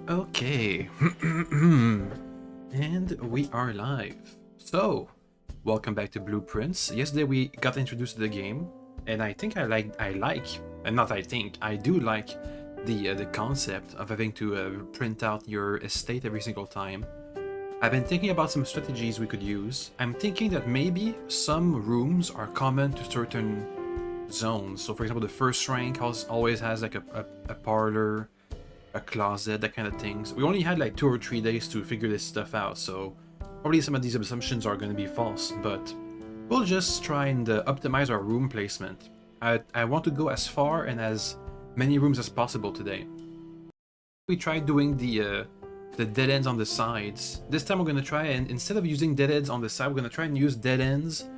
Okay. And we are live. So, welcome back to Blueprints. Yesterday we got introduced to the game, and I think I do like the concept of having to print out your estate every single time. I've been thinking about some strategies we could use. I'm thinking that maybe some rooms are common to certain zones. So for example, the first rank always has like a parlor, a closet, that kind of things. We only had like 2 or 3 days to figure this stuff out, so probably some of these assumptions are going to be false, but we'll just try and optimize our room placement. I want to go as far and as many rooms as possible today. We tried doing the dead ends on the sides. This time we're going to try and instead of using dead ends on the side, we're going to try and use dead ends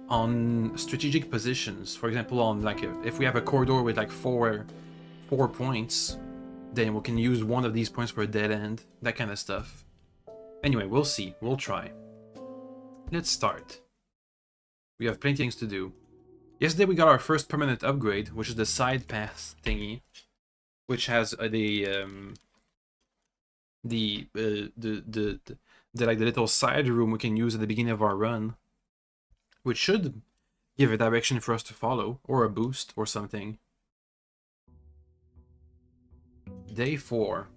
on strategic positions. For example, on like if we have a corridor with like four points, then we can use one of these points for a dead end, that kind of stuff. Anyway, we'll see. We'll try. Let's start. We have plenty of things to do. Yesterday we got our first permanent upgrade, which is the side path thingy, which has the little side room we can use at the beginning of our run, which should give a direction for us to follow, or a boost, or something. Day 4.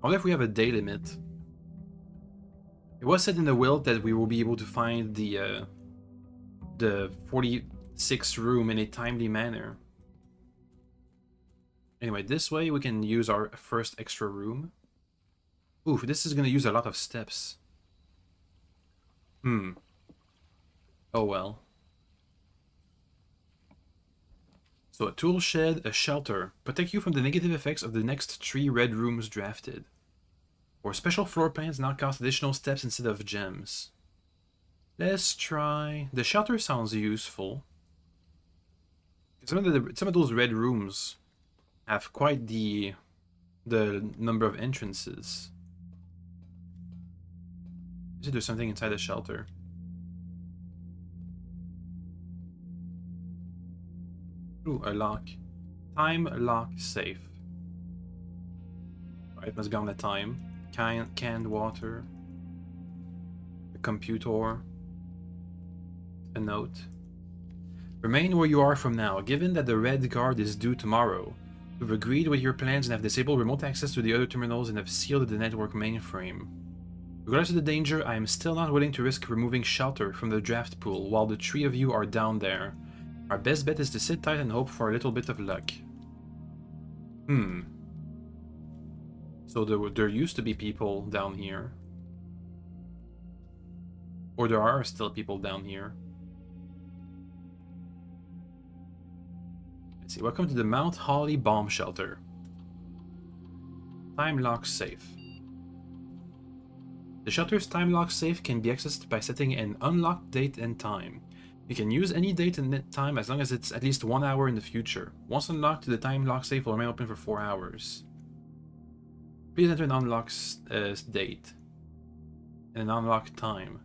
I wonder if we have a day limit. It was said in the will that we will be able to find the 46th room in a timely manner. Anyway, this way we can use our first extra room. Oof, this is going to use a lot of steps. Oh well. So a tool shed, a shelter. Protect you from the negative effects of the next 3 red rooms drafted. Or special floor plans now cost additional steps instead of gems. Let's try... The shelter sounds useful. Some of those red rooms have quite the number of entrances. Is there something inside the shelter? Ooh, a lock. Time lock safe. Right, must be on the time. Canned water. A computer. A note. Remain where you are from now. Given that the red guard is due tomorrow, you've agreed with your plans and have disabled remote access to the other terminals and have sealed the network mainframe. Regardless of the danger, I am still not willing to risk removing shelter from the draft pool while the 3 of you are down there. Our best bet is to sit tight and hope for a little bit of luck. So there used to be people down here. Or there are still people down here. Let's see. Welcome to the Mount Holly Bomb Shelter. Time lock safe. The shelter's time lock safe can be accessed by setting an unlocked date and time. You can use any date and time as long as it's at least 1 hour in the future. Once unlocked, the time lock safe will remain open for 4 hours. Please enter an unlocked date and an unlocked time.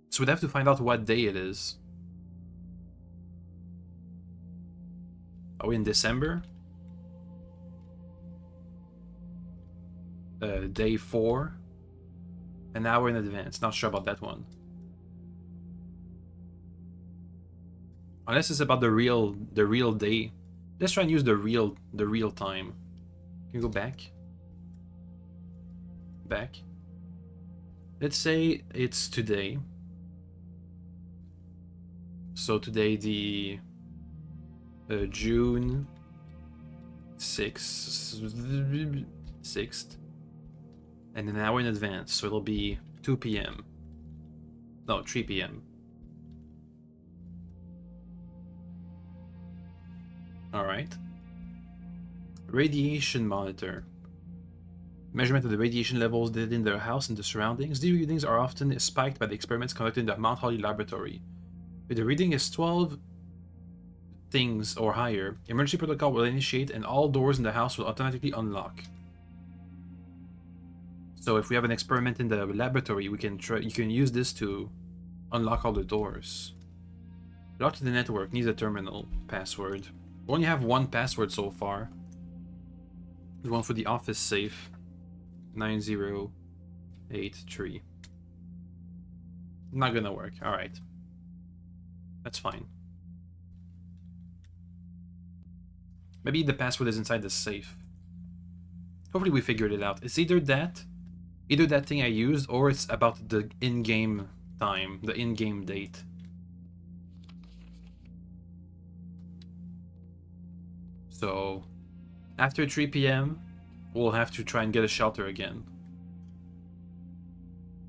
So we'd have to find out what day it is. Are we in December? Day 4. An hour in advance. Not sure about that one. Unless it's about the real day. Let's try and use the real time. Can you go back? Back. Let's say it's today. So today the June 6th. And an hour in advance, so it'll be 2 p.m. No, 3 p.m. Alright. Radiation monitor. Measurement of the radiation levels in their house and the surroundings. These readings are often spiked by the experiments conducted in the Mount Holly laboratory. If the reading is 12 things or higher, emergency protocol will initiate and all doors in the house will automatically unlock. So if we have an experiment in the laboratory, you can use this to unlock all the doors. Lock to the network, needs a terminal password. We only have one password so far. The one for the office safe. 9083. Not gonna work. Alright. That's fine. Maybe the password is inside the safe. Hopefully we figured it out. It's either that thing I used, or it's about the in-game time, the in-game date. So, after 3 p.m., we'll have to try and get a shelter again.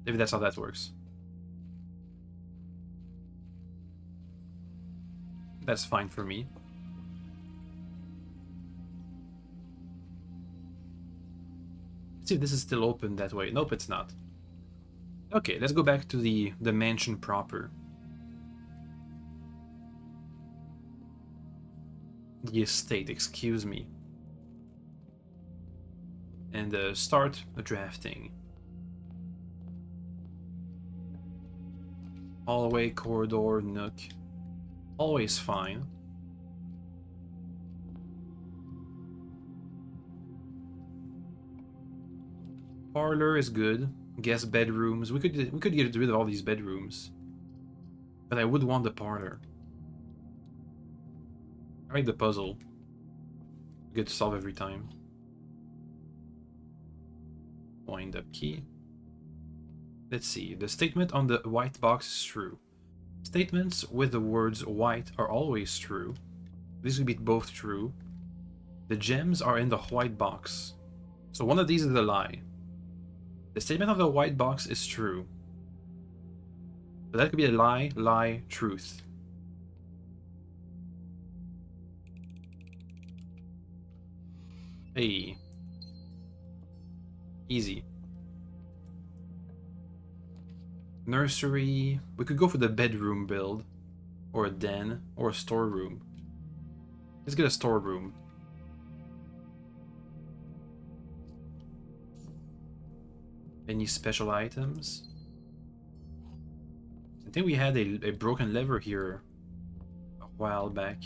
If that's how that works. That's fine for me. Let's see if this is still open that way. Nope, it's not. Okay, let's go back to the mansion proper. The estate, excuse me. And start the drafting. Hallway, corridor, nook. Always fine. Parlor is good. Guest bedrooms. We could get rid of all these bedrooms. But I would want the parlor. I like the puzzle. We get to solve every time. Wind up key. Let's see. The statement on the white box is true. Statements with the words white are always true. These would be both true. The gems are in the white box. So one of these is a lie. The statement of the white box is true. But that could be a lie, lie, truth. Hey. Easy. Nursery. We could go for the bedroom build. Or a den. Or a storeroom. Let's get a storeroom. Any special items? I think we had a broken lever here a while back.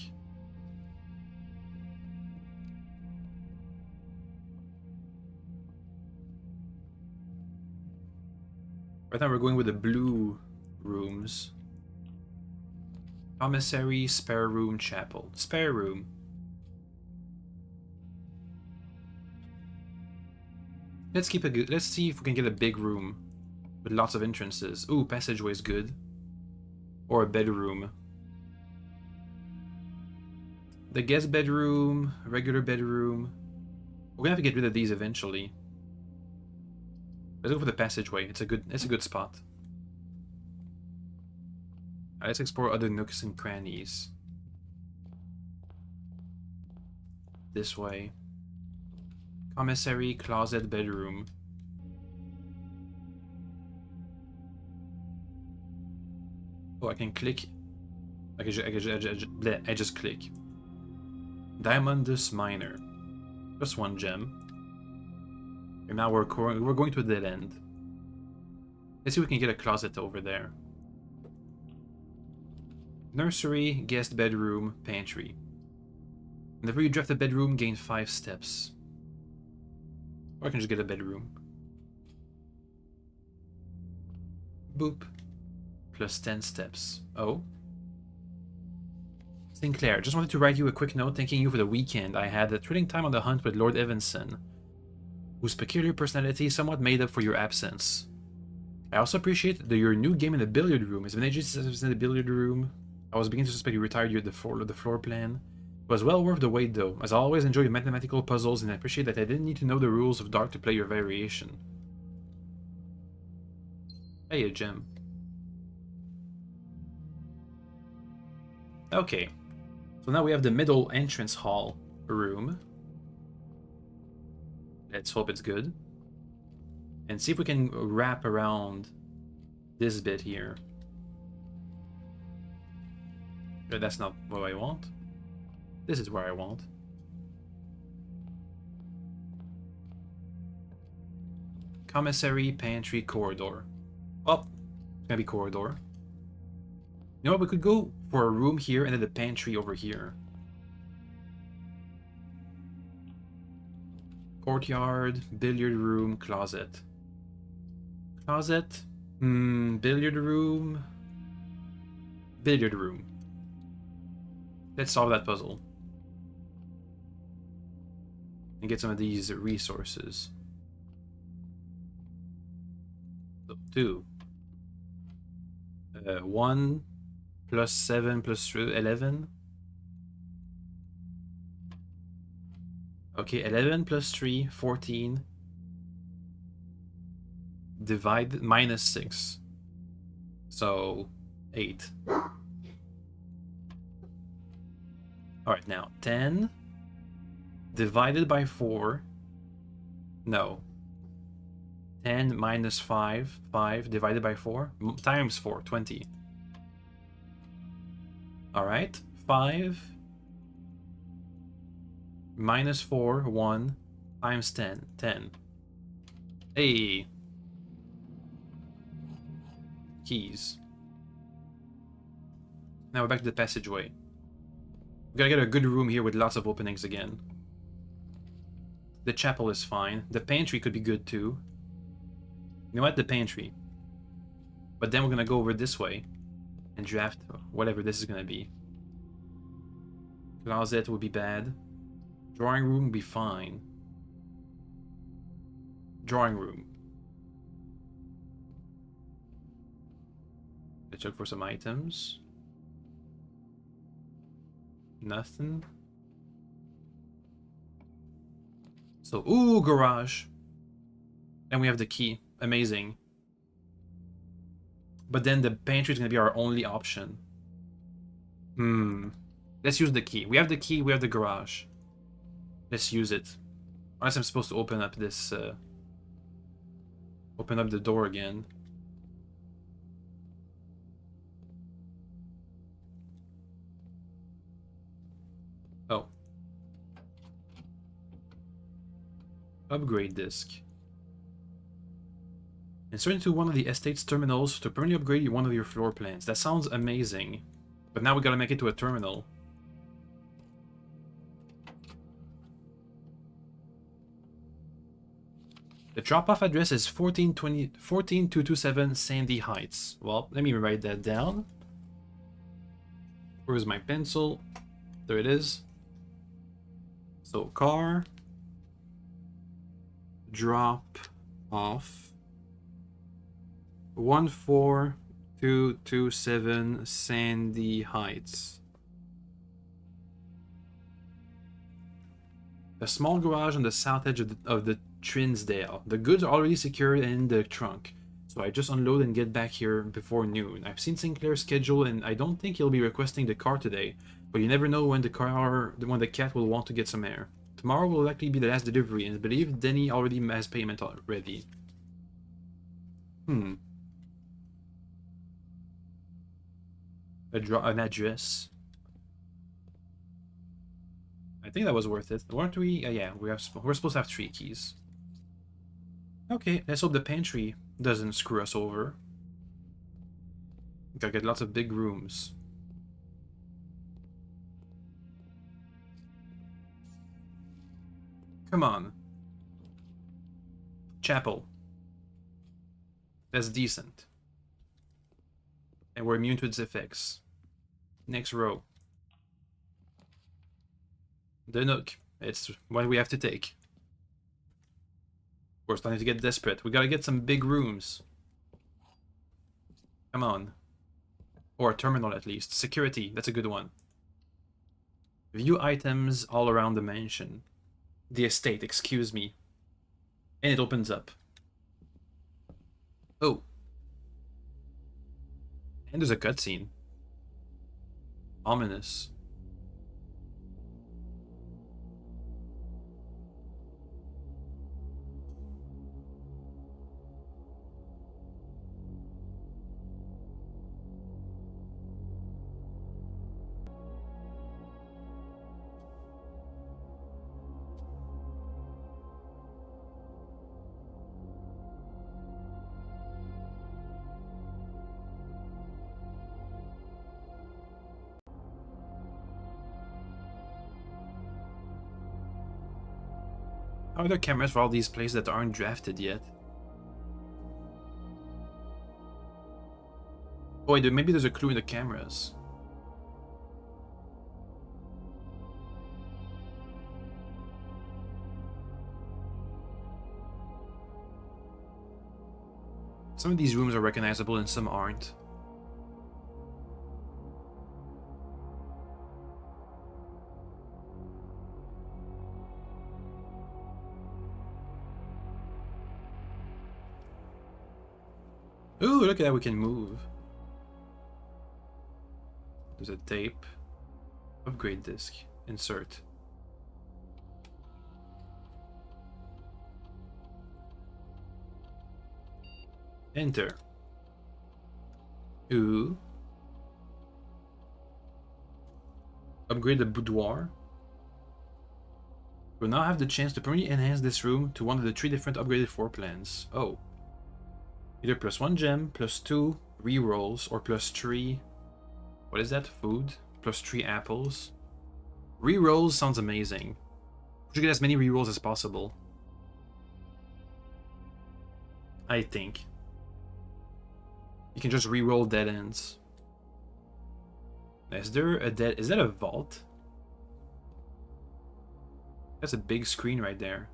Right now we're going with the blue rooms. Commissary, spare room, chapel. Spare room. Let's keep a good. Let's see if we can get a big room with lots of entrances. Ooh, passageway is good. Or a bedroom. The guest bedroom, regular bedroom. We're gonna have to get rid of these eventually. Let's go for the passageway. It's a good spot. Alright, let's explore other nooks and crannies. This way. Commissary, closet, bedroom. Oh, I can click. I just click. Diamondus Miner. Just one gem. And now we're going to a dead end. Let's see if we can get a closet over there. Nursery, guest bedroom, pantry. Whenever you draft a bedroom, gain 5 steps. Or I can just get a bedroom. Boop. Plus 10 steps. Oh. Sinclair, just wanted to write you a quick note thanking you for the weekend I had a thrilling time on the hunt with Lord Evanson, whose peculiar personality somewhat made up for your absence. I also appreciate your new game in the billiard room. It's been ages since I was in the billiard room. I was beginning to suspect you retired you at the floor plan. It was well worth the wait though, as I always enjoy mathematical puzzles and I appreciate that I didn't need to know the rules of Dark to play your variation. Hey, a gem. Okay, so now we have the middle entrance hall room. Let's hope it's good. And see if we can wrap around this bit here. But that's not what I want. This is where I want. Commissary, pantry, corridor. Oh, it's gonna be corridor. You know what, we could go for a room here and then the pantry over here. Courtyard, billiard room, closet. Closet, billiard room. Billiard room. Let's solve that puzzle. And get some of these resources. So 2. 1 plus 7 plus 11. Okay, 11 plus 3, 14. Divide minus 6. So 8. Alright, now 10 divided by 4. No. 10 minus 5. 5 divided by 4. Times 4. 20. Alright. 5 minus 4. 1 times 10. 10. Hey. Keys. Now we're back to the passageway. We gotta get a good room here with lots of openings again. The chapel is fine. The pantry could be good too. You know what? The pantry. But then we're gonna go over this way and draft whatever this is gonna be. Closet would be bad. Drawing room would be fine. Drawing room. Let's look for some items. Nothing. So, ooh, garage. And we have the key. Amazing. But then the pantry is going to be our only option. Let's use the key. We have the key, we have the garage. Let's use it. Unless I'm supposed to open up this... open up the door again. Oh. Upgrade disk. Insert into one of the estate's terminals to permanently upgrade one of your floor plans. That sounds amazing. But now we gotta make it to a terminal. The drop-off address is 14227 Sandy Heights. Well, let me write that down. Where's my pencil? There it is. So, car. Drop off. 14227 Sandy Heights. A small garage on the south edge of the Trinsdale. The goods are already secured in the trunk, so I just unload and get back here before noon. I've seen Sinclair's schedule and I don't think he'll be requesting the car today, but you never know when the cat will want to get some air. Tomorrow will likely be the last delivery, and I believe Denny already has payment already. An address. I think that was worth it. Weren't we? Yeah, we're supposed to have 3 keys. Okay, let's hope the pantry doesn't screw us over. Gotta get lots of big rooms. Come on. Chapel. That's decent. And we're immune to its effects. Next row. The Nook. It's what we have to take. We're starting to get desperate. We gotta get some big rooms. Come on. Or a terminal at least. Security. That's a good one. View items all around the mansion. The estate, excuse me. And it opens up. Oh. And there's a cutscene. Ominous. are there cameras for all these places that aren't drafted yet? Oh wait, maybe there's a clue in the cameras. Some of these rooms are recognizable and some aren't. Ooh, look at that, we can move. There's a tape. Upgrade disc. Insert. Enter. Ooh. Upgrade the boudoir. You'll now have the chance to permanently enhance this room to one of the 3 different upgraded floor plans. Oh. Either +1 gem, +2 rerolls, or +3... What is that? Food? +3 apples. Rerolls sounds amazing. We should get as many rerolls as possible. I think. You can just reroll dead ends. Is there a dead... Is that a vault? That's a big screen right there.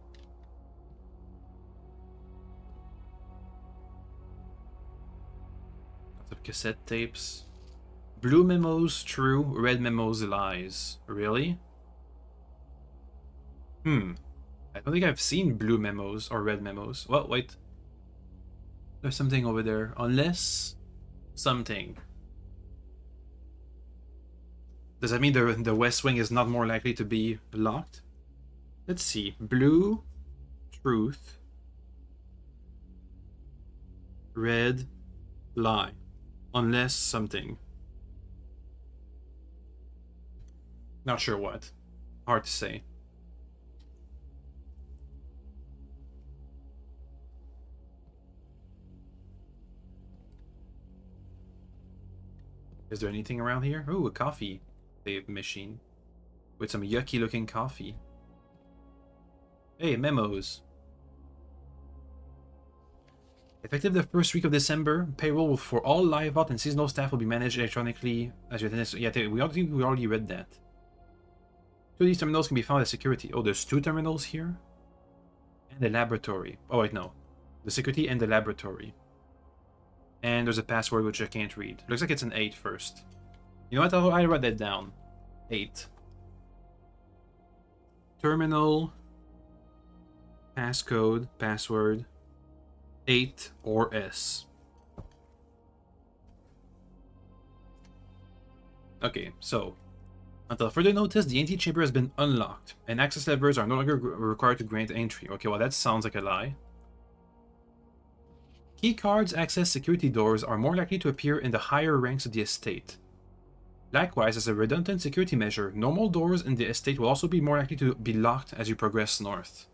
Lots of cassette tapes. Blue memos, true. Red memos, lies. Really? I don't think I've seen blue memos or red memos. Well, wait. There's something over there. Unless... something. Does that mean the West Wing is not more likely to be locked? Let's see. Blue, truth. Red, lie. Unless something. Not sure what. Hard to say. Is there anything around here? Ooh, a coffee machine. With some yucky looking coffee. Hey, memos. Effective the first week of December, payroll for all live out and seasonal staff will be managed electronically as your attendance. Yeah, we already read that. 2 of these terminals can be found at security. Oh, there's 2 terminals here? And the laboratory. Oh, wait, no. The security and the laboratory. And there's a password which I can't read. Looks like it's an 8 first. You know what? I'll write that down. 8. Terminal. Passcode. Password. 8 or S. Okay, so. Until further notice, the antechamber has been unlocked, and access levers are no longer required to grant entry. Okay, well that sounds like a lie. Key cards access security doors are more likely to appear in the higher ranks of the estate. Likewise, as a redundant security measure, normal doors in the estate will also be more likely to be locked as you progress north.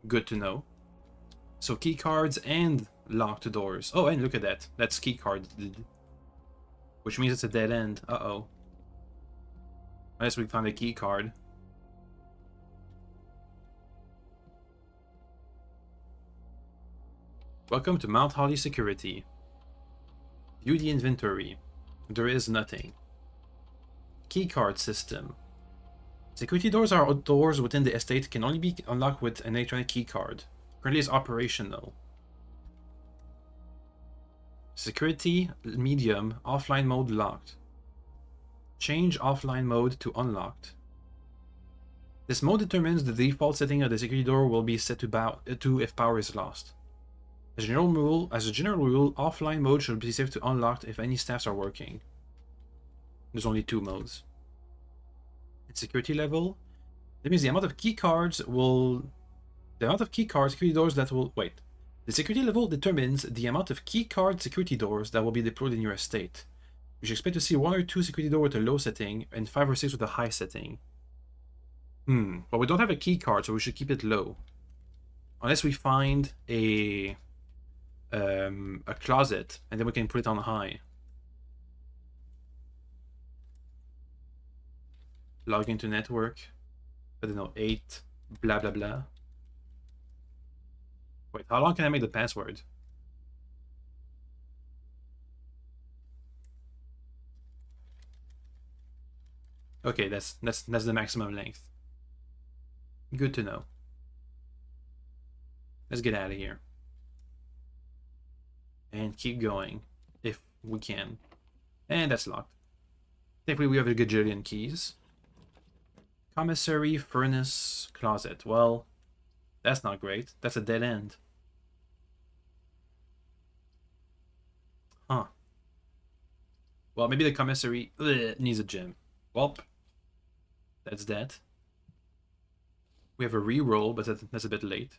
Good to know. So key cards and locked doors. Oh, and look at that. That's key card. Which means it's a dead end. Uh-oh. Unless we find a key card. Welcome to Mount Holly Security. View the inventory. There is nothing. Keycard system. Security doors are doors within the estate can only be unlocked with an electronic keycard. Currently is operational. Security medium offline mode locked. Change offline mode to unlocked. This mode determines the default setting of the security door will be set to if power is lost. As a general rule, offline mode should be set to unlocked if any staffs are working. There's only 2 modes. At security level, that means the amount of key cards security doors that will wait. The security level determines the amount of key card security doors that will be deployed in your estate. You should expect to see 1 or 2 security doors with a low setting and 5 or 6 with a high setting. But we don't have a key card, so we should keep it low. Unless we find a closet, and then we can put it on high. Log into network. I don't know, 8, blah blah blah. Wait, how long can I make the password? Okay, that's the maximum length. Good to know. Let's get out of here. And keep going, if we can. And that's locked. Thankfully, we have a gajillion keys. Commissary, furnace, closet. Well, that's not great. That's a dead end. Huh. Well, maybe the commissary needs a gym. Well, that's that. We have a re-roll, but that's a bit late.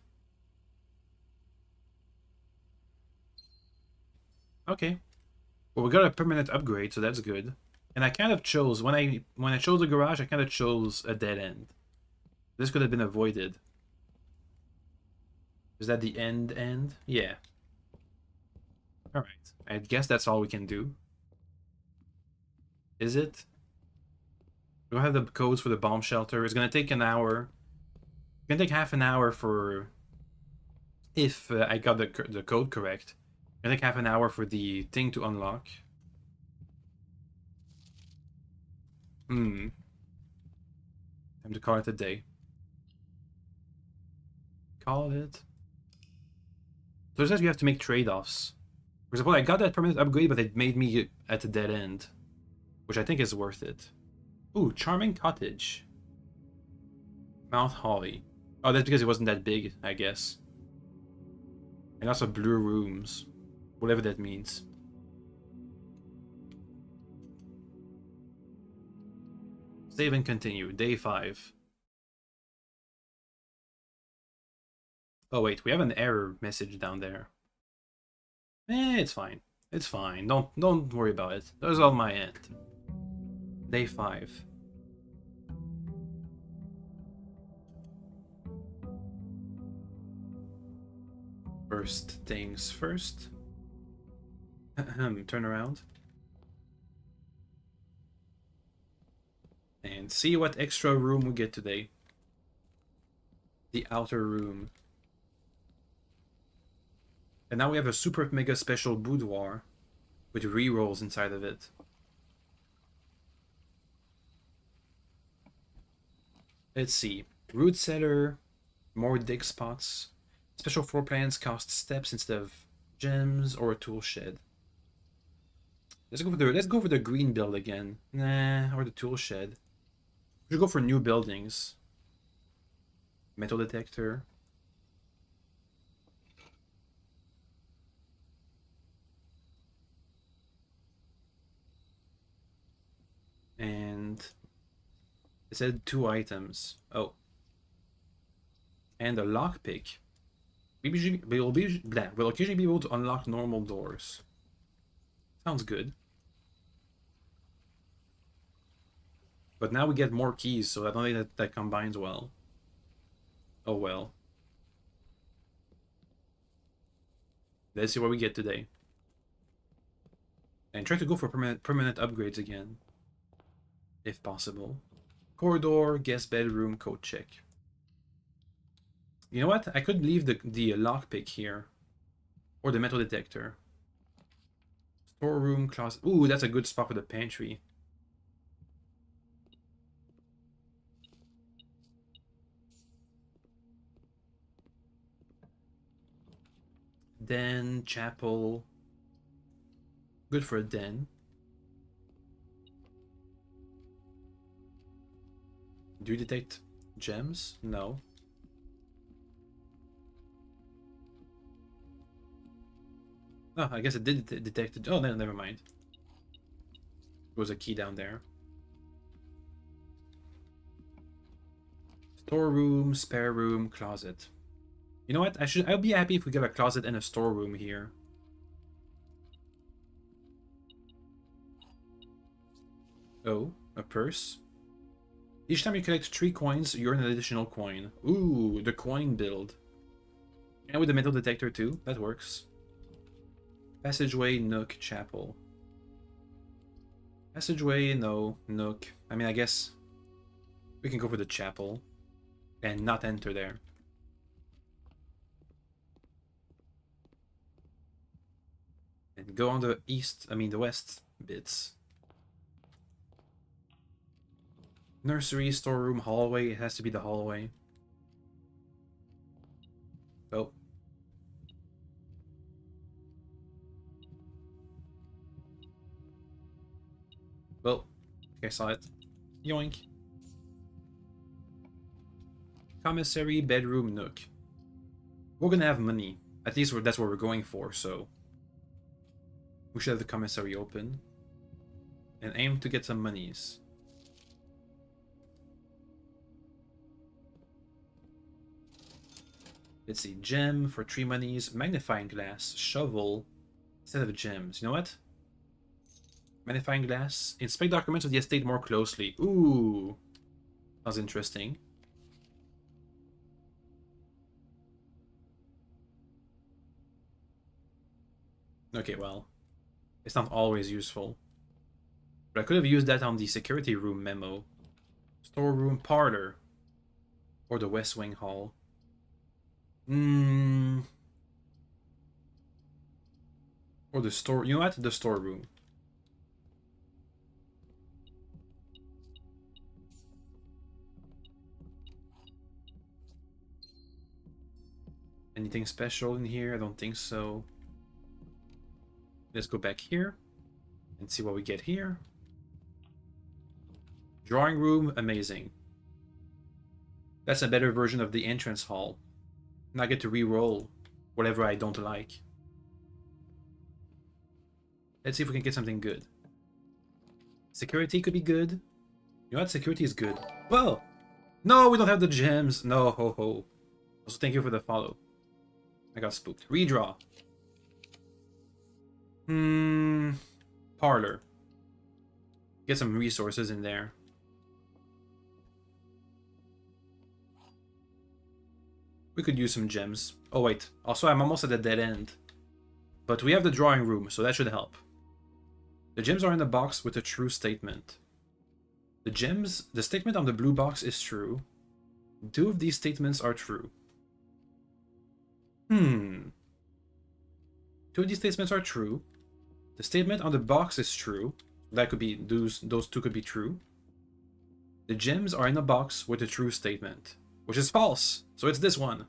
Okay. Well, we got a permanent upgrade, so that's good. And I kind of chose when I chose the garage, I kind of chose a dead end. This could have been avoided. Is that the end? Yeah. All right. I guess that's all we can do. Is it? We don't have the codes for the bomb shelter. It's gonna take an hour. It's gonna take half an hour for if I got the code correct. It's gonna take half an hour for the thing to unlock. Time to call it a day. Call it. So it says you have to make trade-offs. For example, I got that permanent upgrade, but it made me at a dead end, which I think is worth it. Ooh, Charming Cottage. Mount Holly. Oh, that's because it wasn't that big, I guess. And also blue rooms. Whatever that means. Save and continue. Day 5. Oh wait, we have an error message down there. It's fine. It's fine. Don't worry about it. That was on my end. Day 5. First things first. Turn around. And see what extra room we get today. The outer room. And now we have a super mega special boudoir with re-rolls inside of it. Let's see. Root cellar, more dig spots. Special floor plans cost steps instead of gems or a tool shed. Let's go for the green build again. Nah, or the tool shed. We should go for new buildings. Metal detector. And it said 2 items. Oh. And a lockpick. We'll occasionally be able to unlock normal doors. Sounds good. But now we get more keys, so I don't think that combines well. Oh well. Let's see what we get today. And try to go for permanent upgrades again. If possible. Corridor, guest bedroom, code check. You know what? I could leave the lockpick here. Or the metal detector. Storeroom, closet. Ooh, that's a good spot for the pantry. Den, chapel. Good for a den. Do you detect gems? No. Oh, I guess it did detect it. Oh, no, never mind. There was a key down there. Storeroom, spare room, closet. You know what? I'll be happy if we get a closet and a storeroom here. Oh, a purse. Each time you collect 3 coins, you earn an additional coin. Ooh, the coin build. And with the metal detector too, that works. Passageway, nook, chapel. Passageway, no, nook. I mean, I guess we can go for the chapel and not enter there. and go on the east, I mean the west bits. Nursery, storeroom, hallway. It has to be the hallway. Oh. Well, okay, I saw it. Yoink. Commissary, bedroom, nook. We're gonna have money. At least that's what we're going for, so... we should have the commissary open. And aim to get some monies. Let's see, gem for 3 monies, magnifying glass, shovel, instead of gems. You know what? Magnifying glass, inspect documents of the estate more closely. Ooh, that was interesting. Okay, well, it's not always useful. But I could have used that on the security room memo. Storeroom, parlor, or the West Wing Hall. Or the store. You know what? The storeroom. Anything special in here? I don't think so. Let's go back here and see what we get here. Drawing room, amazing. That's a better version of the entrance hall. And I get to re-roll whatever I don't like. Let's see if we can get something good. Security could be good. You know what? Security is good. Whoa! No, we don't have the gems. No, ho ho. Also, thank you for the follow. I got spooked. Redraw. Parlor. Get some resources in there. We could use some gems. Oh wait, also I'm almost at the dead end. But we have the drawing room, so that should help. The gems are in the box with a true statement. The statement on the blue box is true. 2 of these statements are true. 2 of these statements are true. The statement on the box is true. That could be, those 2 could be true. The gems are in a box with a true statement, which is false. So it's this one.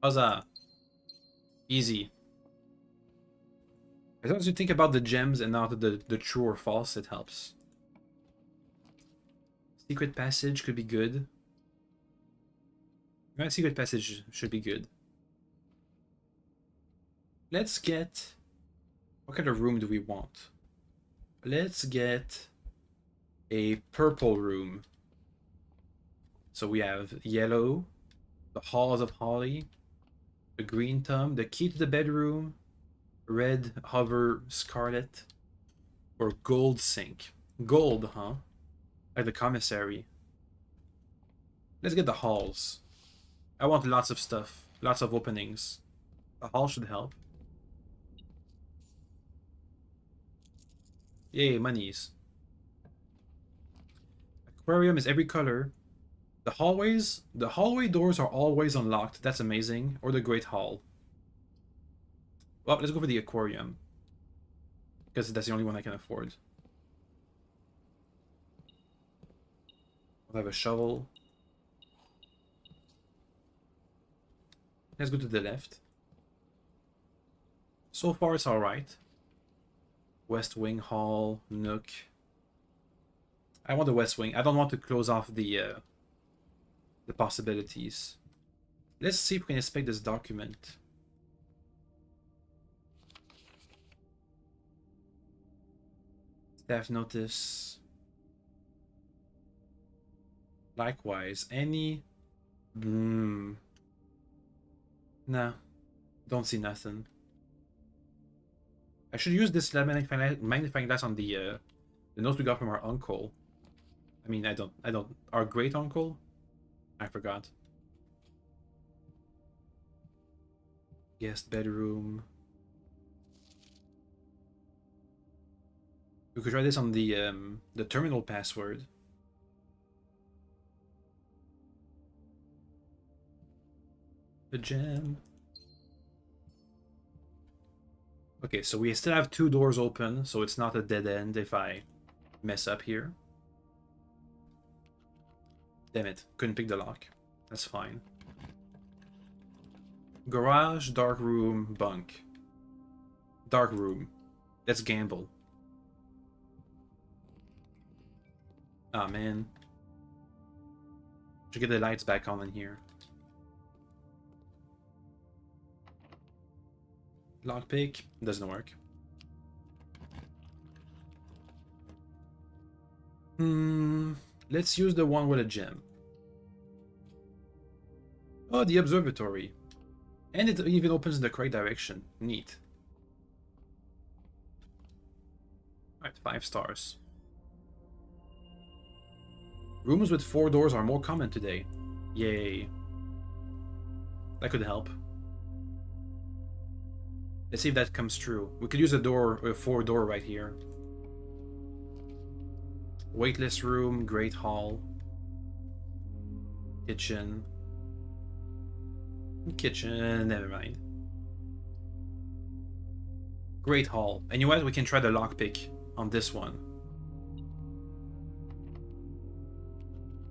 Huzzah. Easy. As long as you think about the gems and not the true or false, it helps. Secret passage could be good. Right, secret passage should be good. Let's get... what kind of room do we want? Let's get a purple room. So we have yellow, the halls of holly, the green thumb, the key to the bedroom, red hover scarlet, or gold sink. Gold, huh? Like the commissary. Let's get the halls. I want lots of stuff, lots of openings. The hall should help. Yay, monies. Aquarium is every color. The hallway doors are always unlocked. That's amazing. Or the Great Hall. Well, let's go for the aquarium. Because that's the only one I can afford. I'll have a shovel. Let's go to the left. So far, it's alright. West Wing Hall, Nook. I want the West Wing. I don't want to close off the possibilities. Let's see if we can inspect this document. Staff notice. Likewise, any... Nah, don't see nothing. I should use this magnifying glass on the notes we got from our uncle. I mean, I don't, our great uncle? I forgot. Guest bedroom. We could try this on the terminal password. The gem. Okay, so we still have 2 doors open, so it's not a dead end if I mess up here. Damn it, couldn't pick the lock. That's fine. Garage, dark room, bunk. Dark room. Let's gamble. Ah, man. Should get the lights back on in here. Lockpick doesn't work. Let's use the one with a gem. Oh, the observatory. And it even opens in the correct direction. Neat. Alright, 5 stars. Rooms with 4 doors are more common today. Yay. That could help. Let's see if that comes true. We could use a door, a 4-door right here. Weightless room, great hall. Kitchen. Kitchen, never mind. Great hall. And you know what? We can try the lockpick on this one.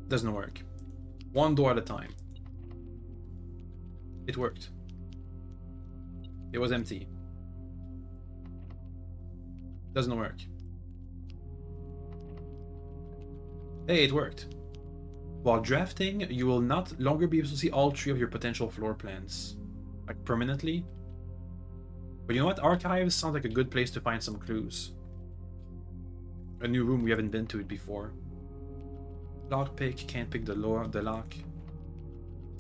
Doesn't work. 1 door at a time. It worked. It was empty. Doesn't work. Hey, it worked. While drafting, you will not longer be able to see all 3 of your potential floor plans. Like, permanently. But you know what? Archives sounds like a good place to find some clues. A new room we haven't been to it before. Lockpick, can't pick the lock.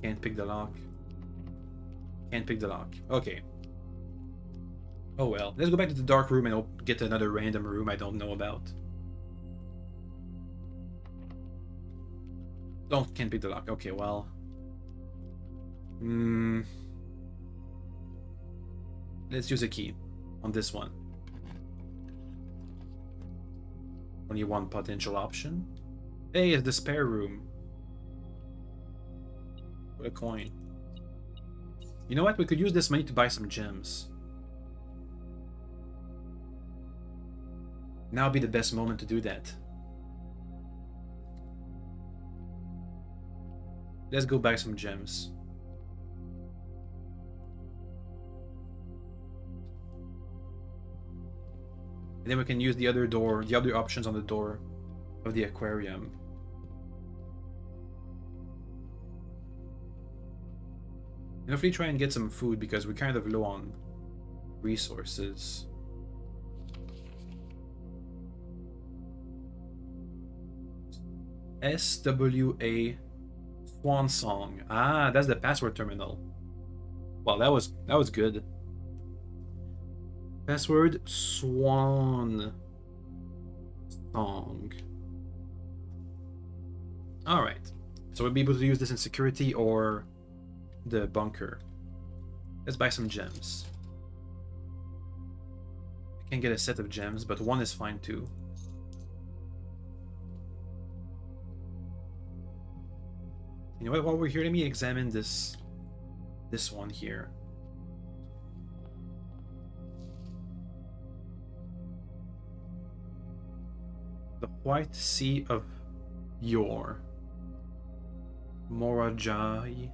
Can't pick the lock. Can't pick the lock. Okay. Oh well. Let's go back to the dark room and get another random room I don't know about. Can't pick the lock. Okay, well. Let's use a key on this one. Only one potential option. Hey, it's the spare room. What a coin. You know what? We could use this money to buy some gems. Now would be the best moment to do that. Let's go buy some gems. And then we can use the other door, the other options on the door of the aquarium. And hopefully try and get some food because we're kind of low on resources. SWA Swan Song. Ah, that's the password terminal. Well, that was good. Password Swan Song. Alright. So we'll be able to use this in security or the bunker. Let's buy some gems. I can get a set of gems, but 1 is fine too. You know what, while we're here, let me examine this one here. The White Sea of Yor. Morajai.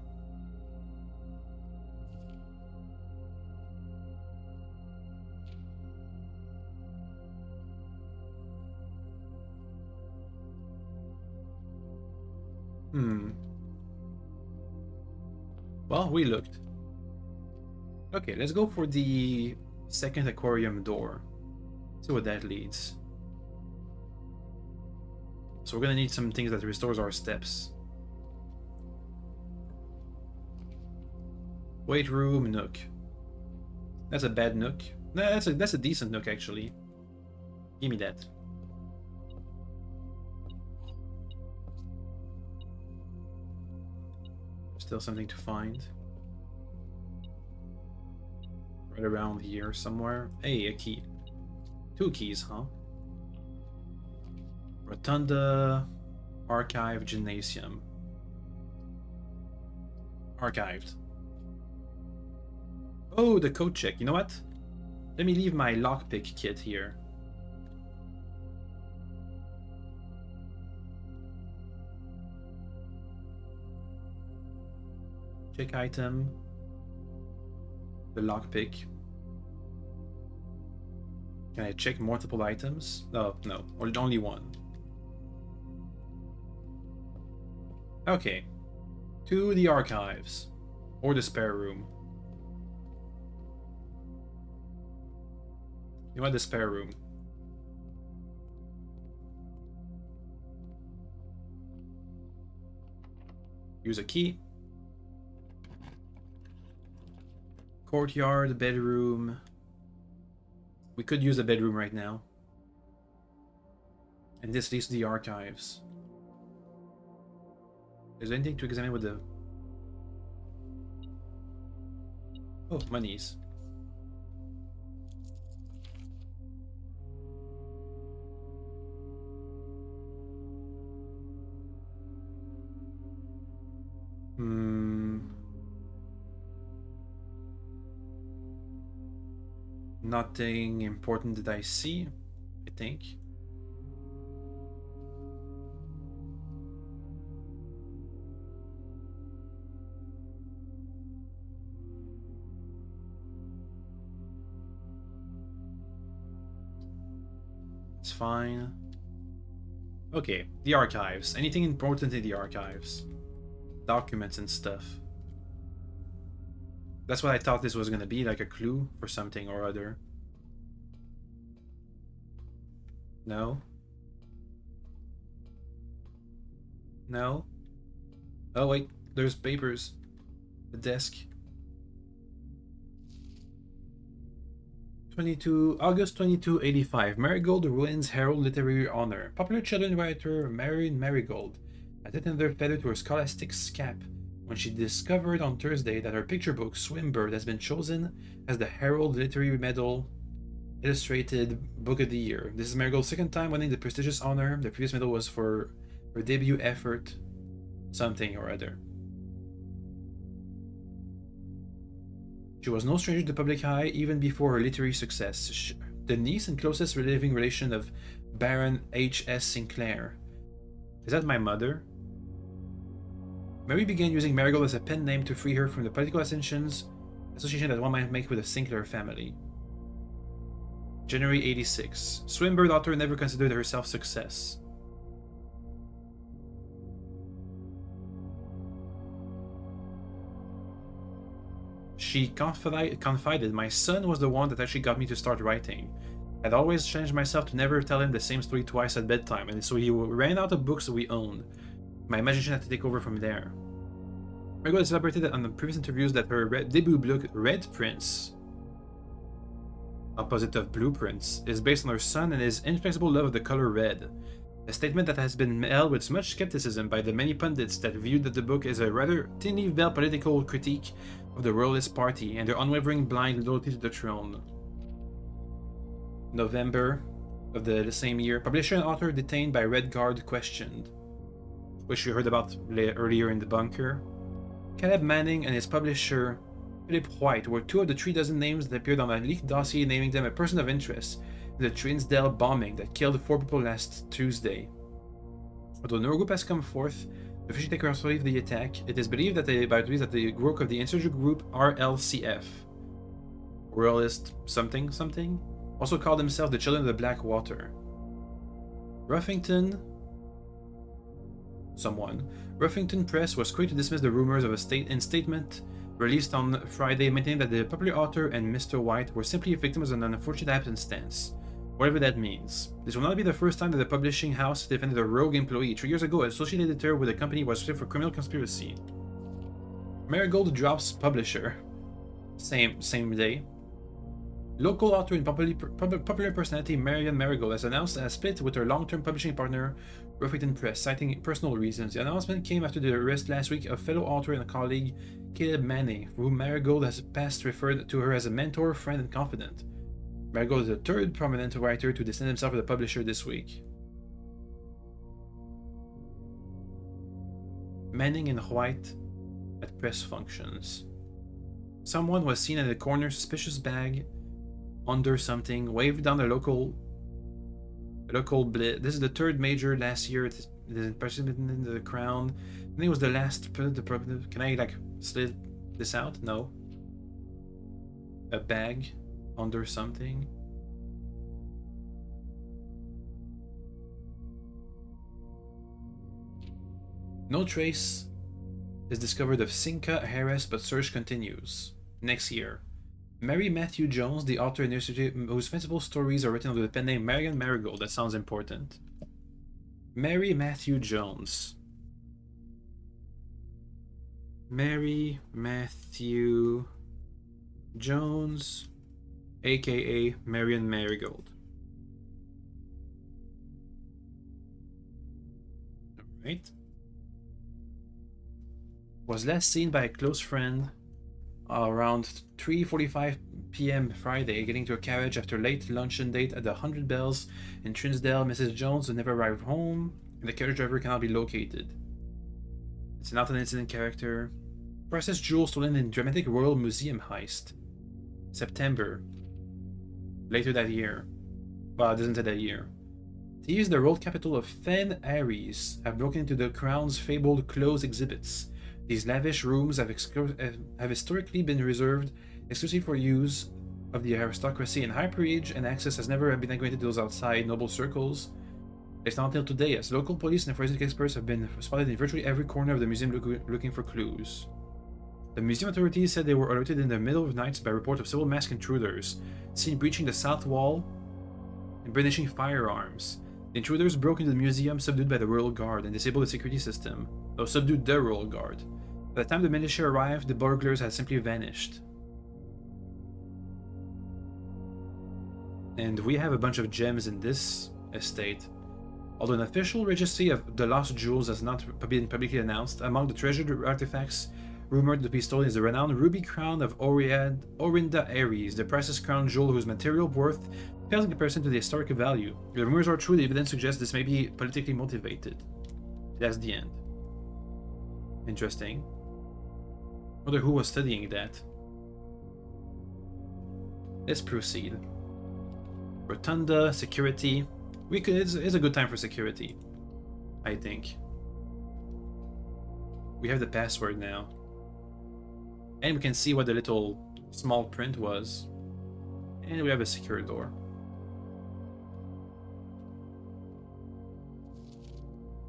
Well, we looked. Okay, let's go for the second aquarium door. See what that leads. So we're gonna need some things that restores our steps. Weight room, nook. That's a bad nook. No, that's a decent nook actually. Give me that. Still something to find. Right around here somewhere. Hey, a key. 2 keys, huh? Rotunda, Archive, Gymnasium. Archived. Oh, the code check. You know what? Let me leave my lockpick kit here. Check item. The lockpick. Can I check multiple items? Oh, no, only one. Okay. To the archives. Or the spare room. You want the spare room. Use a key. Courtyard, bedroom. We could use a bedroom right now. And this leads to the archives. Is there anything to examine with the... Oh, monies. Nothing important that I see, I think. It's fine. Okay, the archives. Anything important in the archives? Documents and stuff. That's what I thought this was gonna be, like a clue for something or other. No? No? Oh wait, there's papers. The desk. August 2285. Marigold wins Herald Literary Honor. Popular children's writer Marion Marigold added another feather to her scholastic cap when she discovered on Thursday that her picture book, Swimbird, has been chosen as the Herald Literary Medal Illustrated Book of the Year. This is Marigold's second time winning the prestigious honor. The previous medal was for her debut effort, something or other. She was no stranger to the public eye even before her literary success. The niece and closest living relation of Baron H.S. Sinclair. Is that my mother? Mary began using Marigold as a pen name to free her from the political association that one might make with the Sinclair family. January 86. Swinburne author never considered herself success. She confided, my son was the one that actually got me to start writing. I'd always challenged myself to never tell him the same story twice at bedtime, and so he ran out of books we owned. My imagination had to take over from there. Marigold celebrated on the previous interviews that her debut book, Red Prince, opposite of Blueprints, is based on her son and his inflexible love of the color red. A statement that has been held with much skepticism by the many pundits that viewed that the book is a rather thinly veiled political critique of the Royalist Party and their unwavering blind loyalty to the throne. November of the same year, publisher and author detained by Red Guard questioned, which you heard about earlier in the bunker. Caleb Manning and his publisher Philip White were two of the 36 names that appeared on a leaked dossier naming them a person of interest in the Trinsdale bombing that killed 4 people last Tuesday. Although no group has come forth to officially take responsibility for the attack, it is believed that the work of the insurgent group RLCF, Royalist something, also called themselves the Children of the Black Water. Ruffington Press was quick to dismiss the rumors of a statement released on Friday, maintaining that the popular author and Mr. White were simply victims of an unfortunate happenstance, whatever that means. This will not be the first time that the publishing house defended a rogue employee. 3 years ago, an associate editor with the company was sued for criminal conspiracy. Marigold drops publisher. Same day. Local author and popular personality Marion Marigold has announced a split with her long-term publishing partner, Ruffington Press, citing personal reasons. The announcement came after the arrest last week of fellow author and colleague Caleb Manning, whom Marigold has past referred to her as a mentor, friend, and confidant. Marigold is the third prominent writer to distance himself with the publisher this week. Manning and White at press functions. Someone was seen at the corner suspicious bag under something. Wave down the local blitz. This is the third major last year. It is participating in the crown. I think it was the last. Can I like slit this out? No. A bag under something. No trace is discovered of Cinca Harris, but search continues. Next year. Mary Matthew Jones, the author and illustrator whose fanciful stories are written under the pen name Marian Marigold. That sounds important. Mary Matthew Jones. Mary Matthew Jones, aka Marian Marigold. Alright. Was last seen by a close friend around 3:45 p.m. Friday, getting to a carriage after late luncheon date at the 100 Bells in Trinsdale. Mrs. Jones would never arrive home, and the carriage driver cannot be located. It's not an incident character. Precious jewels stolen in dramatic Royal Museum heist. September. Later that year. Well, it doesn't say that year. Thieves in the royal capital of Fen Aries have broken into the Crown's fabled clothes exhibits. These lavish rooms have historically been reserved exclusively for use of the aristocracy in high prestige, and access has never been granted to those outside noble circles. It's not until today, as local police and forensic experts have been spotted in virtually every corner of the museum looking for clues. The museum authorities said they were alerted in the middle of nights by reports of several masked intruders seen breaching the south wall and brandishing firearms. The intruders broke into the museum, subdued by the Royal Guard, and disabled the security system, though subdued the Royal Guard. By the time the militia arrived, the burglars had simply vanished. And we have a bunch of gems in this estate. Although an official registry of the lost jewels has not been publicly announced, among the treasured artifacts rumored to be stolen is the renowned ruby crown of Orinda Aries, the precious crown jewel whose material worth pales in comparison to the historical value. If the rumors are true, the evidence suggests this may be politically motivated. That's the end. Interesting. I wonder who was studying that. Let's proceed. Rotunda, security. It's a good time for security, I think. We have the password now. And we can see what the little small print was. And we have a secure door.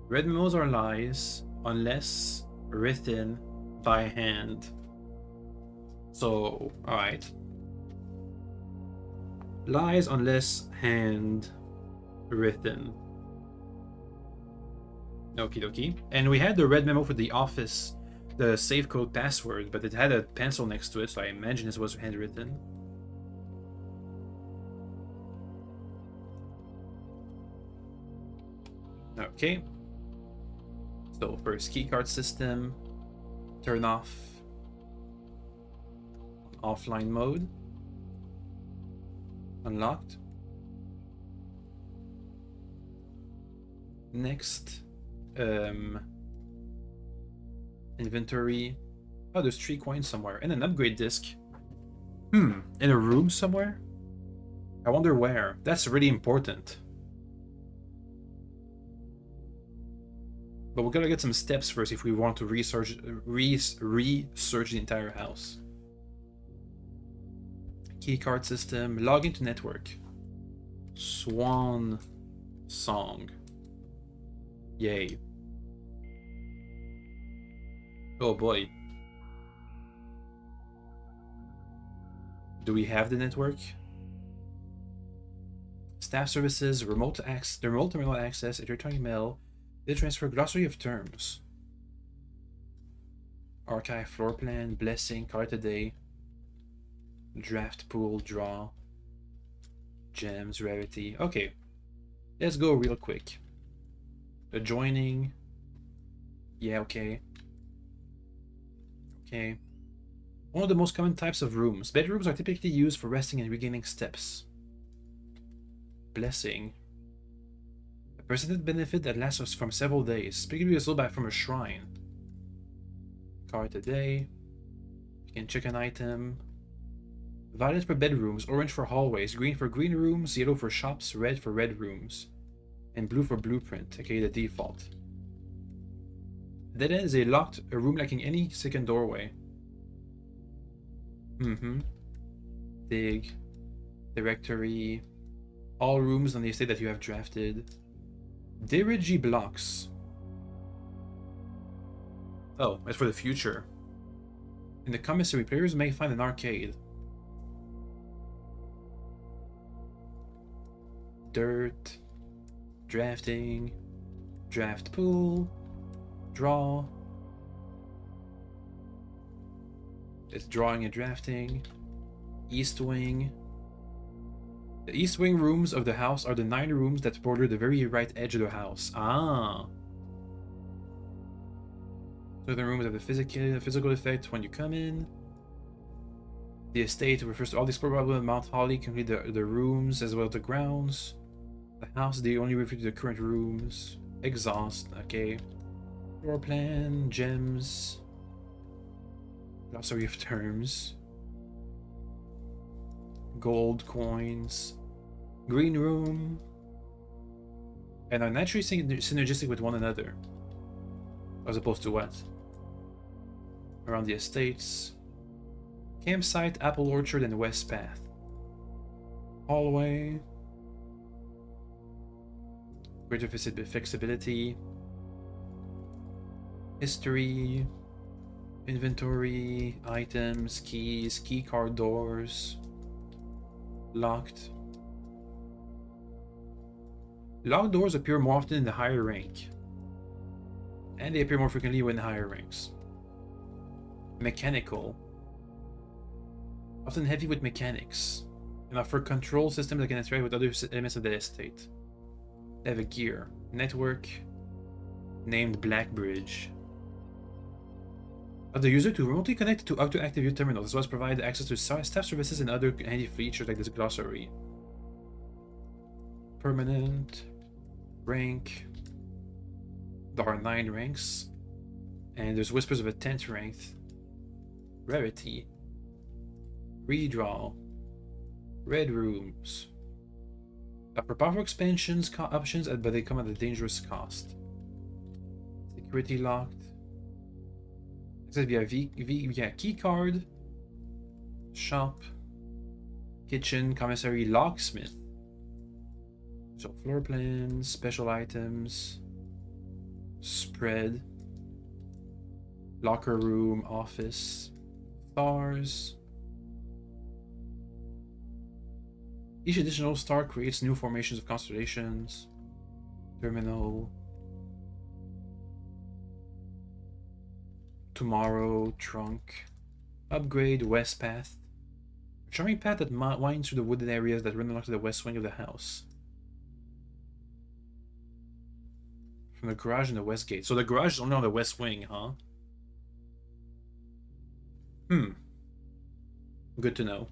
Red memos are lies unless written by hand. So, alright. Lies unless hand written. Okie dokie. And we had the red memo for the office, the safe code password, but it had a pencil next to it, so I imagine this was handwritten. Okay. So first, keycard system. Turn off. Offline mode. Unlocked. Next, inventory. Oh, there's 3 coins somewhere. And an upgrade disc. In a room somewhere? I wonder where. That's really important. But we gotta get some steps first if we want to research the entire house. Keycard system. Log into network. Swan song. Yay. Oh boy. Do we have the network? Staff services, remote terminal access, electronic mail, data transfer, glossary of terms. Archive, floor plan, blessing, card today, draft pool, draw, gems, rarity. Okay. Let's go real quick. Adjoining. Yeah, okay. Okay. One of the most common types of rooms. Bedrooms are typically used for resting and regaining steps. Blessing. A presented benefit that lasts from several days. Typically result back from a shrine. Card today. You can check an item. Violet for bedrooms, orange for hallways, green for green rooms, yellow for shops, red for red rooms, and blue for blueprint, aka the default. Dead end is a room lacking any second doorway. Dig. Directory. All rooms on the estate that you have drafted. Dirigi blocks. Oh, it's for the future. In the commissary, players may find an arcade. Dirt. Drafting. Draft pool. Draw. It's drawing and drafting. East wing. The east wing rooms of the house are the 9 rooms that border the very right edge of the house. Ah. So the rooms have a physical effect when you come in. The estate refers to all the explorable in Mount Holly, complete the rooms as well as the grounds. The house, they only refer to the current rooms. Exhaust, okay. Floor plan, gems. Glossary of terms. Gold coins. Green room. And are naturally synergistic with one another. As opposed to what? Around the estates. Campsite, apple orchard, and west path. Hallway. Greater flexibility. History. Inventory. Items. Keys. Key card doors. Locked. Locked doors appear more often in the higher rank. And they appear more frequently when higher ranks. Mechanical. Often heavy with mechanics. And offer control systems that can interact with other elements of the estate. They have a gear. Network. Named Blackbridge. Allow the user to remotely connect to auto-active your terminals, as well as provide access to staff services and other handy features like this glossary. Permanent. Rank. There are 9 ranks. And there's whispers of a 10th rank. Rarity. Redraw. Red rooms. For powerful expansions options, but they come at a dangerous cost. Security locked. Access via key card. Shop. Kitchen, commissary, locksmith. So floor plans, special items. Spread. Locker room, office. Stars. Each additional star creates new formations of constellations. Terminal. Tomorrow, trunk. Upgrade, west path. A charming path that winds through the wooded areas that run along to the west wing of the house. From the garage and the west gate. So the garage is only on the west wing, huh? Good to know.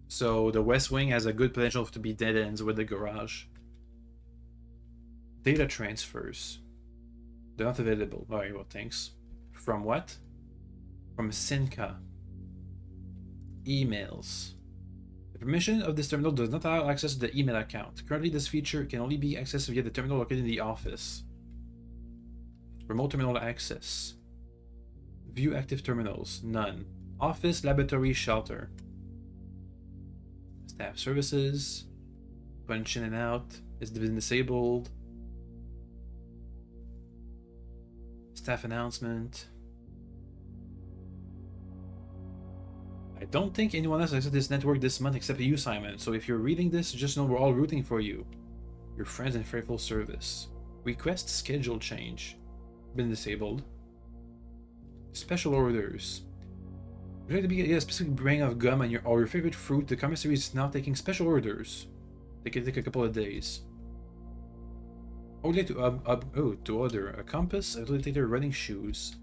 So the west wing has a good potential to be dead ends with the garage. Data transfers. They're not available. Alright, well, thanks. From what? From Sinka. Emails. The permission of this terminal does not allow access to the email account. Currently, this feature can only be accessed via the terminal located in the office. Remote terminal access. View active terminals. None. Office, laboratory, shelter. Staff services. Punch in and out. It's been disabled. Staff announcement. I don't think anyone else has this network this month except you, Simon. So if you're reading this, just know we're all rooting for you. Your friends and faithful service. Request schedule change. Been disabled. Special orders. Would you like to get a specific brand of gum and or your favorite fruit? The commissary is now taking special orders. They can take a couple of days. I would like to order a compass, a rotator, running shoes,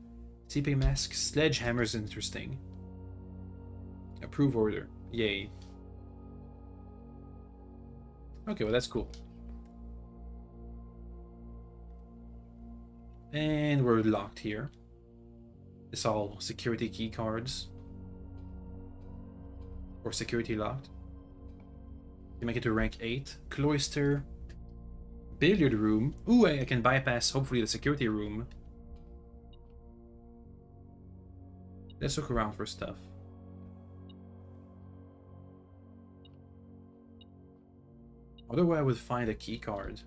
CP mask, sledgehammers. Interesting. Approve order. Yay. Okay, well that's cool. And we're locked here. It's all security key cards. Or security locked. You make it to rank 8. Cloister. Billiard room. Ooh, I can bypass hopefully the security room. Let's look around for stuff. I wonder where I would find a key card.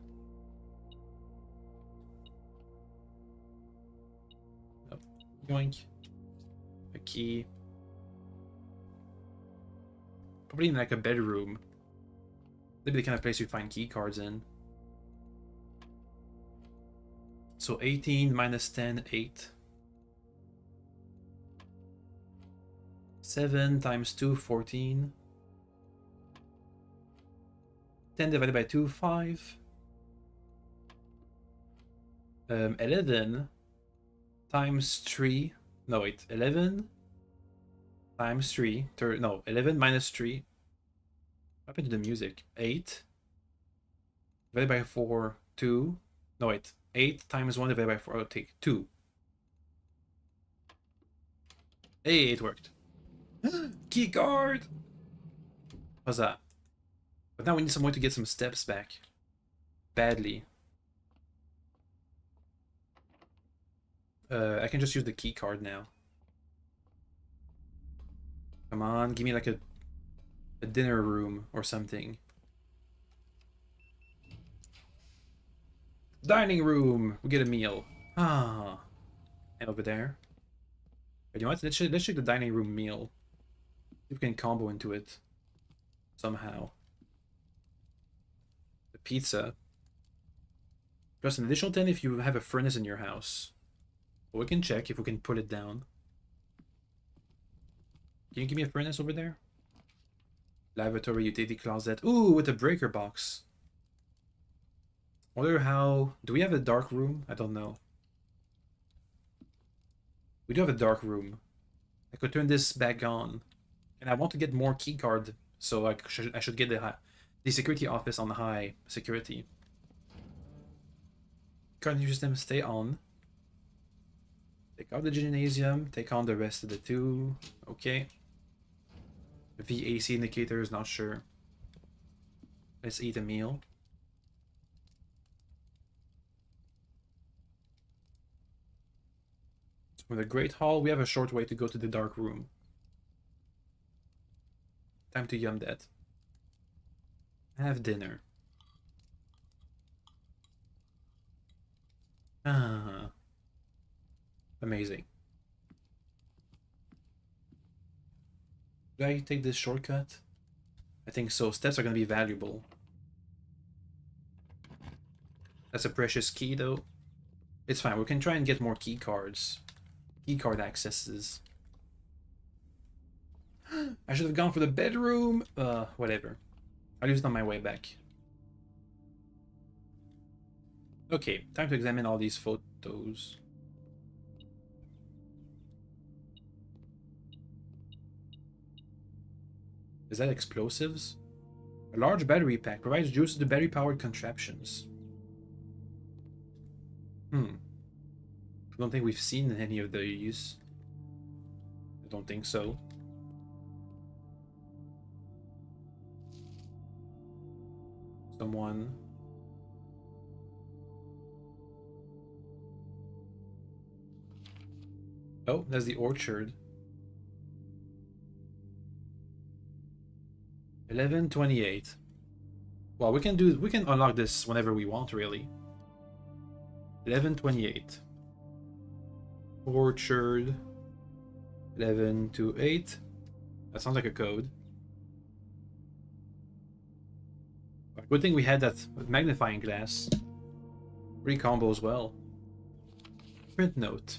Oh, yoink. A key. Probably in like a bedroom. Maybe the kind of place you find key cards in. So 18 minus 10, 8. 7 times 2, 14. 10 divided by 2, 5. 11 times 3. No, wait. 11 times 3. No, 11 minus 3. What happened to the music? 8. Divided by 4, 2. No, wait. 8 times 1 divided by 4. I'll take 2. Hey, it worked. Key card! What's that? But now we need some way to get some steps back. Badly. I can just use the key card now. Come on, give me like a dinner room or something. Dining room! We get a meal. Ah. And over there. But you know what? Let's check the dining room meal. See if we can combo into it. Somehow. The pizza. Plus an additional 10 if you have a furnace in your house. But we can check if we can put it down. Can you give me a furnace over there? Lavatory, utility closet. Ooh, with a breaker box. Wonder how... Do we have a dark room? I don't know. We do have a dark room. I could turn this back on. And I want to get more keycard, so I should get the security office on high security. Current system stay on. Take out the gymnasium, take on the rest of the two. Okay. The VAC indicator is not sure. Let's eat a meal. From the Great Hall, we have a short way to go to the dark room. Time to yum that. Have dinner. Ah. Amazing. Do I take this shortcut? I think so. Steps are going to be valuable. That's a precious key, though. It's fine. We can try and get more key cards. Key card accesses. I should have gone for the bedroom. Whatever. I'll use it on my way back. Okay, time to examine all these photos. Is that explosives? A large battery pack provides juice to battery-powered contraptions. I don't think we've seen any of these. I don't think so. Someone... Oh, that's the orchard. 11:28. Well, we can unlock this whenever we want, really. 11:28. Orchard. 11 to 8. That sounds like a code. Good thing we had that magnifying glass. Free combo as well. Print note.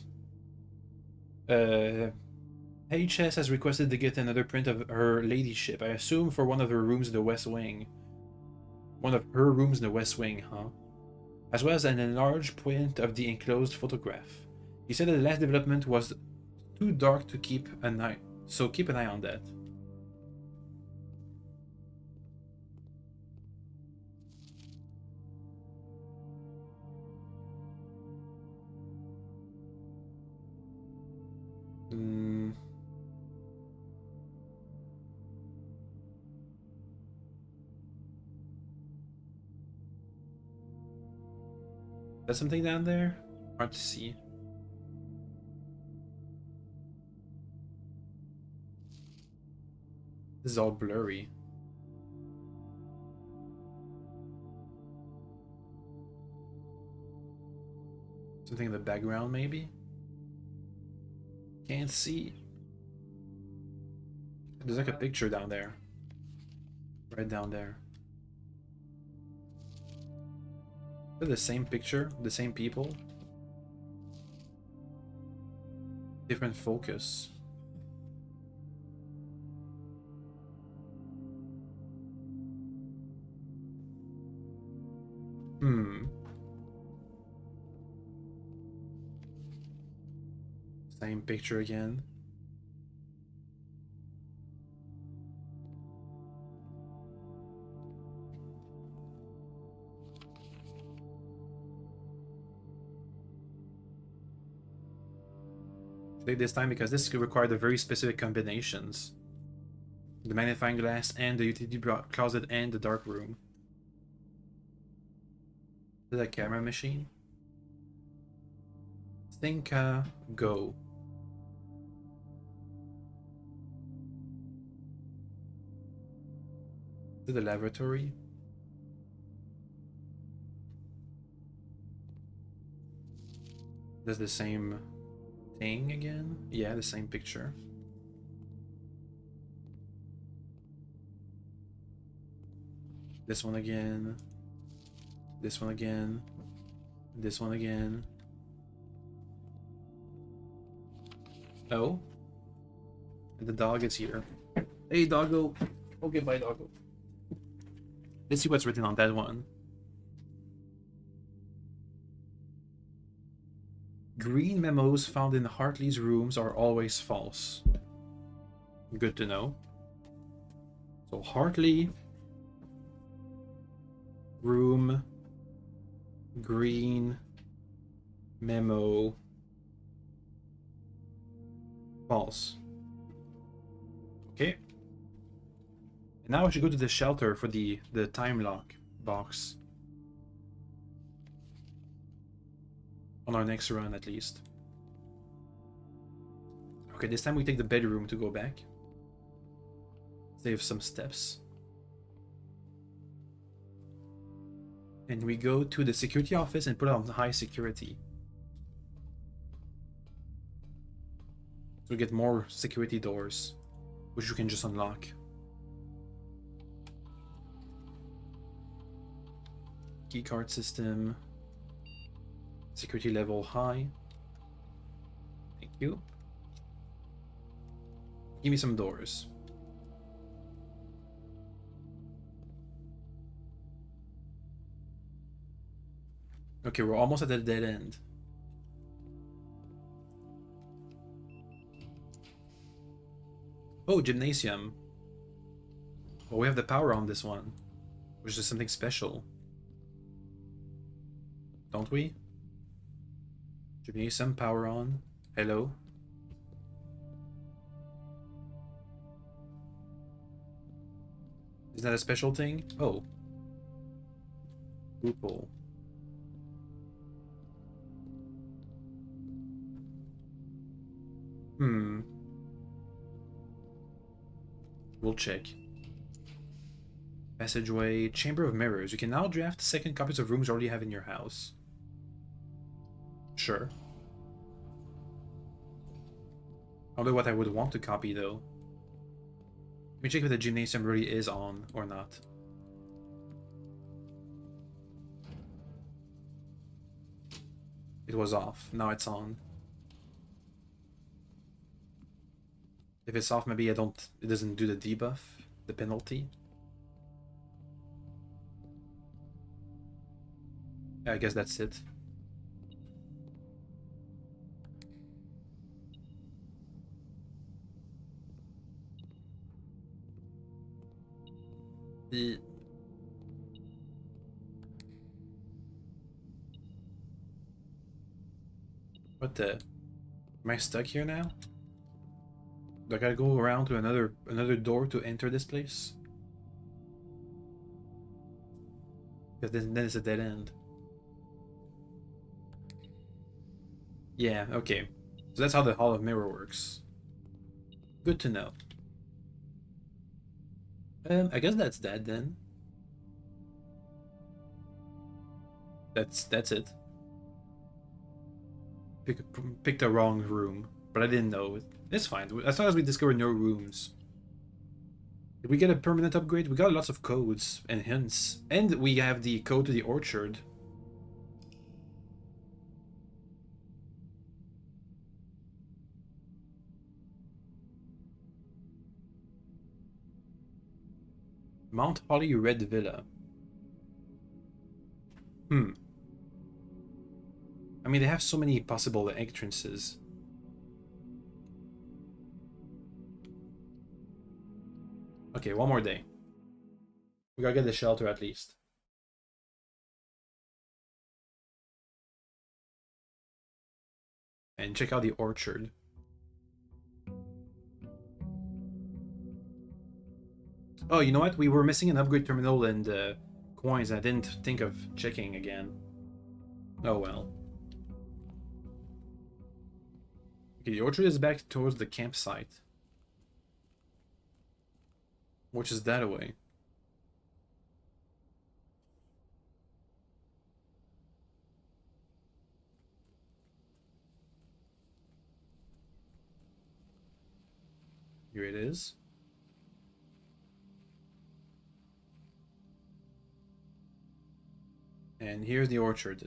HS has requested to get another print of her ladyship. I assume for one of her rooms in the West Wing. One of her rooms in the West Wing, huh? As well as an enlarged print of the enclosed photograph. He said that the last development was too dark to keep an eye, so keep an eye on that. There's something down there? Hard to see. This is all blurry. Something in the background, maybe? Can't see. There's like a picture down there. Right down there. Is that the same picture? The same people? Different focus. Same picture again. Take this time because this could require the very specific combinations. The magnifying glass and the utility closet and the dark room. Is that a camera machine? Think, go. To the laboratory. Does the same thing again? Yeah, the same picture. This one again. This one again. This one again. Oh. And the dog is here. Hey, doggo. Okay, bye, doggo. Let's see what's written on that one. Green memos found in Hartley's rooms are always false. Good to know. So Hartley, room, green, memo, false. Okay. And now I should go to the shelter for the time lock box. On our next run, at least. Okay, this time we take the bedroom to go back. Save some steps. And we go to the security office and put it on high security. So we get more security doors, which you can just unlock. Keycard system. Security level high. Thank you. Give me some doors. Okay, we're almost at the dead end. Oh, gymnasium. Well, we have the power on this one, which is something special. Don't we? Gymnasium, power on. Hello? Is that a special thing? Oh. Loophole. We'll check. Passageway, Chamber of Mirrors. You can now draft second copies of rooms you already have in your house. Sure. I don't know what I would want to copy though. Let me check if the gymnasium really is on or not. It was off. Now it's on. If it's off, maybe it doesn't do the debuff, the penalty. Yeah, I guess that's it. What the? Am I stuck here now? Do I gotta go around to another door to enter this place? Because then it's a dead end. Yeah, okay. So that's how the Hall of Mirror works. Good to know. I guess that's that then. That's it. Pick, picked the wrong room, but I didn't know it. It's fine. As long as we discover no rooms. Did we get a permanent upgrade? We got lots of codes and hints. And we have the code to the orchard. Mount Holly Red Villa. Hmm. I mean, they have so many possible entrances. Okay, one more day. We gotta get the shelter at least. And check out the orchard. Oh, you know what? We were missing an upgrade terminal and coins. I didn't think of checking again. Oh well. Okay, the orchard is back towards the campsite. Which is that away. Here it is. And here's the orchard.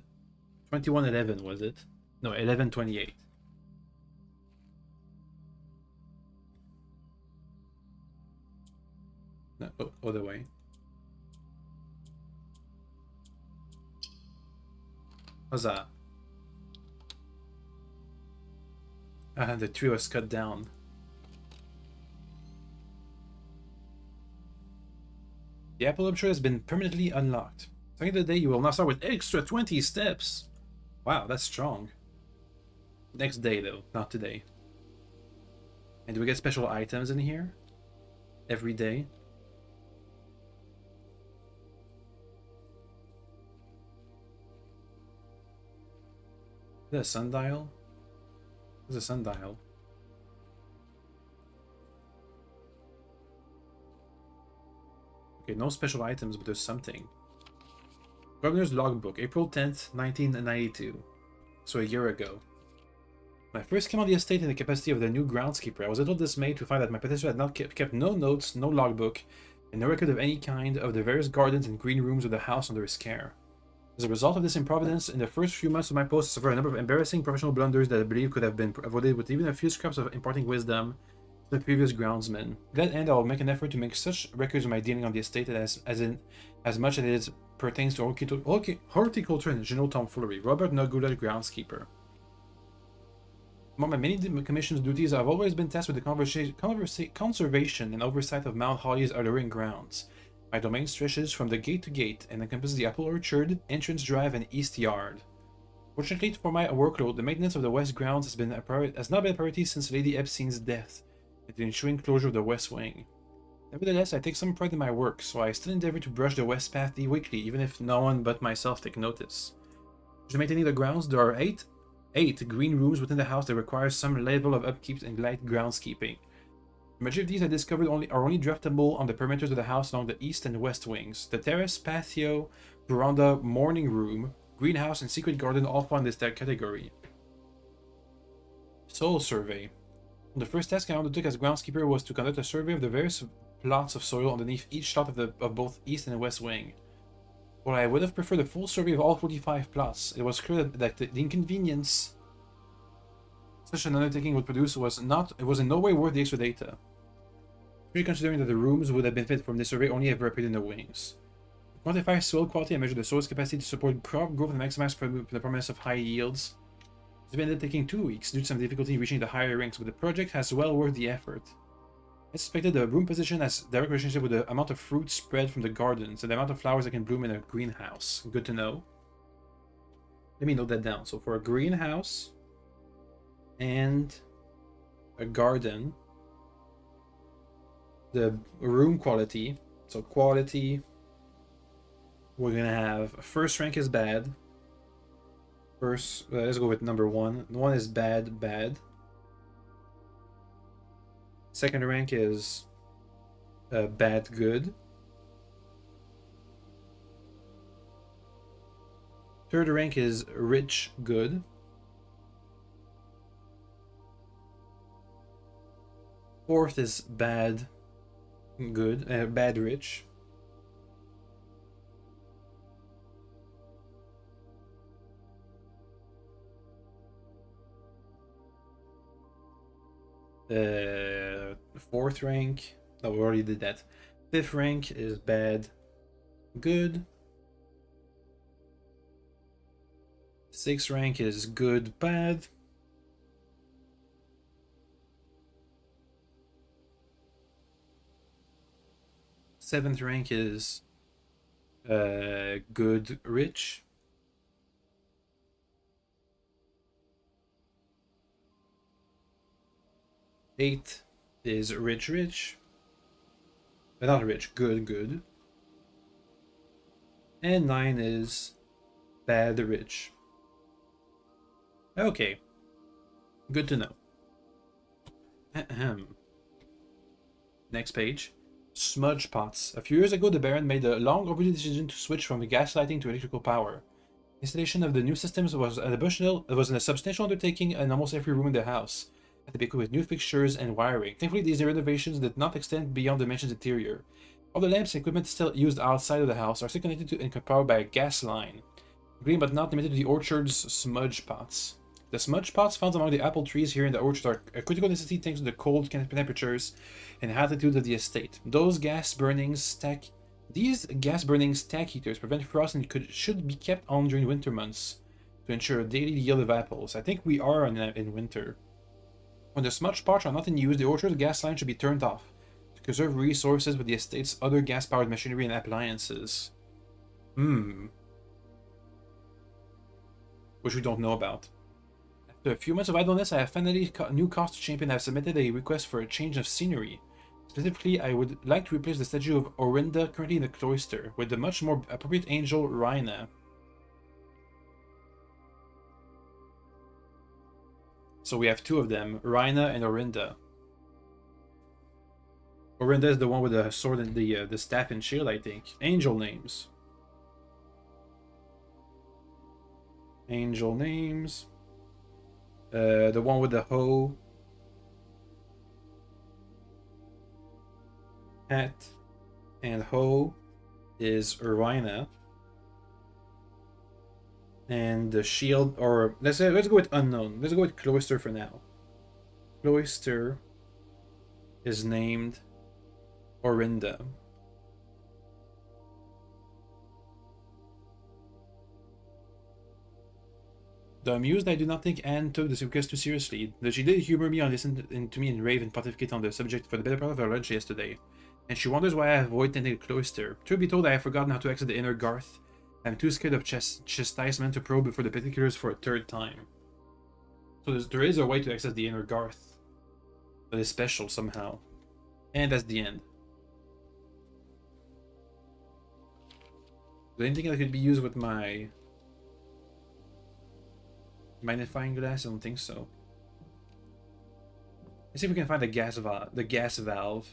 2111 was it? No, 1128. No, other way. Huzzah. The tree was cut down. The apple orchard has been permanently unlocked. Starting today, you will now start with extra 20 steps. Wow, that's strong. Next day, though, not today. And do we get special items in here? Every day? Is that a sundial? There's a sundial. Okay, no special items, but there's something. Governor's logbook, April 10th, 1992. So a year ago. When I first came on the estate in the capacity of the new groundskeeper, I was a little dismayed to find that my predecessor had not kept no notes, no logbook, and no record of any kind of the various gardens and green rooms of the house under his care. As a result of this improvidence, in the first few months of my post, I suffered a number of embarrassing professional blunders that I believe could have been avoided with even a few scraps of imparting wisdom to the previous groundsman. To that end, I will make an effort to make such records of my dealing on the estate as much as it pertains to horticulture and general tomfoolery. Robert Nogula, groundskeeper. Among my many commission's duties, I have always been tasked with the conservation and oversight of Mount Holly's alluring grounds. My domain stretches from the gate to gate and encompasses the apple orchard, entrance drive, and east yard. Fortunately for my workload, the maintenance of the west grounds has not been a priority since Lady Epstein's death, and the ensuing closure of the west wing. Nevertheless, I take some pride in my work, so I still endeavor to brush the west path weekly, even if no one but myself take notice. To maintaining the grounds, there are eight green rooms within the house that require some level of upkeep and light groundskeeping. The majority of these I discovered are only draftable on the perimeters of the house along the east and west wings. The terrace, patio, veranda, morning room, greenhouse, and secret garden all fall in this category. Soil survey. The first task I undertook as groundskeeper was to conduct a survey of the various plots of soil underneath each slot of both east and west wing. While I would have preferred a full survey of all 45 plots, it was clear that the inconvenience such an undertaking would produce was in no way worth the extra data. Considering that the rooms would have benefited from this survey only ever appeared in the wings. To quantify soil quality and measure the soil's capacity to support crop growth and maximize the promise of high yields. It's been taking 2 weeks due to some difficulty reaching the higher ranks, but the project has well worth the effort. I suspected the room position has direct relationship with the amount of fruit spread from the gardens and the amount of flowers that can bloom in a greenhouse. Good to know. Let me note that down. So for a greenhouse and a garden, the room quality, so quality, we're gonna have first rank is bad, First, let's go with number one. One is bad, bad. Second rank is bad, good. Third rank is rich, good. Fourth is bad, good, bad, rich. Fourth rank, no, we already did that. Fifth rank is bad, good. Sixth rank is good, bad. Seventh rank is good, rich. Eighth is rich, rich. But not rich, good, good. And 9 is bad, rich. Okay. Good to know. Ahem. Next page. Smudge pots. A few years ago, the Baron made a long overdue decision to switch from gas lighting to electrical power. Installation of the new systems was a substantial undertaking in almost every room in the house. Had to be equipped with new fixtures and wiring. Thankfully, these renovations did not extend beyond the mansion's interior. All the lamps and equipment still used outside of the house are still connected to and powered by a gas line, including but not limited to the orchard's smudge pots. The smudge pots found among the apple trees here in the orchard are a critical necessity thanks to the cold temperatures and altitude of the estate. These gas burning stack heaters prevent frost and should be kept on during winter months to ensure a daily yield of apples. I think we are in winter. When the smudge pots are not in use, the orchard's gas line should be turned off to conserve resources with the estate's other gas-powered machinery and appliances. Which we don't know about. After a few months of idleness, I have finally a new cause to champion. I have submitted a request for a change of scenery. Specifically, I would like to replace the statue of Orinda currently in the cloister with the much more appropriate angel Rhina. So we have two of them, Rhina and Orinda. Orinda is the one with the sword and the staff and shield, I think. Angel names. Angel names. The one with the hoe. Hat and hoe is Rhina. And the shield, or let's go with unknown. Let's go with Cloister for now. Cloister is named Orinda. Though amused, I do not think Anne took this request too seriously, though she did humor me on listening to me and rave and pontificate on the subject for the better part of our lunch yesterday. And she wonders why I avoid tending the cloister. Truth be told, I have forgotten how to exit the inner garth. I'm too scared of chastisement to probe for the particulars for a third time. So there is a way to access the inner garth. That is special somehow. And that's the end. Is there anything that could be used with my magnifying glass? I don't think so. Let's see if we can find the gas valve.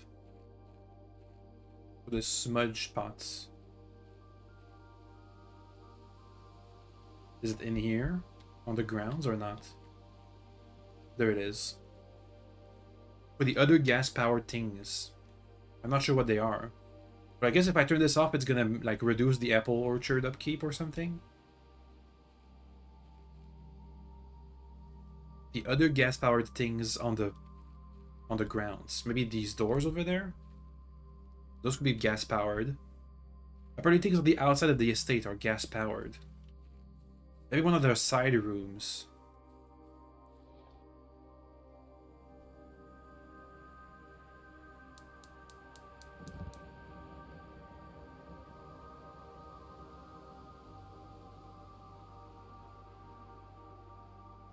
For the smudge pots. Is it in here? On the grounds or not? There it is. For the other gas-powered things. I'm not sure what they are. But I guess if I turn this off, it's gonna like reduce the apple orchard upkeep or something. The other gas-powered things on the grounds. Maybe these doors over there? Those could be gas-powered. Apparently things on the outside of the estate are gas-powered. Maybe one of their side rooms.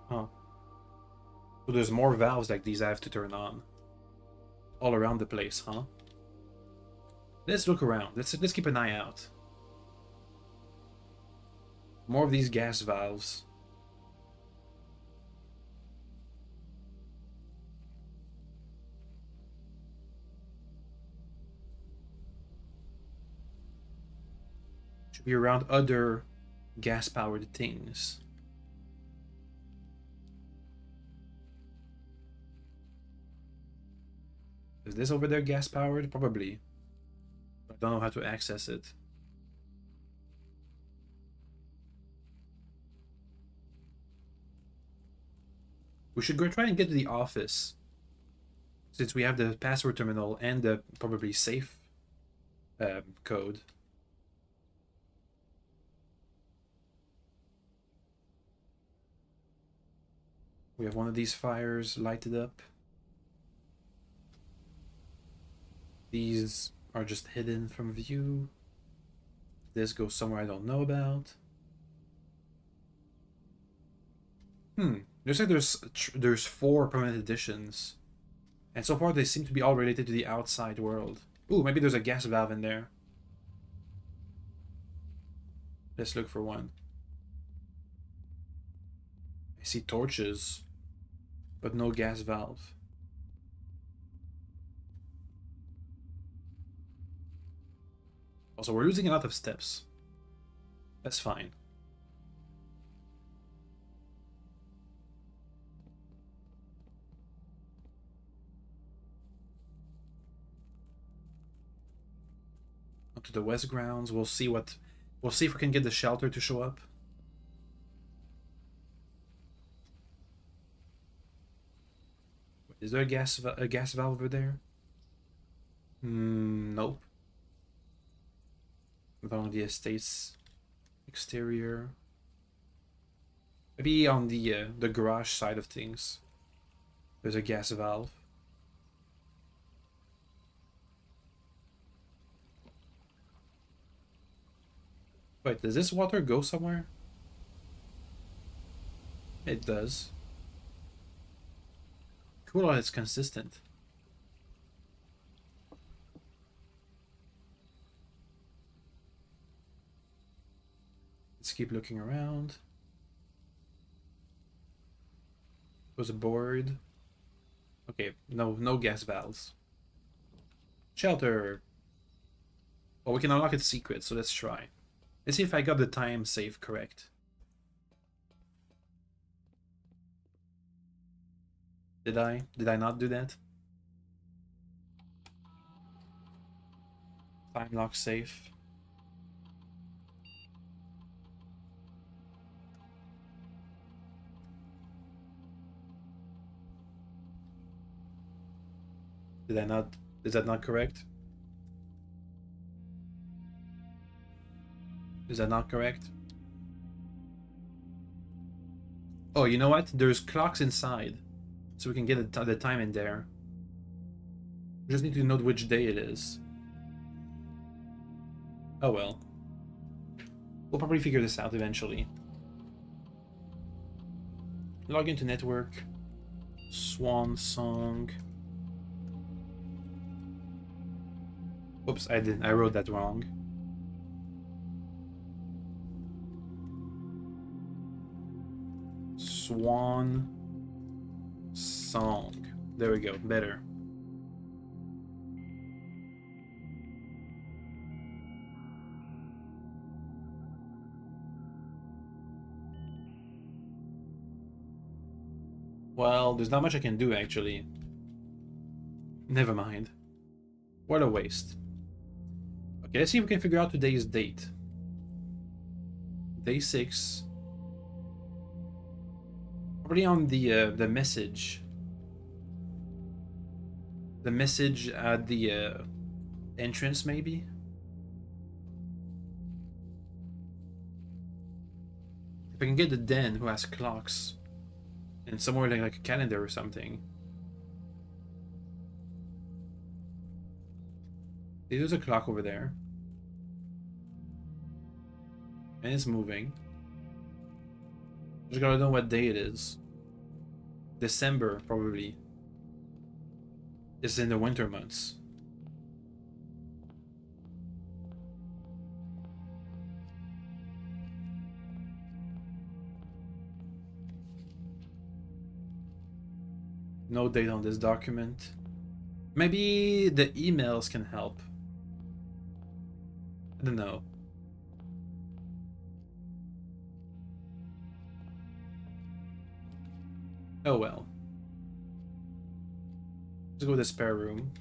Huh. So there's more valves like these I have to turn on. All around the place, huh? Let's look around. Let's keep an eye out. More of these gas valves. Should be around other gas-powered things. Is this over there gas-powered? Probably. I don't know how to access it. We should go try and get to the office, since we have the password terminal and the probably safe code. We have one of these fires lighted up. These are just hidden from view. This goes somewhere I don't know about. Looks like there's 4 permanent additions. And so far they seem to be all related to the outside world. Ooh, maybe there's a gas valve in there. Let's look for one. I see torches, but no gas valve. Also, we're losing a lot of steps. That's fine. To the west grounds. We'll see if we can get the shelter to show up. Is there a gas valve over there? Nope. Along the estate's exterior. Maybe on the garage side of things. There's a gas valve. Wait, does this water go somewhere? It does. Cool, it's consistent. Let's keep looking around. Was a board. Okay, no gas valves. Shelter. Well, we can unlock its secret, so let's try. Let's see if I got the time save correct. Did I? Did I not do that? Time lock safe. Did I not? Is that not correct? Is that not correct? Oh, you know what? There's clocks inside, so we can get the time in there. We just need to know which day it is. Oh well. We'll probably figure this out eventually. Log into network. Swan song. Oops, I wrote that wrong. Swan song. There we go, better. Well, there's not much I can do actually. Never mind. What a waste. Okay, let's see if we can figure out today's date. Day 6. Probably on the message. The message at the entrance, maybe? If I can get the den who has clocks. And somewhere like a calendar or something. There's a clock over there. And it's moving. Just gotta know what day it is. December, probably. It's in the winter months. No date on this document. Maybe the emails can help. I don't know. Oh well. Let's go to the spare room.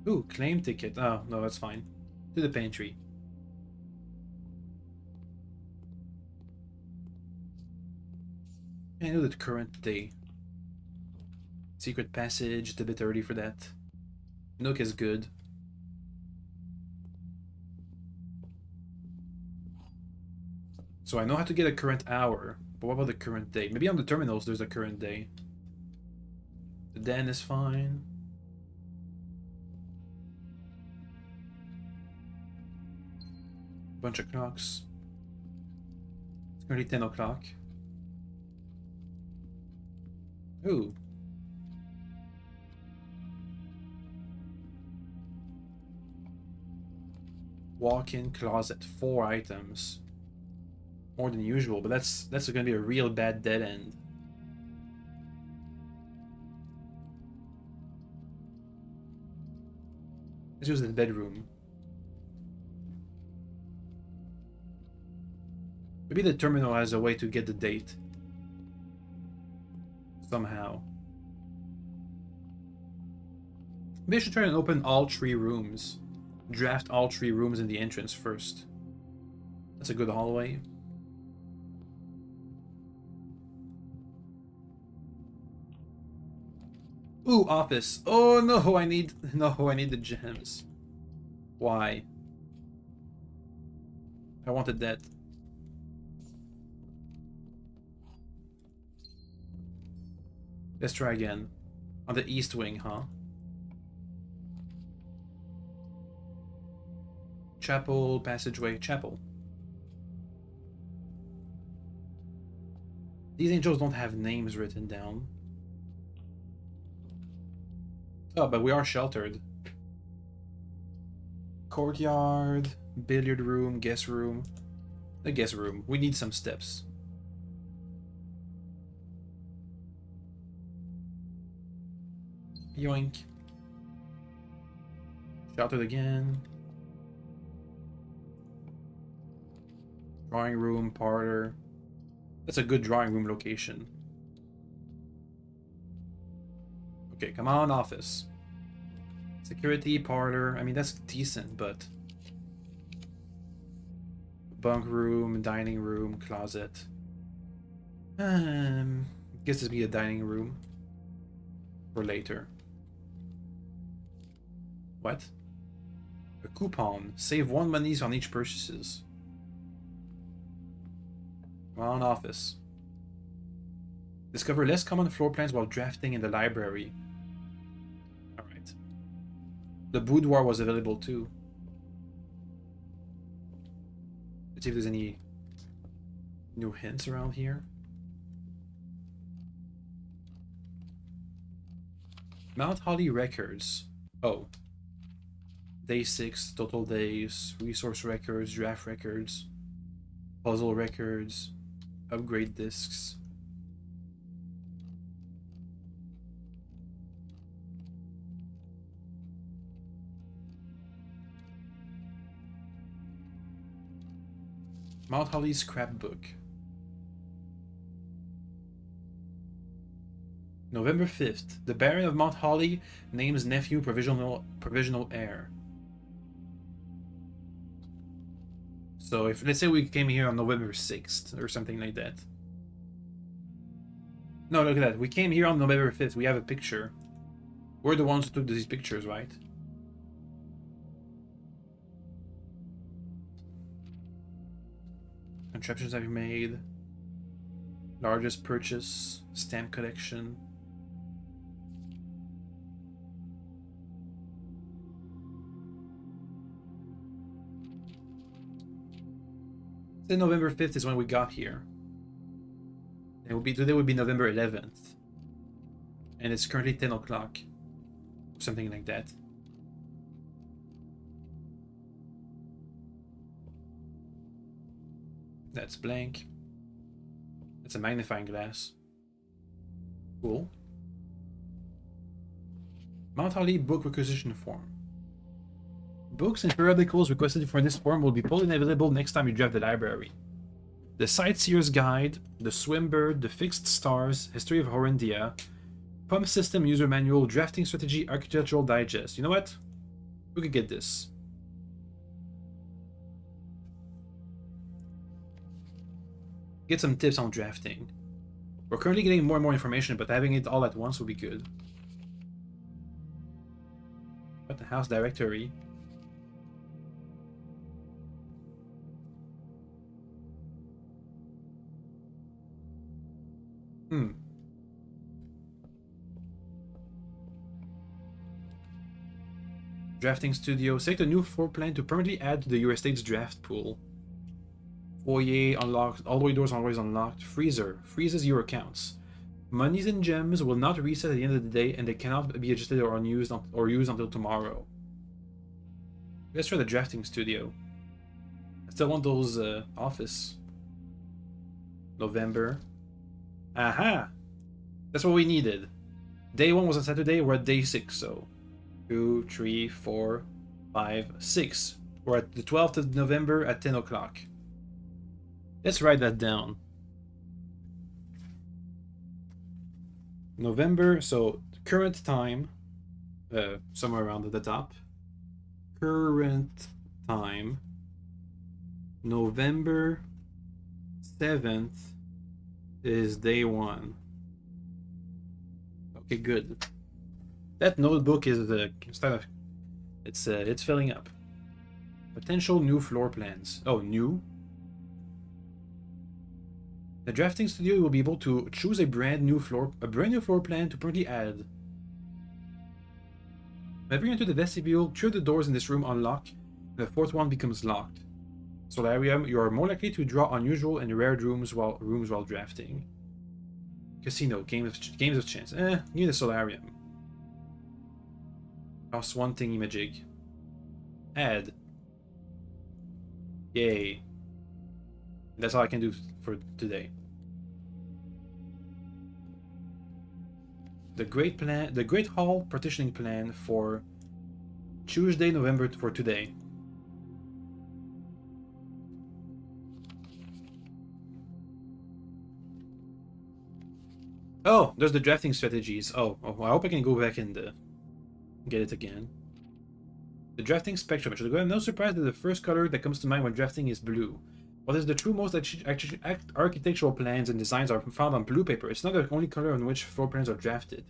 Ooh, claim ticket. Oh, no, that's fine. To the pantry. I know the current day. Secret passage, it's a bit early for that. Nook is good. So I know how to get a current hour, but what about the current day? Maybe on the terminals there's a current day. The den is fine. Bunch of clocks. It's currently 10 o'clock. Ooh. Walk-in closet, 4 items. More than usual, but that's gonna be a real bad dead end. Let's use the bedroom. Maybe the terminal has a way to get the date. Somehow. Maybe I should try and open all 3 rooms. Draft all 3 rooms in the entrance first. That's a good hallway. Ooh, office. Oh no, I need the gems. Why? I wanted that. Let's try again. On the east wing, huh? Chapel, passageway, chapel. These angels don't have names written down. Oh, but we are sheltered. Courtyard, billiard room, guest room. The guest room. We need some steps. Yoink. Sheltered again. Drawing room, parlor. That's a good drawing room location. Okay, come on, office. Security, parlor. I mean, that's decent, but... Bunk room, dining room, closet. Guess this would be a dining room. For later. What? A coupon. Save 1 monies on each purchases. Come on, office. Discover less common floor plans while drafting in the library. Alright. The boudoir was available too. Let's see if there's any new hints around here. Mount Holly records. Oh. Day 6, total days, resource records, draft records, puzzle records, upgrade discs. Mount Holly scrapbook. November 5th. The Baron of Mount Holly names nephew provisional heir. So if, let's say we came here on November 6th or something like that. No, look at that. We came here on November 5th. We have a picture. We're the ones who took these pictures, right? Contraptions have you made? Largest purchase. Stamp collection. Then November 5th is when we got here. It will be today would be November 11th. And it's currently 10 o'clock. Something like that. That's blank. That's a magnifying glass. Cool. Mount Holly book requisition form. Books and periodicals requested for this form will be pulled and available next time you draft the library. The Sightseer's Guide, the Swimbird, the Fixed Stars, History of Horindia, Pump System User Manual, Drafting Strategy, Architectural Digest. You know what? We could get this. Get some tips on drafting. We're currently getting more and more information, but having it all at once would be good. What the house directory? Drafting studio. Select a new floor plan to permanently add to your estate's draft pool. Foyer unlocked. All the way doors always unlocked. Freezer. Freezes your accounts. Monies and gems will not reset at the end of the day, and they cannot be adjusted or unused or used until tomorrow. Let's try the drafting studio. I still want those office. November. Aha! That's what we needed. Day 1 was on Saturday, we're at day 6, so 2, 3, 4, 5, 6. We're at the 12th of November at 10 o'clock. Let's write that down. November, so current time, somewhere around at the top. Current time, November 7th is day 1. Okay, good. That notebook is it's filling up. Potential new floor plans. Oh, new. The drafting studio will be able to choose a brand new floor plan to permanently add. Whenever you enter the vestibule, 3 of the doors in this room unlock, and the 4th one becomes locked. Solarium, you are more likely to draw unusual and rare rooms while drafting. Casino, games of chance. Near the solarium. Cost 1 thingy-majig. Add. Yay. That's all I can do for today. The Great Hall partitioning plan for Tuesday, November for today. Oh, there's the drafting strategies. Oh, I hope I can go back and get it again. The drafting spectrum. I'm no surprise that the first color that comes to mind when drafting is blue. What is the true most architectural plans and designs are found on blue paper. It's not the only color on which floor plans are drafted.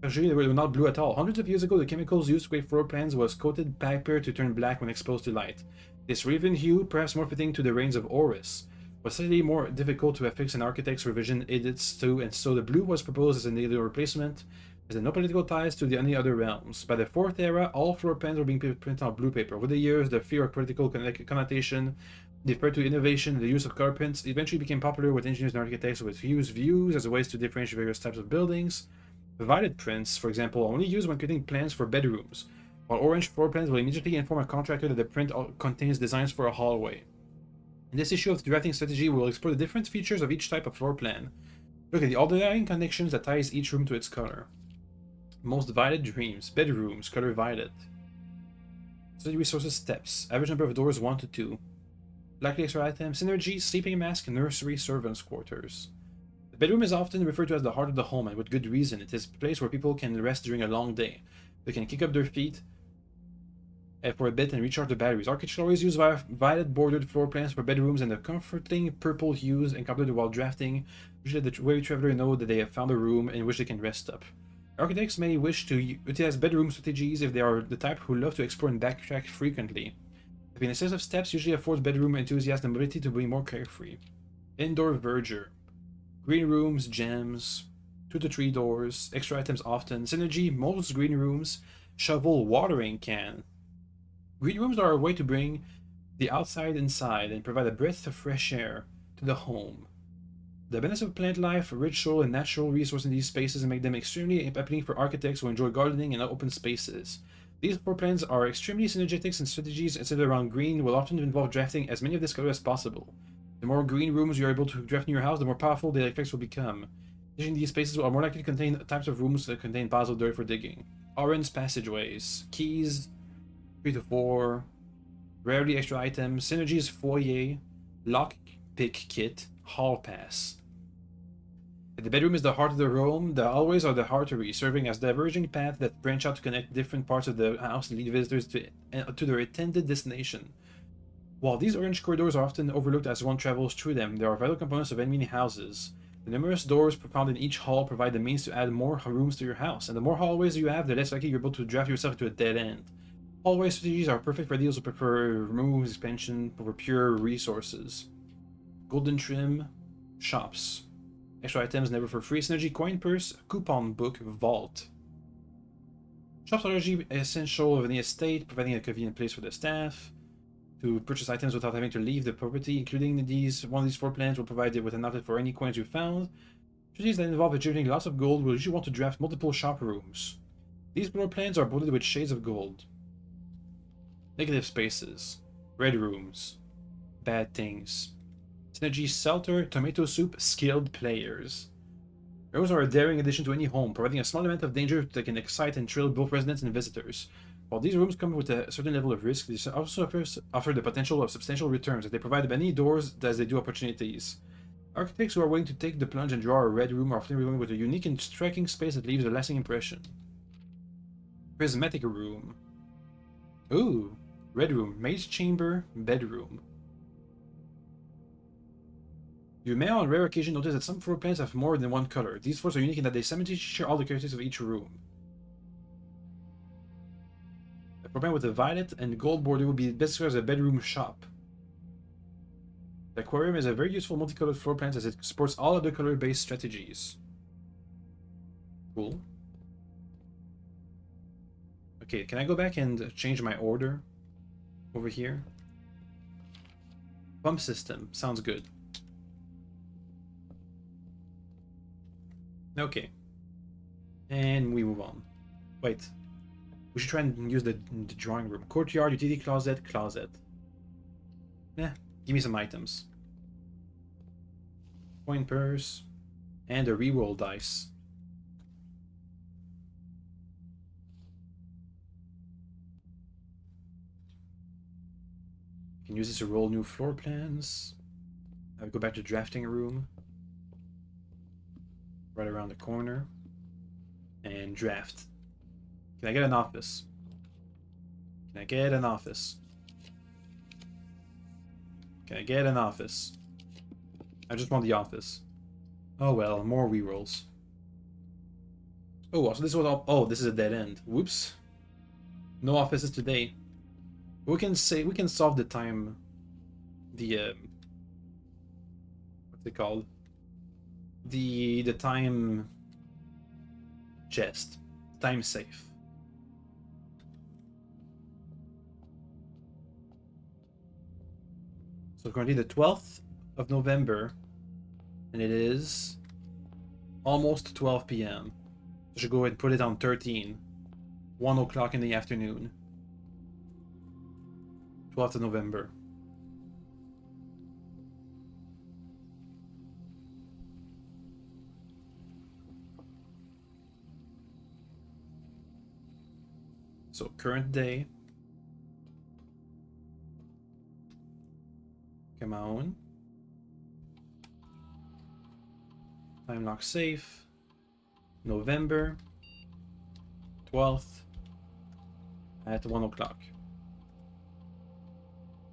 Usually they were not blue at all. Hundreds of years ago, the chemicals used to create floor plans was coated paper to turn black when exposed to light. This raven hue, perhaps more fitting to the reigns of Horus, was slightly more difficult to affix an architect's revision edits to, and so the blue was proposed as an ideal replacement, as there no political ties to any other realms. By the 4th era, all floor plans were being printed on blue paper. Over the years, the fear of political connotation deferred to innovation and the use of color prints eventually became popular with engineers and architects with views as ways to differentiate various types of buildings. Divided prints, for example, are only used when creating plans for bedrooms, while orange floor plans will immediately inform a contractor that the print contains designs for a hallway. In this issue of the drafting strategy, we will explore the different features of each type of floor plan. Look at the underlying connections that ties each room to its color. Most violet dreams, bedrooms, color violet. Study resources steps, average number of doors 1 to 2. Likely extra items, synergy, sleeping mask, nursery, servants' quarters. The bedroom is often referred to as the heart of the home, and with good reason. It is a place where people can rest during a long day. They can kick up their feet for a bit and recharge the batteries. Architects always use violet bordered floor plans for bedrooms and the comforting purple hues encountered while drafting. Usually the weary traveler know that they have found a room in which they can rest up. Architects may wish to utilize bedroom strategies if they are the type who love to explore and backtrack frequently. Having a set of steps usually affords bedroom enthusiasts the ability to be more carefree. Indoor verdure. Green rooms, gems, 2 to 3 doors, extra items often, synergy, most green rooms, shovel, watering can. Green rooms are a way to bring the outside inside and provide a breath of fresh air to the home. The benefits of plant life, rich soil, and natural resources in these spaces make them extremely appealing for architects who enjoy gardening and open spaces. These floor plans are extremely synergetic, and strategies centered around green will often involve drafting as many of this color as possible. The more green rooms you are able to draft in your house, the more powerful the effects will become. Additionally, these spaces are more likely to contain types of rooms that contain piles of dirt for digging. Orange passageways, keys, 3 to 4. Rarely extra items. Synergies foyer. Lock pick kit. Hall pass. The bedroom is the heart of the room. The hallways are the artery, serving as diverging paths that branch out to connect different parts of the house and lead visitors to their intended destination. While these orange corridors are often overlooked as one travels through them, they are vital components of many houses. The numerous doors found in each hall provide the means to add more rooms to your house, and the more hallways you have, the less likely you're able to draft yourself into a dead end. Hallway strategies are perfect for deals who prefer moves, expansion over pure resources. Golden trim, shops. Extra items never for free. Synergy coin purse, coupon book, vault. Shops are largely essential of the estate, providing a convenient place for the staff to purchase items without having to leave the property, including one of these 4 plans will provide you with an outlet for any coins you found. Strategies that involve achieving lots of gold will usually want to draft multiple shop rooms. These floor plans are bordered with shades of gold. Negative spaces. Red rooms. Bad things. Synergy Selter, Tomato Soup, Skilled Players. Those are a daring addition to any home, providing a small amount of danger that can excite and thrill both residents and visitors. While these rooms come with a certain level of risk, they also offer the potential of substantial returns, as they provide many doors as they do opportunities. Architects who are willing to take the plunge and draw a red room are often rewarded with a unique and striking space that leaves a lasting impression. Prismatic Room. Ooh, red room, maze chamber, bedroom. You may on rare occasion notice that some floor plans have more than one color. These floors are unique in that they simultaneously share all the characteristics of each room. A floor plan with a violet and gold border would be best described as a bedroom shop. The aquarium is a very useful multicolored floor plan as it supports all other color-based strategies. Cool. Okay, can I go back and change my order over here? Pump system, sounds good. Okay. And we move on. Wait. We should try and use the drawing room. Courtyard, utility closet, closet. Give me some items. Coin purse. And a reroll dice. You can use this to roll new floor plans. I would go back to drafting room. Right around the corner. And draft. Can I get an office? Can I get an office? Can I get an office? I just want the office. Oh well, more rerolls. Oh, so this was all. Oh, this is a dead end. Whoops. No offices today. We can solve the time. The what's it called? The time chest. Time safe. So currently the 12th of November, and it is almost 12 p.m. So I should go ahead and put it on 13. 1 o'clock in the afternoon. 12th of November. So current day. Come on. Time lock safe. November 12th at 1 o'clock.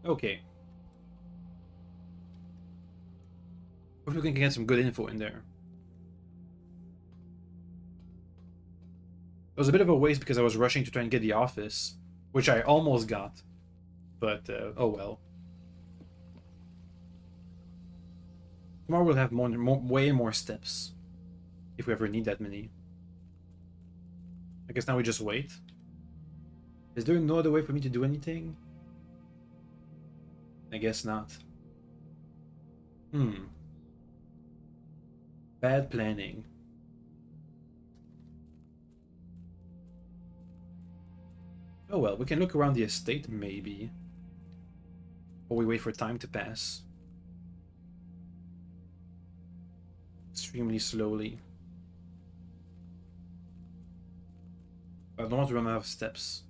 Okay. Hopefully we can get some good info in there. It was a bit of a waste because I was rushing to try and get the office, which I almost got. But, oh well. Tomorrow we'll have way more steps. If we ever need that many. I guess now we just wait. Is there no other way for me to do anything? I guess not. Bad planning. Oh well, we can look around the estate maybe. Or we wait for time to pass. Extremely slowly. I don't want to run out of steps.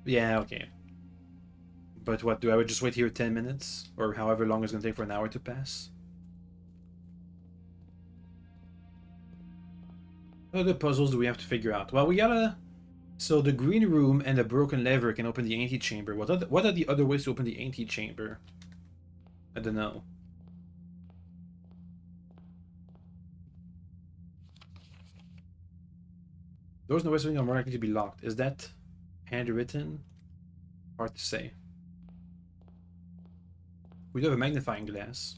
Yeah, okay. But what, do I would just wait here 10 minutes? Or however long it's gonna take for an hour to pass? What other puzzles do we have to figure out? Well, we gotta... So the green room and the broken lever can open the antechamber. What are the other ways to open the antechamber? I don't know. Doors in the west wing are more likely to be locked. Is that handwritten? Hard to say. We do have a magnifying glass.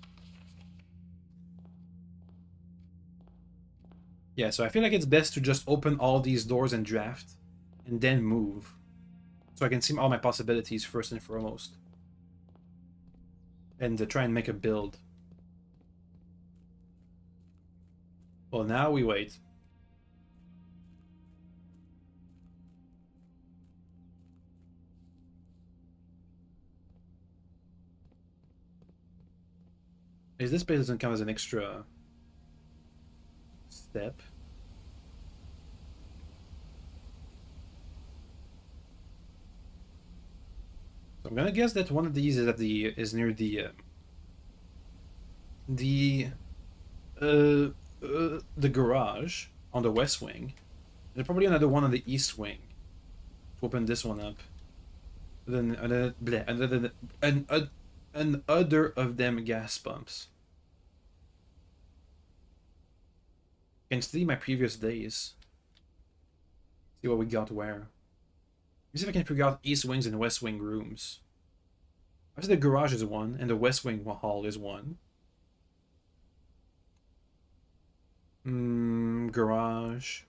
Yeah, so I feel like it's best to just open all these doors and draft, and then move. So I can see all my possibilities first and foremost. And try and make a build. Well, now we wait. Is this space doesn't come as an extra step? So I'm gonna guess that one of these is at near the garage on the west wing. There's probably another one on the east wing to open this one up. Then another of them gas pumps. I can see my previous days. See what we got where. Let me see if I can figure out east wings and west wing rooms. I see the garage is one, and the west wing hall is one. Garage.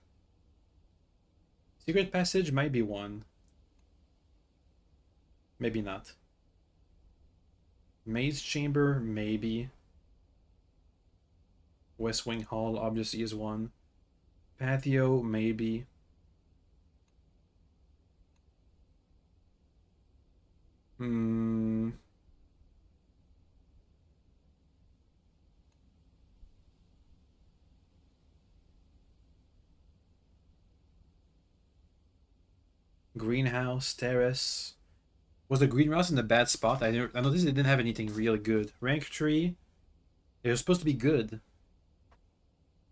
Secret passage might be one. Maybe not. Maze chamber, maybe. West wing hall obviously is one. Patio, maybe. Greenhouse, terrace. Was the greenhouse in a bad spot? I noticed they didn't have anything really good. Rank tree. It was supposed to be good.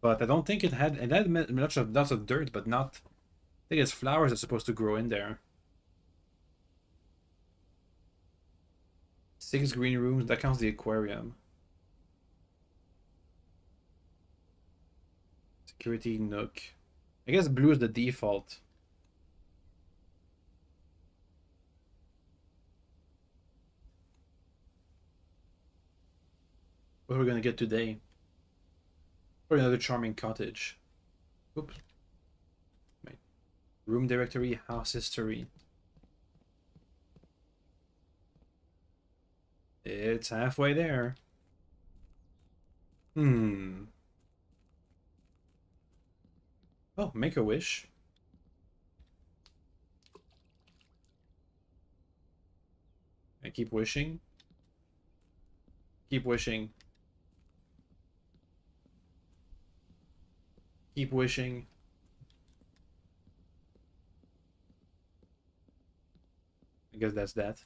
But I don't think it had lots of dirt, but not. I think it's flowers that's supposed to grow in there. 6 green rooms, that counts the aquarium. Security nook. I guess blue is the default. What are we gonna get today? Or another charming cottage. Oops. Wait. Room directory, house history. It's halfway there. Oh, make a wish. I keep wishing. Keep wishing. Keep wishing. I guess that's that.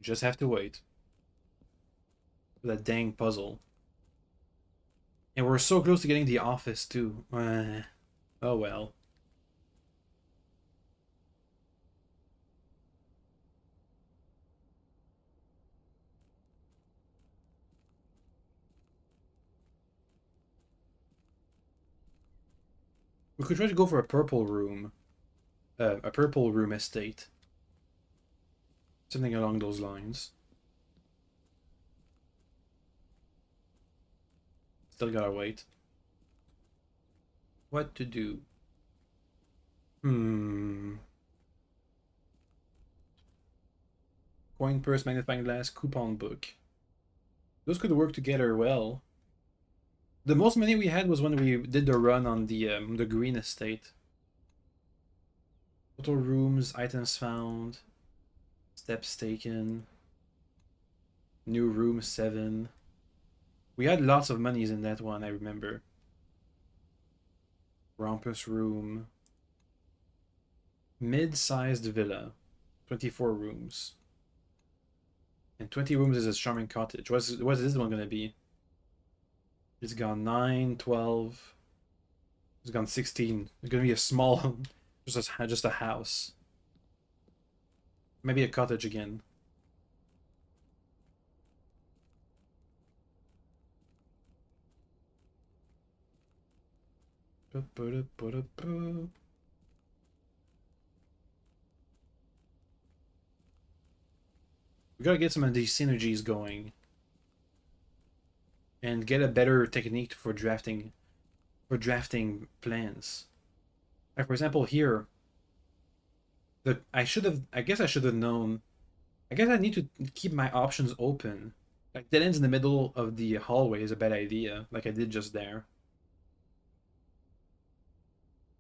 Just have to wait for that dang puzzle. And we're so close to getting the office too. Oh well. We could try to go for a purple room. A purple room estate. Something along those lines. Still gotta wait. What to do? Coin purse, magnifying glass, coupon book. Those could work together well. The most money we had was when we did the run on the green estate. Total rooms, items found, steps taken, new room 7. We had lots of monies in that one, I remember. Rompus room. Mid-sized villa. 24 rooms. And 20 rooms is a charming cottage. What's this one gonna be? It's gone 9, 12. It's gone 16. It's gonna be a small, just a house. Maybe a cottage again. We gotta get some of these synergies going. And get a better technique for drafting plans. Like for example here, I guess I should have known. I guess I need to keep my options open. Like dead ends in the middle of the hallway is a bad idea, like I did just there.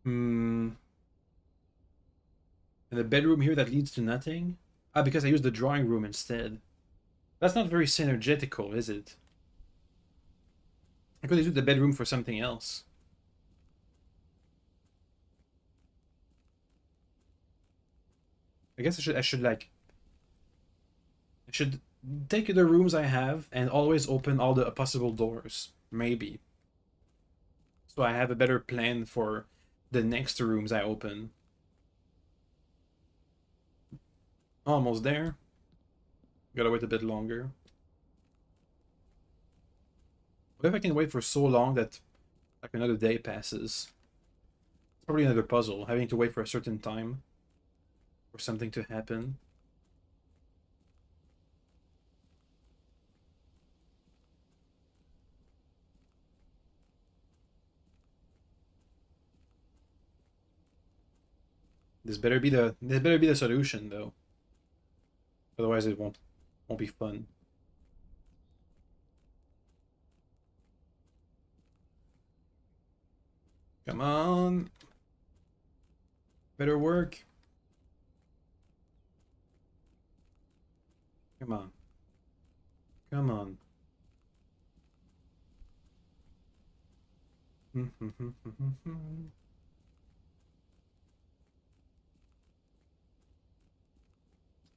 Hmm. And the bedroom here that leads to nothing? Ah, because I used the drawing room instead. That's not very synergetical, is it? I could have used the bedroom for something else. I guess I should take the rooms I have and always open all the possible doors. Maybe. So I have a better plan for the next rooms I open. Almost there. Gotta wait a bit longer. What if I can wait for so long that like another day passes? It's probably another puzzle, having to wait for a certain time for something to happen. This better be the solution though. Otherwise it won't be fun. Come on. Better work. Come on. Come on.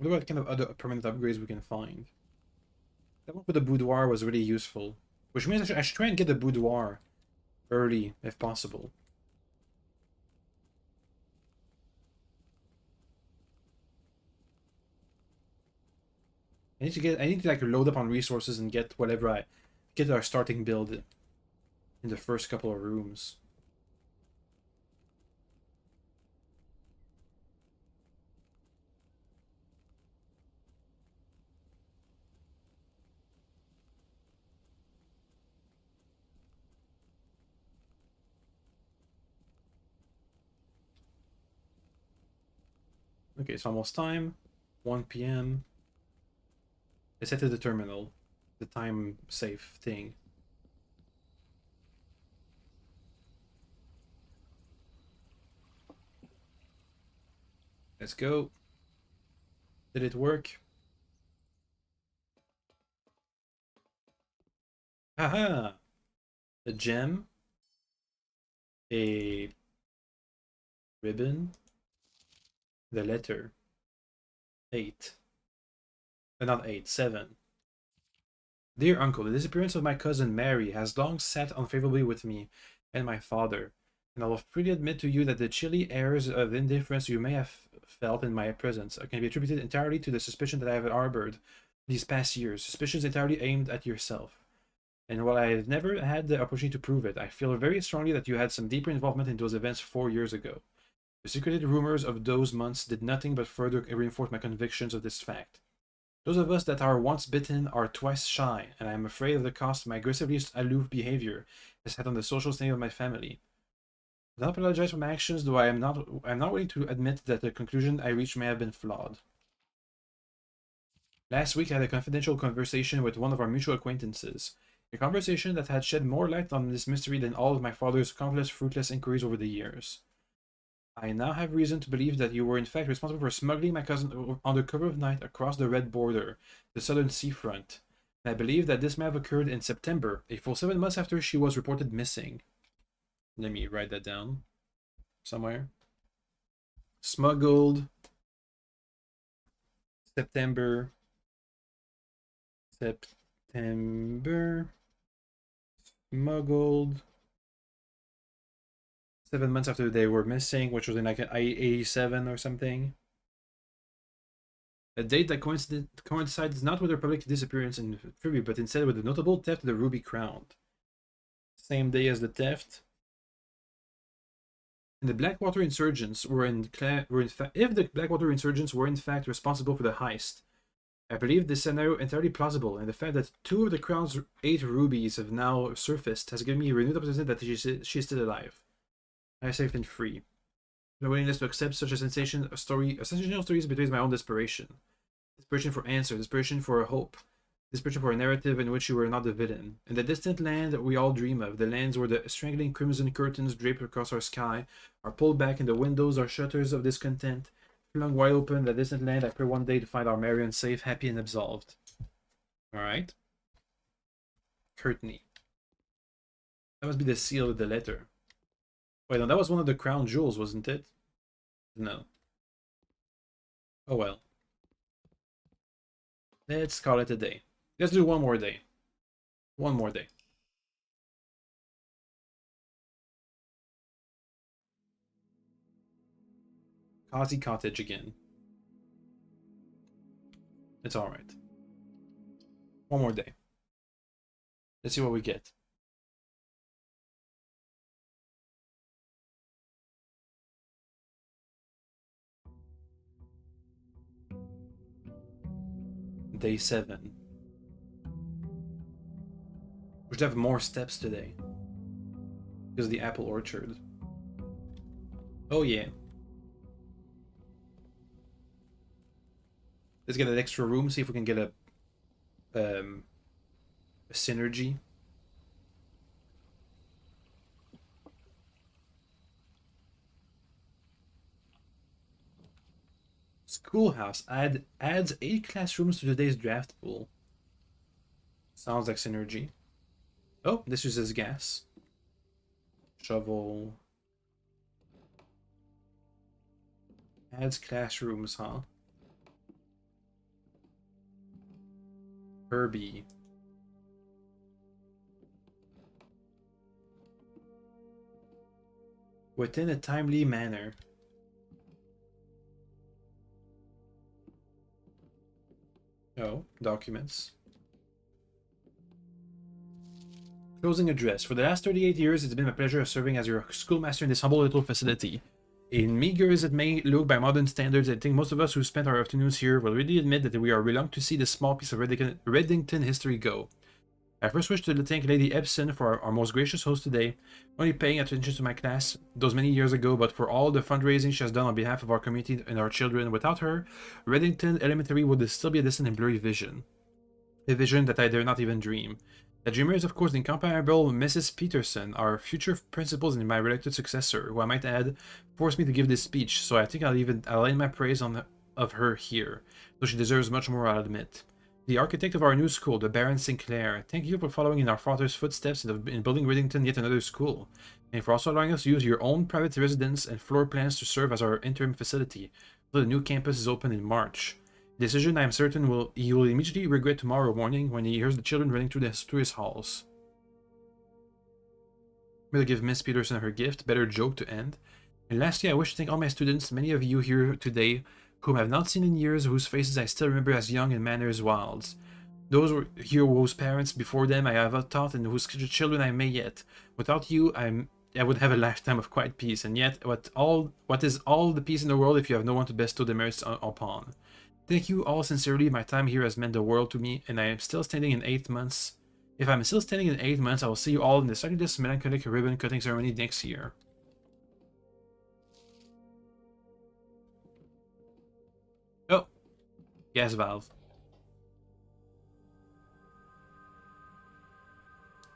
What kind of other permanent upgrades we can find? That one with the boudoir was really useful. Which means I should try and get the boudoir early, if possible. I need to like load up on resources and get whatever I get our starting build in the first couple of rooms. Okay, it's almost time. 1 p.m. I set to the terminal. The time safe thing. Let's go. Did it work? Haha! A gem. A ribbon. The letter. 8. Not 8, 7. Dear uncle, the disappearance of my cousin Mary has long sat unfavorably with me and my father, and I will freely admit to you that the chilly airs of indifference you may have felt in my presence can be attributed entirely to the suspicion that I have harbored these past years, suspicions entirely aimed at yourself. And while I have never had the opportunity to prove it, I feel very strongly that you had some deeper involvement in those events 4 years ago. The secreted rumors of those months did nothing but further reinforce my convictions of this fact. Those of us that are once bitten are twice shy, and I am afraid of the cost my aggressively aloof behavior has had on the social standing of my family. I don't apologize for my actions, though I'm not willing to admit that the conclusion I reached may have been flawed. Last week I had a confidential conversation with one of our mutual acquaintances, a conversation that had shed more light on this mystery than all of my father's countless fruitless inquiries over the years. I now have reason to believe that you were in fact responsible for smuggling my cousin on the cover of night across the Red Border, the southern seafront. And I believe that this may have occurred in September, a full 7 months after she was reported missing. Let me write that down. somewhere. Smuggled. September. Smuggled. 7 months after they were missing, which was in like 87 or something. A date that coincides not with her public disappearance in February, but instead with the notable theft of the Ruby Crown. Same day as the theft. And the Blackwater insurgents were in fact, if the Blackwater insurgents were in fact responsible for the heist, I believe this scenario entirely plausible, and the fact that 2 of the Crown's 8 rubies have now surfaced has given me a renewed optimism that she's still alive. I safe and free. The willingness to accept such a sensational story betrays my own desperation. Desperation for answer, desperation for a hope, desperation for a narrative in which you were not the villain. In the distant land that we all dream of, the lands where the strangling crimson curtains draped across our sky are pulled back and the windows are shutters of discontent, flung wide open, the distant land I pray one day to find our Marion safe, happy, and absolved. Alright. Courtney. That must be the seal of the letter. Wait, no, that was one of the crown jewels, wasn't it? No. Oh well. Let's call it a day. Let's do one more day. One more day. Cozy Cottage again. It's alright. One more day. Let's see what we get. Day 7. We should have more steps today. Because of the apple orchard. Oh yeah. Let's get an extra room, see if we can get a synergy. Schoolhouse adds 8 classrooms to today's draft pool. Sounds like synergy. Oh, this uses gas. Shovel. Adds classrooms, huh? Herbie. Within a timely manner. Oh, documents. Closing address. For the last 38 years, it's been my pleasure of serving as your schoolmaster in this humble little facility. In meager as it may look by modern standards, I think most of us who spent our afternoons here will really admit that we are reluctant to see this small piece of Reddington history go. I first wish to thank Lady Epson for our most gracious host today, not only paying attention to my class those many years ago, but for all the fundraising she has done on behalf of our community and our children. Without her, Reddington Elementary would still be a distant and blurry vision. A vision that I dare not even dream. The dreamer is, of course, the incomparable Mrs. Peterson, our future principal and my reluctant successor, who I might add, forced me to give this speech, so I think I'll end my praise of her here, though she deserves much more, I'll admit. The architect of our new school, the Baron Sinclair, thank you for following in our father's footsteps in building Reddington yet another school, and for also allowing us to use your own private residence and floor plans to serve as our interim facility, until the new campus is open in March. Decision I am certain he will immediately regret tomorrow morning when he hears the children running through his halls. We'll give Miss Peterson her gift, better joke to end. And lastly, I wish to thank all my students, many of you here today, whom I have not seen in years, whose faces I still remember as young and manners wild. Those were here whose parents before them I have taught and whose children I may yet. Without you, I would have a lifetime of quiet peace, and yet what is all the peace in the world if you have no one to bestow the merits upon? Thank you all sincerely. My time here has meant the world to me, and I am still standing in 8 months. If I'm still standing in 8 months, I will see you all in the slightly less melancholic ribbon cutting ceremony next year. Oh, gas valve.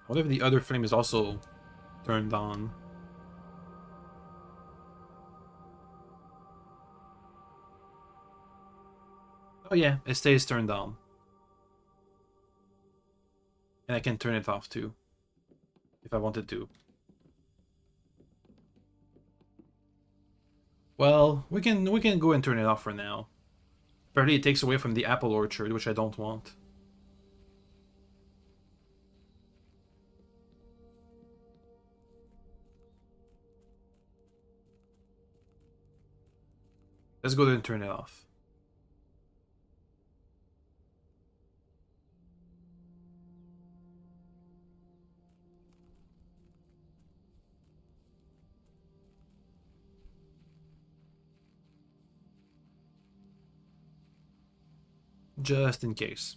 I wonder if the other flame is also turned on. Oh yeah, it stays turned on. And I can turn it off too, if I wanted to. Well, we can go and turn it off for now. Apparently it takes away from the apple orchard, which I don't want. Let's go ahead and turn it off. Just in case.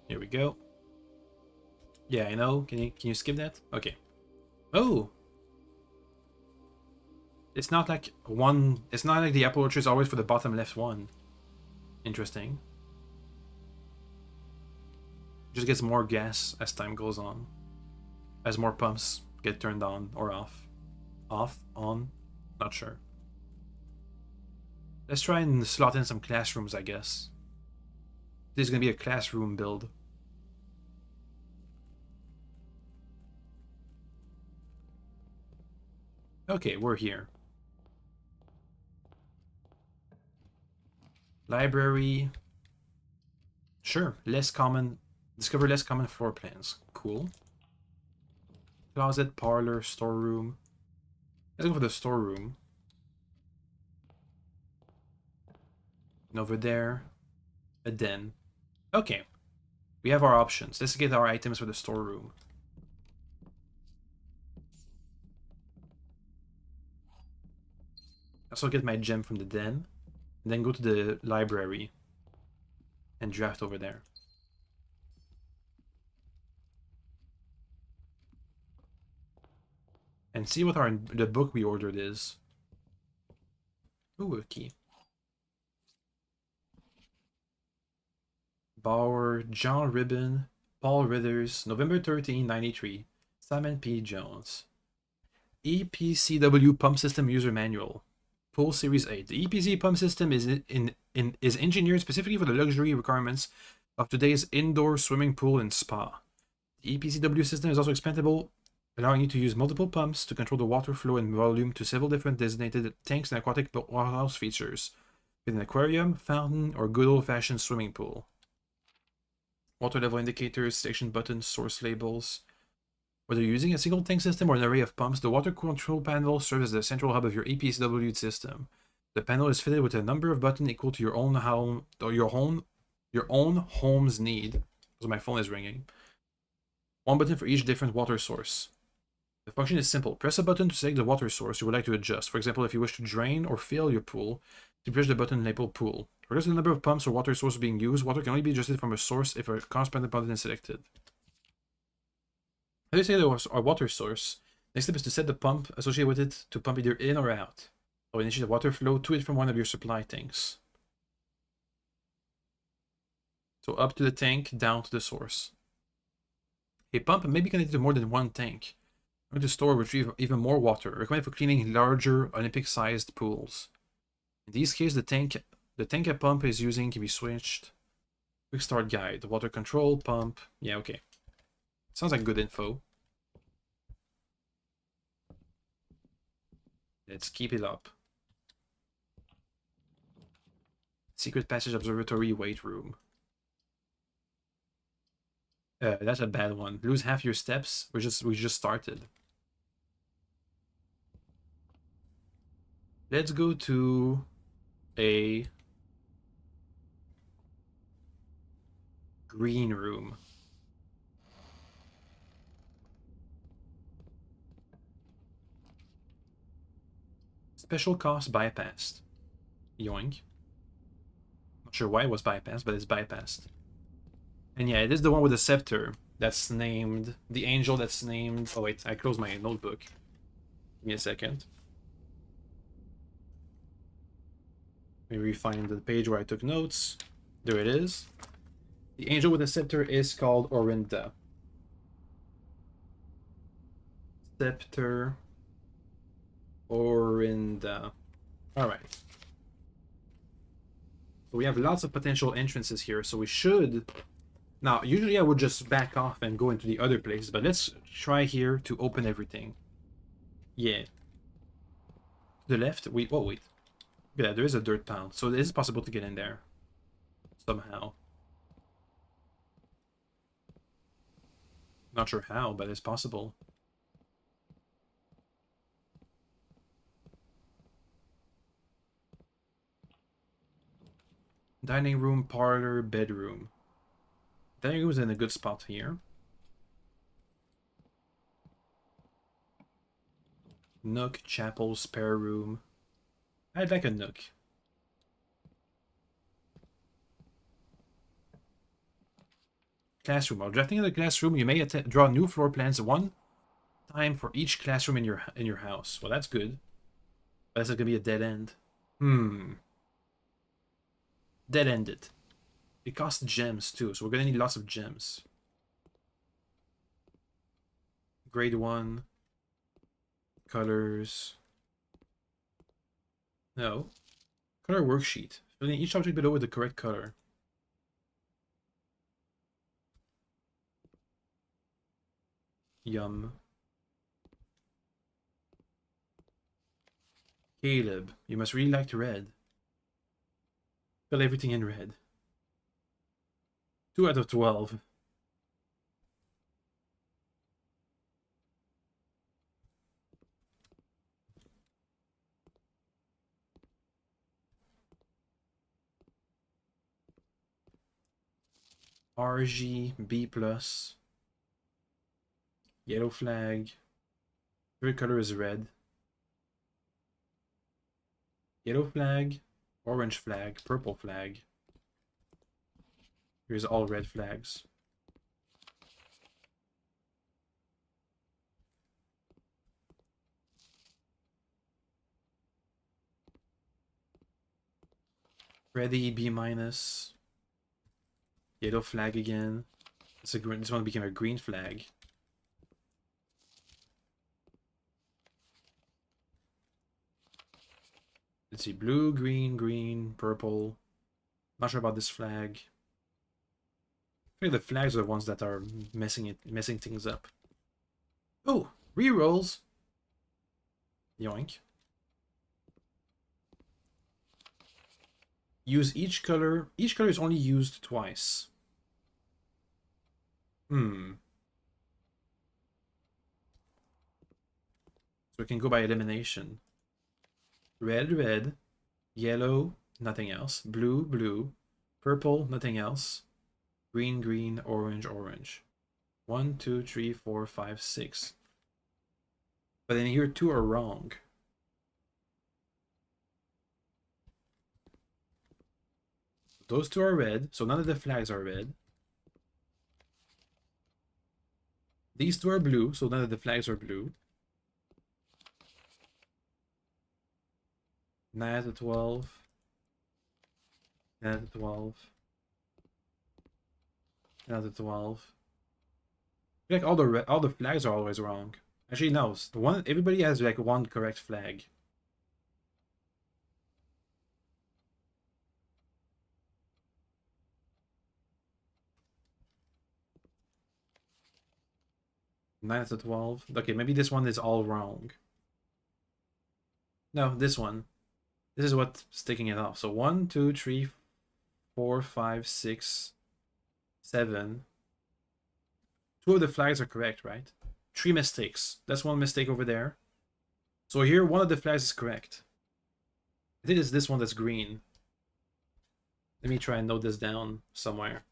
Here we go. Yeah, I know. Can you skip that? Okay. Oh. It's not like one. It's not like the apple orchard is always for the bottom left one. Interesting. Just gets more gas as time goes on. As more pumps get turned on or off. Off, on, not sure. Let's try and slot in some classrooms, I guess. This is gonna be a classroom build. Okay, we're here. Library. Sure, less common. Discover less common floor plans. Cool. Closet, parlor, storeroom. Let's go for the storeroom. And over there, a den. Okay. We have our options. Let's get our items for the storeroom. Also get my gem from the den. And then go to the library. And draft over there. And see what the book we ordered is. Ooh, a key. Bauer, John Ribbon, Paul Rithers, November 13, 93. Simon P. Jones. EPCW Pump System User Manual. Pool Series 8. The EPC pump system is engineered specifically for the luxury requirements of today's indoor swimming pool and spa. The EPCW system is also expandable, allowing you to use multiple pumps to control the water flow and volume to several different designated tanks and aquatic warehouse features, with an aquarium, fountain, or good old-fashioned swimming pool. Water level indicators, station buttons, source labels. Whether you're using a single tank system or an array of pumps, the water control panel serves as the central hub of your EPCW system. The panel is fitted with a number of buttons equal to your own home, or your own home's need. So my phone is ringing. One button for each different water source. The function is simple. Press a button to select the water source you would like to adjust. For example, if you wish to drain or fill your pool, you press the button labeled pool. Regardless of the number of pumps or water sources being used, water can only be adjusted from a source if a corresponding button is selected. As you say there was our water source, next step is to set the pump associated with it to pump either in or out, or initiate the water flow to it from one of your supply tanks. So up to the tank, down to the source. A pump may be connected to more than one tank, or to store or retrieve even more water, recommended for cleaning larger Olympic-sized pools. In these cases, the tank a pump is using can be switched. Quick start guide, the water control, pump. Yeah, okay. Sounds like good info. Let's keep it up. Secret passage observatory weight room. That's a bad one. Lose half your steps. We just started. Let's go to a green room. Special cost bypassed. Yoink. Not sure why it was bypassed, but it's bypassed. And yeah, it is the one with the scepter that's named, the angel that's named, oh wait, I closed my notebook. Give me a second. Let me find the page where I took notes. There it is. The angel with the scepter is called Orinda. Scepter Orinda. Alright. So we have lots of potential entrances here, so we should Now, usually I would just back off and go into the other place, but let's try here to open everything. Yeah. To the left? Wait, oh wait. Yeah, there is a dirt pound, so it is possible to get in there. Somehow. Not sure how, but it's possible. Dining room, parlor, bedroom. Dining room is in a good spot here. Nook, chapel, spare room. I'd like a nook. Classroom. While drafting in the classroom, you may draw new floor plans one time for each classroom in your house. Well, that's good. But that's gonna be a dead end. Dead ended. It costs gems too, so we're gonna need lots of gems. Grade 1. Colors. No. Color worksheet. Filling each object below with the correct color. Yum. Caleb, you must really like red. Fill everything in red. 2 out of 12. RG, B+. Yellow flag. Favorite color is red. Yellow flag, orange flag, purple flag. Here's all red flags. Ready, B-. Yellow flag again. This one became a green flag. Let's see, blue, green, green, purple. Not sure about this flag. I think the flags are the ones that are messing things up. Oh, rerolls. Yoink. Use each color. Each color is only used twice. So we can go by elimination. Red, red. Yellow, nothing else. Blue, blue. Purple, nothing else. Green, green, orange, orange. 1, 2, 3, 4, 5, 6. But in here, 2 are wrong. Those 2 are red, so none of the flags are red. These 2 are blue, so none of the flags are blue. 9 out of 12. 10 out of 12. 10 out of 12. I feel like all the flags are always wrong. Actually, no. Everybody has like one correct flag. Nine out of 12. Okay, maybe this one is all wrong. No, this one. This is what's sticking it off. So 1, 2, 3, 4, 5, 6, 7. 2 of the flags are correct, right? 3 mistakes. That's one mistake over there. So here, one of the flags is correct. I think it's this one that's green. Let me try and note this down somewhere.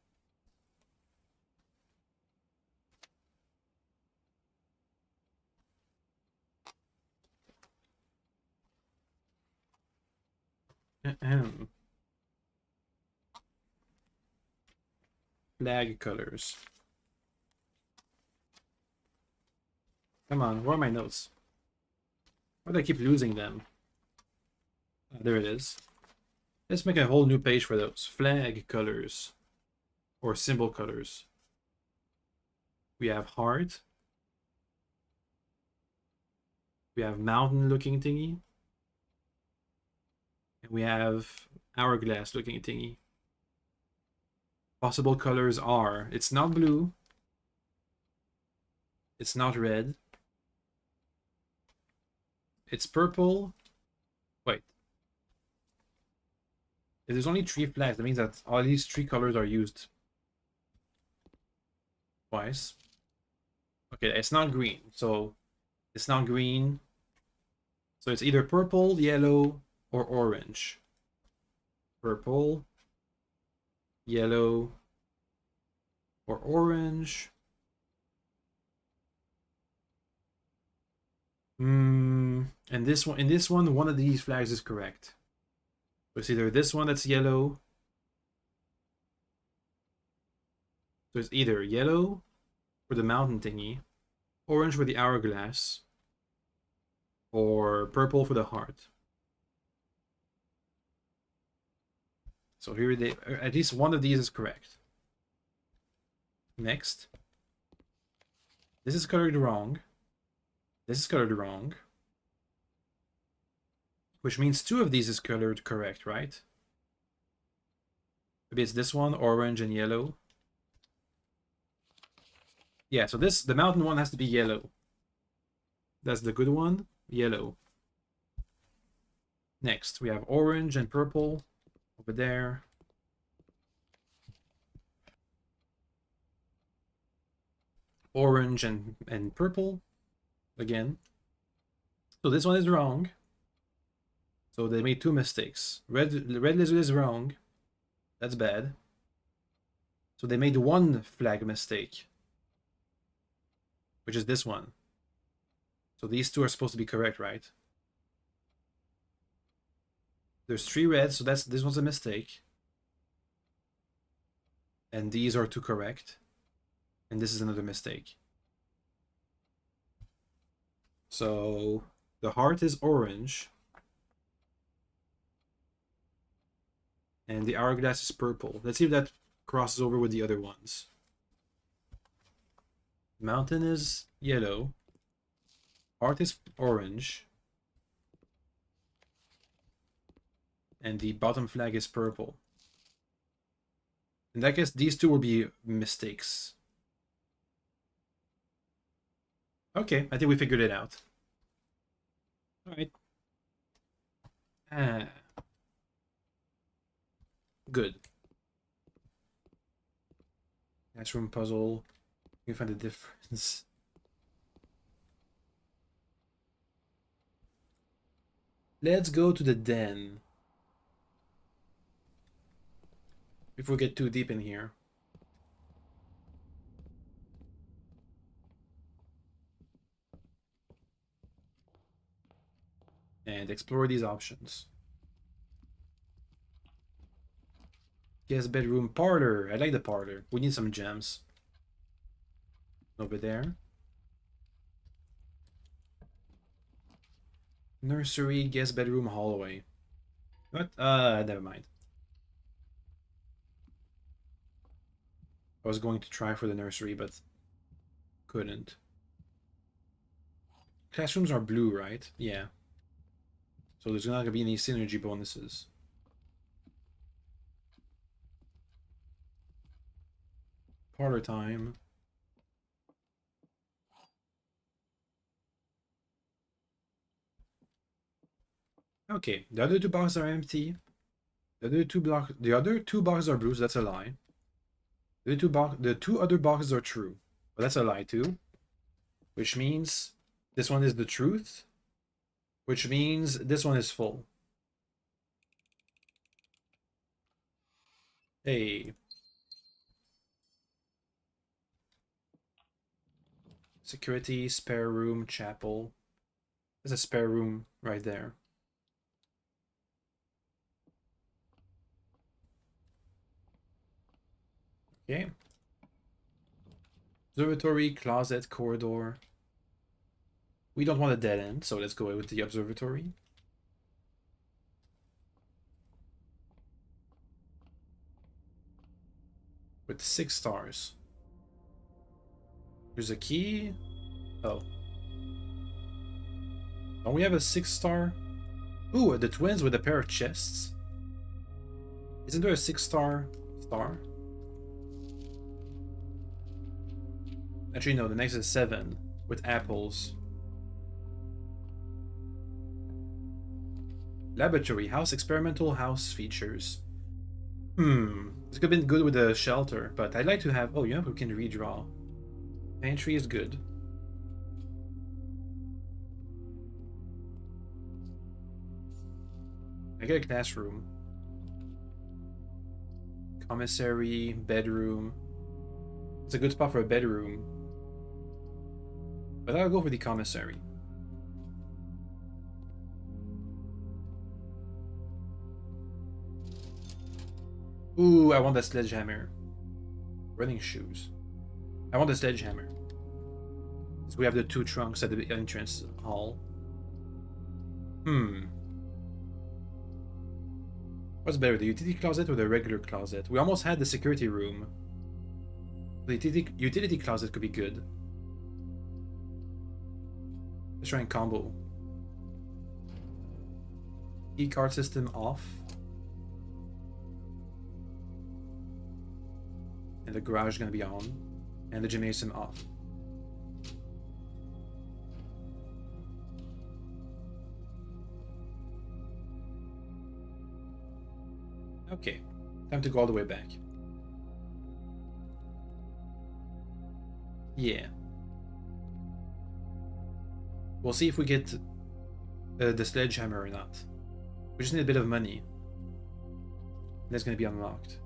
Flag colors. Come on, where are my notes? Why do I keep losing them? There it is. Let's make a whole new page for those. Flag colors. Or symbol colors. We have heart. We have mountain looking thingy. And we have hourglass looking thingy. Possible colors are, it's not blue, it's not red, it's purple. Wait. If there's only 3 flags, that means that all these 3 colors are used twice. Okay, it's not green, so it's not green. So it's either purple, yellow, or orange. Purple, yellow, or orange. And this one, in this one of these flags is correct. So it's either this one that's yellow. So it's either yellow for the mountain thingy, orange for the hourglass, or purple for the heart. So here they, at least one of these is correct. Next. This is colored wrong. This is colored wrong. Which means 2 of these is colored correct, right? Maybe it's this one, orange and yellow. Yeah, so this, the mountain one has to be yellow. That's the good one, yellow. Next, we have orange and purple over there. Orange and purple again. So this one is wrong. So they made 2 mistakes. Red lizard is wrong. That's bad. So they made 1 flag mistake, which is this one. So these 2 are supposed to be correct, right? There's 3 reds, so this one's a mistake. And these are 2 correct. And this is another mistake. So the heart is orange. And the hourglass is purple. Let's see if that crosses over with the other ones. Mountain is yellow. Heart is orange. And the bottom flag is purple. In that case, these 2 will be mistakes. Okay, I think we figured it out. Alright. Good. Classroom puzzle. You find the difference. Let's go to the den. Before we get too deep in here. And explore these options. Guest bedroom parlor. I like the parlor. We need some gems. Over there. Nursery, guest bedroom, hallway. What? Never mind. I was going to try for the nursery, but couldn't. Classrooms are blue, right? Yeah. So there's not going to be any synergy bonuses. Parlor time. Okay, the other 2 boxes are empty. The other two boxes are blue, so that's a lie. The 2 other boxes are true, but that's a lie too. Which means this one is the truth. Which means this one is full. Hey. Security, spare room, chapel. There's a spare room right there. Okay. Observatory, closet, corridor. We don't want a dead end, so let's go with the observatory. With 6 stars. There's a key. Oh. Don't we have a 6-star? Ooh, the twins with a pair of chests. Isn't there a 6-star star? Actually, no, the next is 7 with apples. Laboratory house, experimental house features. This could have been good with the shelter, but I'd like to have. Oh, yeah, we can redraw. Pantry is good. I get a classroom. Commissary, bedroom. It's a good spot for a bedroom. But I'll go for the commissary. Ooh, I want the sledgehammer. Running shoes. I want the sledgehammer. So we have the 2 trunks at the entrance hall. What's better, the utility closet or the regular closet? We almost had the security room. The utility closet could be good. Let's try and combo. Key card system off. And the garage is going to be on. And the gymnasium off. Okay, time to go all the way back. Yeah. We'll see if we get the sledgehammer or not. We just need a bit of money. That's going to be unlocked.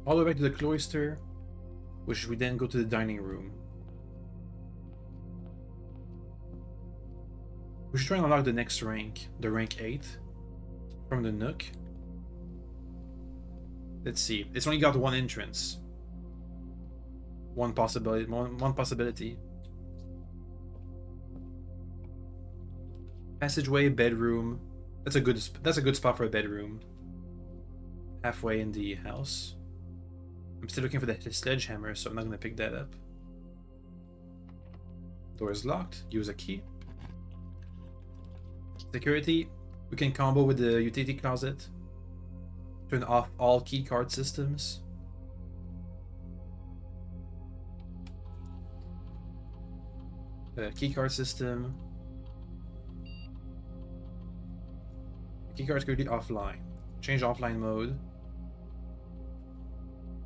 All the way back to the cloister, which we then go to the dining room. We should try and unlock the next rank, the rank 8, from the Nook. Let's see. It's only got 1 entrance. One possibility. Passageway, bedroom. That's a good spot for a bedroom. Halfway in the house. I'm still looking for the sledgehammer, so I'm not gonna pick that up. Door is locked. Use a key. Security. We can combo with the utility closet. Turn off all key card systems. Keycard system. Keycard security offline. Change offline mode.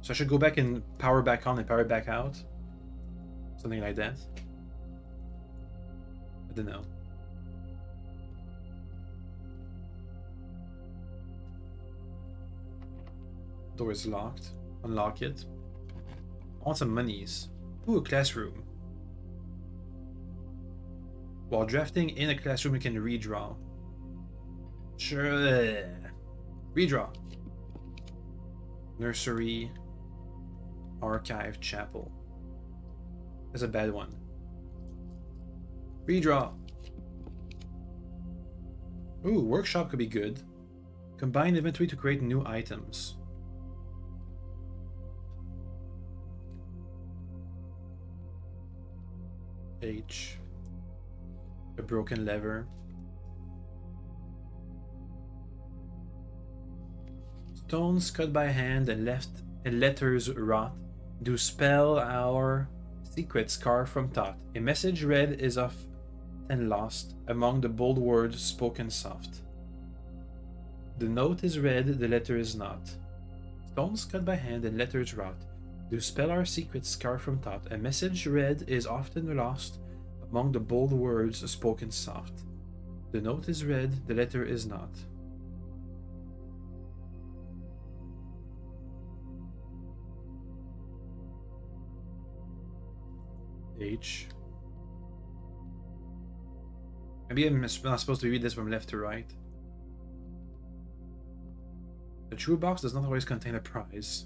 So I should go back and power back on and power back out. Something like that. I don't know. Door is locked. Unlock it. I want some monies. Ooh, a classroom. While drafting in a classroom, you can redraw. Sure. Redraw. Nursery. Archive. Chapel. That's a bad one. Redraw. Ooh, workshop could be good. Combine inventory to create new items. H. A broken lever. Stones cut by hand and left and letters rot do spell our secret scar from thought. A message read is oft and lost among the bold words spoken soft. The note is read, the letter is not. Stones cut by hand and letters rot do spell our secret scar from thought. A message read is often lost among the bold words spoken soft. The note is read, the letter is not. H. Maybe I'm not supposed to read this from left to right. The true box does not always contain a prize.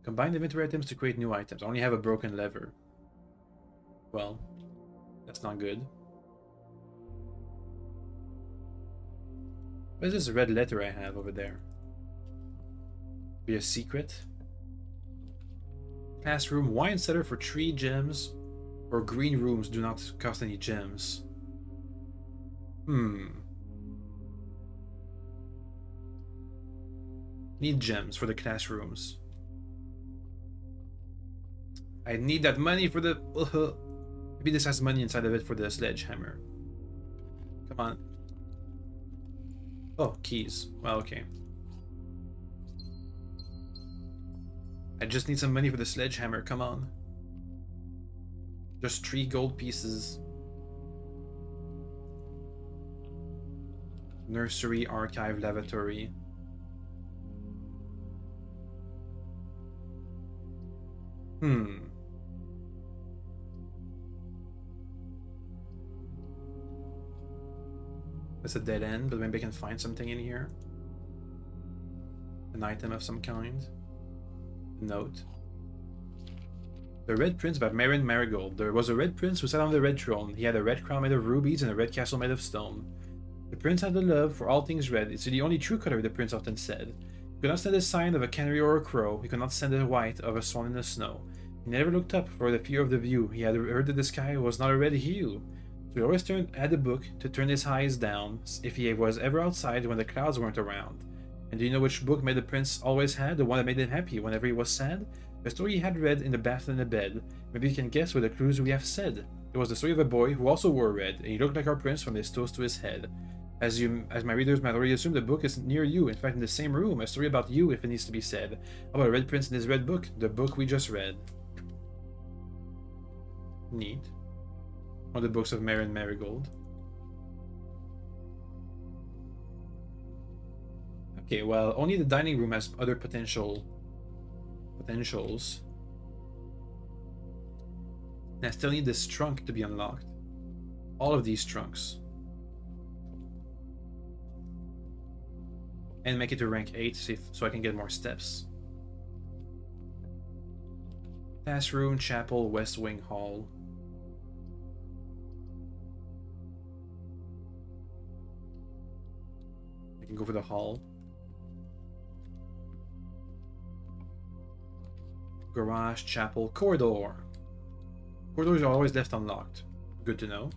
Combine the inventory items to create new items. I only have a broken lever. Well, that's not good. What is this red letter I have over there? Be a secret. Classroom wine cellar for 3 gems. Or green rooms do not cost any gems. Need gems for the classrooms. I need that money for the... Maybe this has money inside of it for the sledgehammer. Come on. Oh, keys. Well, okay. I just need some money for the sledgehammer, come on. Just 3 gold pieces. Nursery, archive, lavatory. That's a dead end, but maybe I can find something in here. An item of some kind. A note. The Red Prince by Marin Marigold. There was a red prince who sat on the red throne. He had a red crown made of rubies and a red castle made of stone. The prince had a love for all things red. It's the only true color, the prince often said. He could not stand the sign of a canary or a crow. He could not stand the white of a swan in the snow. He never looked up for the fear of the view. He had heard that the sky was not a red hue. So he always had a book to turn his eyes down if he was ever outside when the clouds weren't around. And do you know which book made the prince always had? The one that made him happy whenever he was sad? The story he had read in the bath and the bed. Maybe you can guess what the clues we have said. It was the story of a boy who also wore red, and he looked like our prince from his toes to his head. As my readers might already assume, the book is near you, in fact in the same room, a story about you if it needs to be said. How about a red prince in his red book? The book we just read. Neat. One of the books of Marin Marigold. Okay, well, only the dining room has other potentials. And I still need this trunk to be unlocked. All of these trunks. And make it to rank 8 so I can get more steps. Classroom, chapel, west wing, hall. I can go for the hall. Garage, chapel, corridor. Corridors are always left unlocked. Good to know.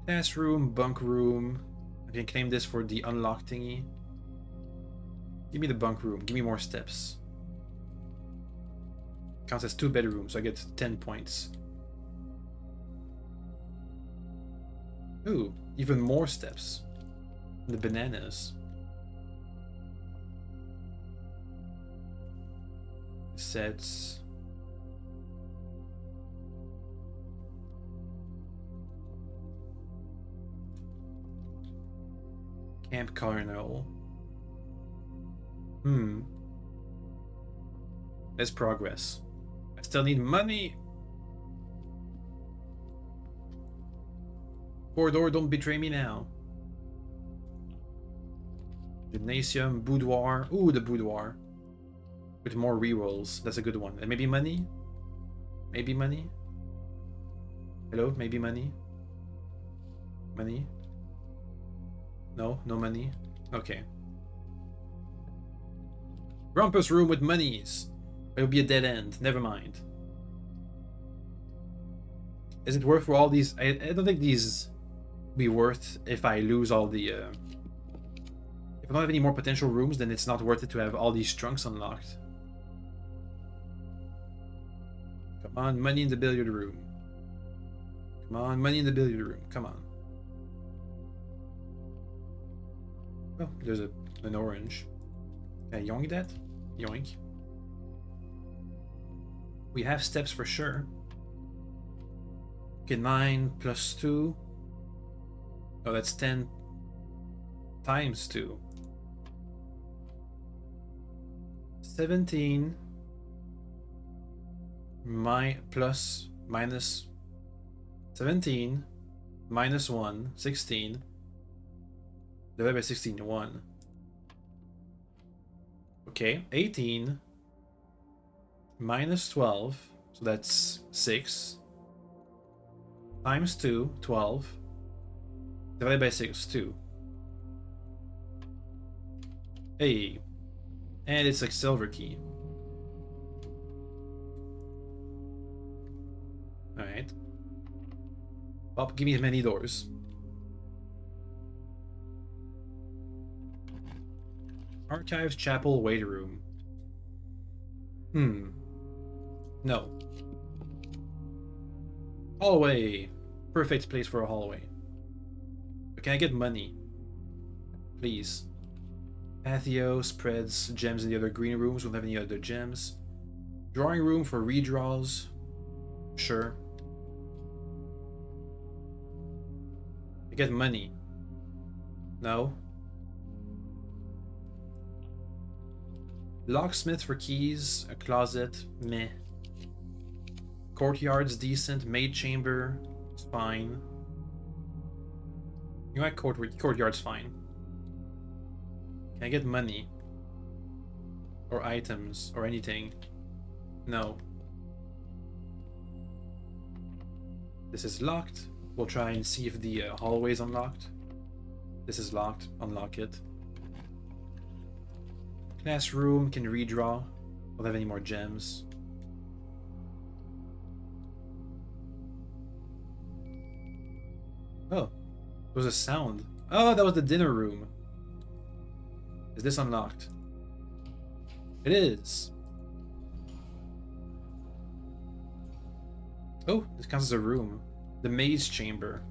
Classroom, bunk room. I can claim this for the unlock thingy. Give me the bunk room. Give me more steps. Counts as 2 bedrooms, so I get 10 points. Ooh, even more steps. The bananas. Sets. Camp Colonel. Let's progress. I still need money. Corridor, don't betray me now. Gymnasium, boudoir. Ooh, the boudoir. With more rerolls. That's a good one. And maybe money? Maybe money? Hello? Maybe money? Money? No? No money? Okay. Rumpus room with monies. It'll be a dead end. Never mind. Is it worth for all these? I don't think these be worth if I lose all the... If I don't have any more potential rooms, then it's not worth it to have all these trunks unlocked. Come on, money in the billiard room. Come on, money in the billiard room. Come on. Oh, there's an orange. Can I yoink that? Yoink. We have steps for sure. Okay, 9 plus 2. Oh, that's 10 times 2. 17 minus 17 minus 1, 16 divided by 16, 1. Okay, 18 minus 12, so that's 6 times 2, 12 divided by 6, 2. Hey, and it's a silver key. Alright. Well, give me as many doors. Archives, chapel, waiting room. No. Hallway. Perfect place for a hallway. But can I get money? Please. Patio, spreads, gems in the other green rooms. We don't have any other gems. Drawing room for redraws. Sure. I get money. No. Locksmith for keys, a closet, meh. Courtyard's decent, maid chamber, it's fine. You know what, courtyard's fine. Can I get money? Or items, or anything? No. This is locked. We'll try and see if the hallway is unlocked. This is locked, unlock it. Classroom, can redraw. Don't have any more gems. Oh, there was a sound. Oh, that was the dinner room. Is this unlocked? It is. Oh, this counts as a room. The maze chamber.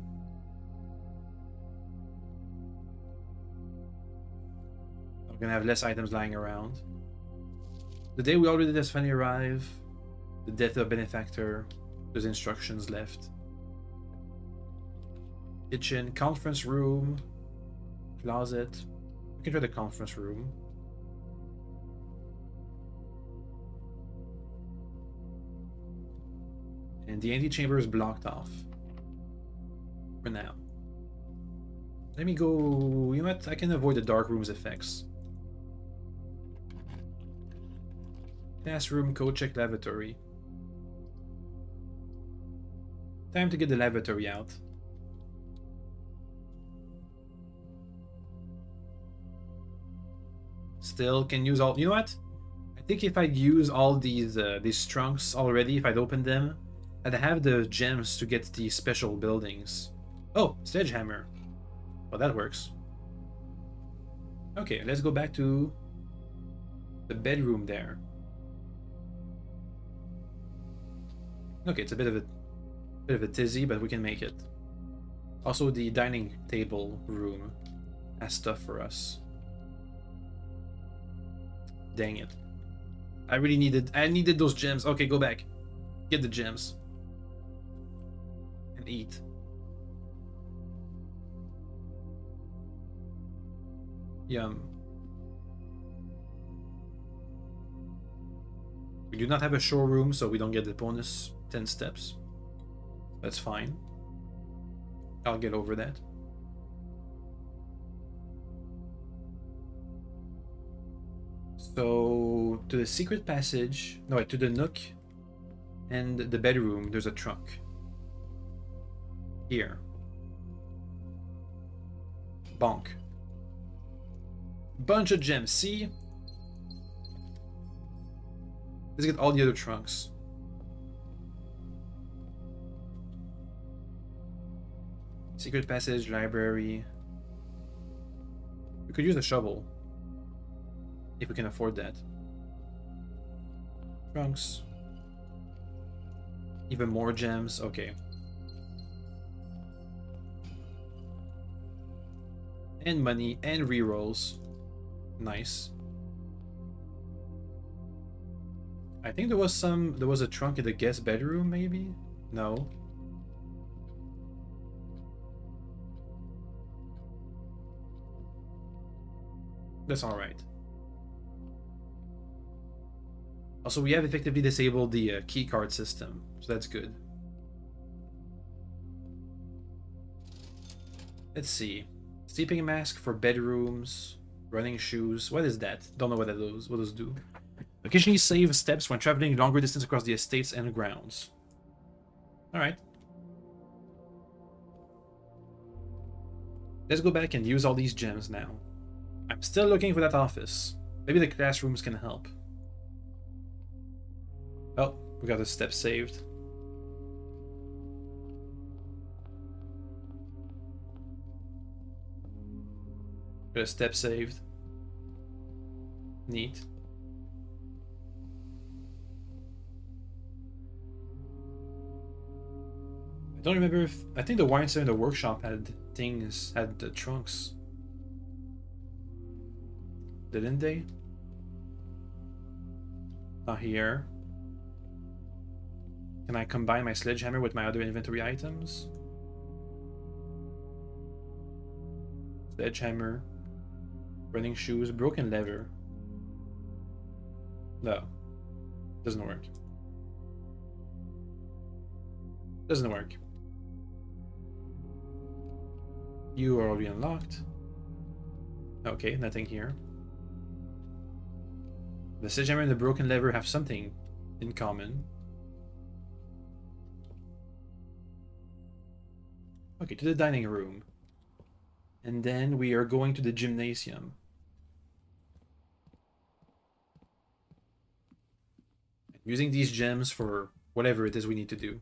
We're gonna have less items lying around. The day we already did as finally arrive. The death of benefactor. There's instructions left. Kitchen, conference room, closet. We can try the conference room. And the antechamber is blocked off. For now. Let me go... You know what? I can avoid the dark room's effects. Classroom, code check, lavatory. Time to get the lavatory out. Still can use all... You know what? I think if I use all these trunks already, if I'd open them, I'd have the gems to get the special buildings. Oh, sledgehammer. Well, that works. Okay, let's go back to the bedroom there. Okay, it's a bit of a tizzy, but we can make it. Also, the dining table room has stuff for us. Dang it. I needed those gems. Okay, go back. Get the gems. And eat. Yum. We do not have a showroom, so we don't get the bonus 10 steps. That's fine. I'll get over that. So, to the secret passage, no, wait, to the nook and the bedroom, there's a trunk. Here. Bonk. Bunch of gems, see? Let's get all the other trunks. Secret passage, library. We could use a shovel. If we can afford that. Trunks. Even more gems. Okay. And money and rerolls. Nice. I think there was a trunk in the guest bedroom, maybe? No. That's alright. Also, we have effectively disabled the keycard system, so that's good. Let's see. Sleeping mask for bedrooms, running shoes. What is that? Don't know what those do. Occasionally save steps when traveling longer distance across the estates and grounds. Alright. Let's go back and use all these gems now. I'm still looking for that office. Maybe the classrooms can help. Oh, we got a step saved. Got a step saved. Neat. I don't remember if... I think the wine center in the workshop had things, had the trunks. Didn't they? Not here. Can I combine my sledgehammer with my other inventory items? Sledgehammer. Running shoes. Broken lever. No. Doesn't work. Doesn't work. You are already unlocked. Okay, nothing here. The sledgehammer and the broken lever have something in common. Okay, to the dining room. And then we are going to the gymnasium. Using these gems for whatever it is we need to do.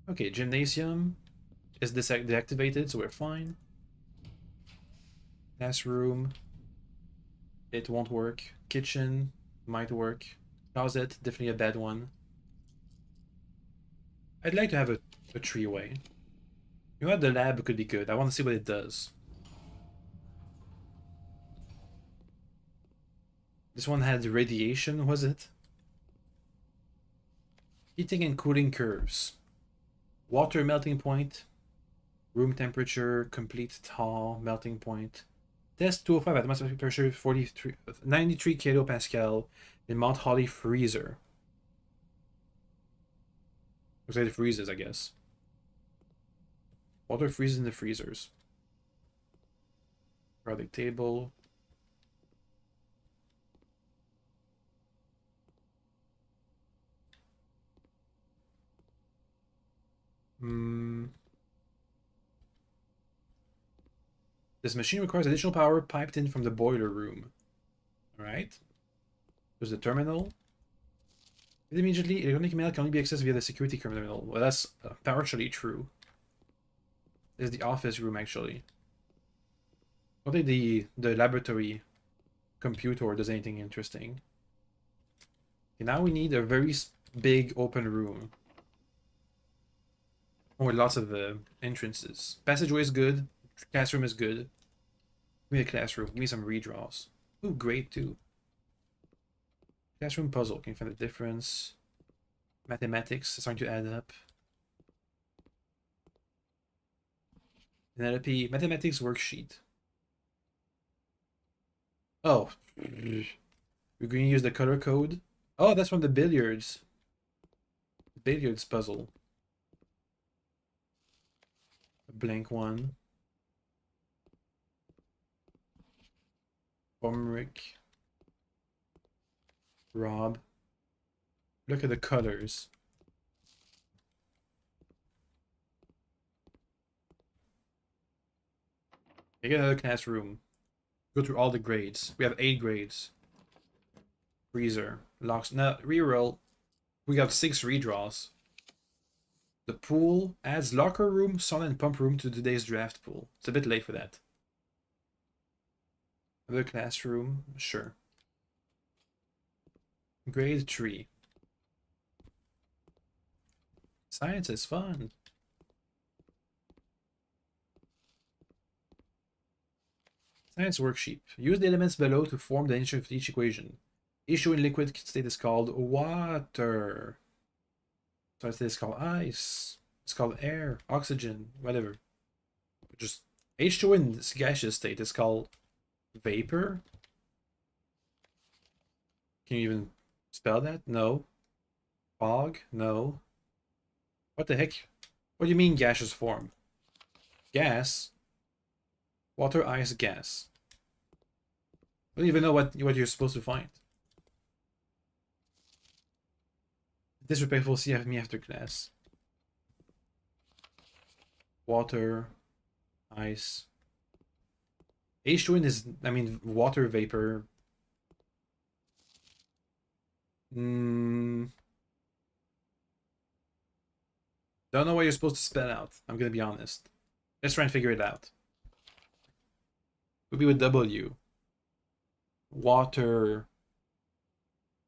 Okay, gymnasium is deactivated, so we're fine. Classroom. It won't work. Kitchen might work. Closet, definitely a bad one. I'd like to have a tree away. You know what? The lab could be good. I want to see what it does. This one had radiation, was it? Heating and cooling curves. Water melting point. Room temperature, complete thaw, melting point. Test 205 atmospheric pressure, 93 kilopascal in Mount Holly freezer. Looks like it freezes, I guess. Water freezes in the freezers. Product table. This machine requires additional power piped in from the boiler room. Alright. There's the terminal. Immediately, electronic mail can only be accessed via the security terminal. Well, that's partially true. There's the office room, actually. I don't think the laboratory computer does anything interesting. Okay, now we need a very big open room. Oh, with lots of entrances. Passageway is good. Classroom is good. Give me a classroom. Give me some redraws. Ooh, great too. Classroom puzzle. Can you find the difference? Mathematics is starting to add up. Penelope, mathematics worksheet. Oh. We're going to use the color code. Oh, that's from the billiards. Billiards puzzle. A blank one. Bomrick. Rob. Look at the colors. Get another classroom. Go through all the grades. We have 8 grades. Freezer. Locks. No, reroll. We got 6 redraws. The pool adds locker room, sauna, and pump room to today's draft pool. It's a bit late for that. Another classroom. Sure. Grade 3. Science is fun. Science worksheet. Use the elements below to form the initial of each equation. Issue in liquid state is called water. Solid state is called ice. It's called air, oxygen, whatever. Just H2 in gaseous state is called vapor. Can you even spell that? No. Fog? No. What the heck? What do you mean gaseous form? Gas? Water, ice, gas. I don't even know what you're supposed to find. Disrespectful CF me after class. Water, ice. H2N is, I mean, water vapor. Don't know what you're supposed to spell out. I'm gonna be honest. Let's try and figure it out. Would be with W. Water.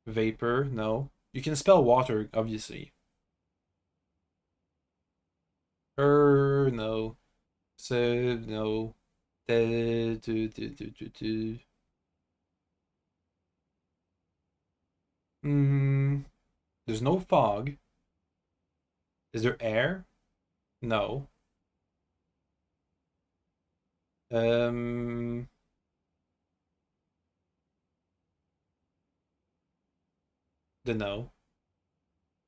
Vapor. No. You can spell water, obviously. No. So, no. There's no fog. Is there air? No. Um, the no.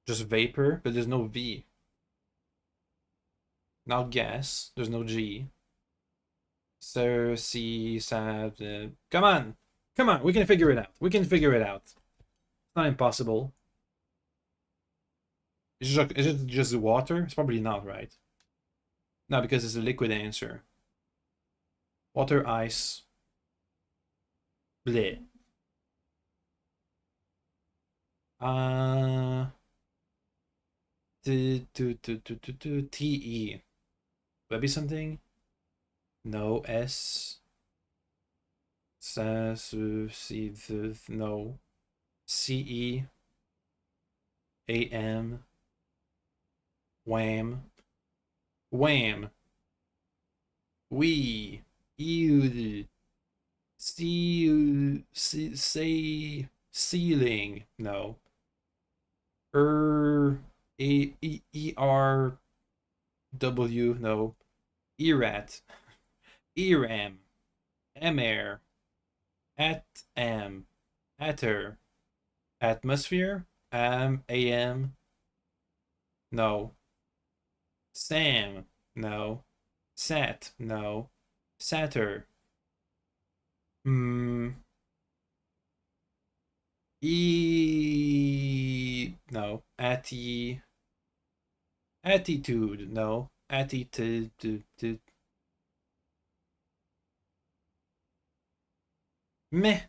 Just vapor, but there's no V. Not gas. There's no G. So, C, sad. Come on. Come on. We can figure it out. We can figure it out. It's not impossible. Is it just water? It's probably not, right? No, because it's a liquid answer. Water, ice. Bleh. T-E. Would that be something? No. S. No. C-E. A-M. Wham. Wham. We. You. See. Say. Ceiling. No. E-R. W. No. Erat. Eram. Emer. Atom. Atter. Atmosphere. AM. No. Sam. No. Sat. No. Satter. No. Attitude. No. Attitude. Meh.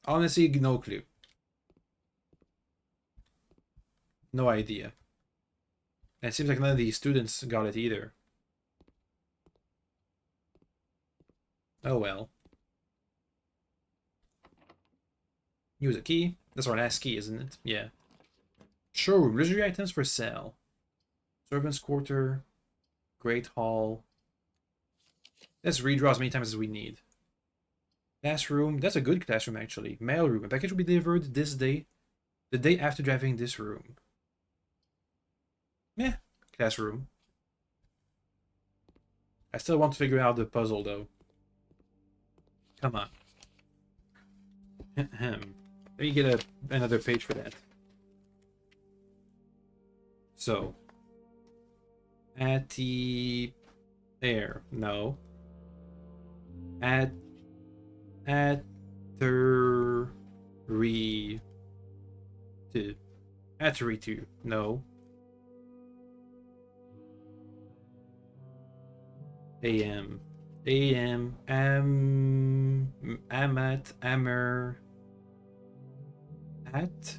Honestly, no clue. No idea. And it seems like none of these students got it either. Oh well. Use a key. That's our last key, isn't it? Yeah. Showroom. Luxury items for sale. Servants' quarter. Great hall. Let's redraw as many times as we need. Classroom. That's a good classroom, actually. Mail room. A package will be delivered this day. The day after driving this room. Yeah. Classroom. I still want to figure out the puzzle, though. Come on. Let me get another page for that. So. At the air. No. At Atterity. No. AM. Amat. Amer. At.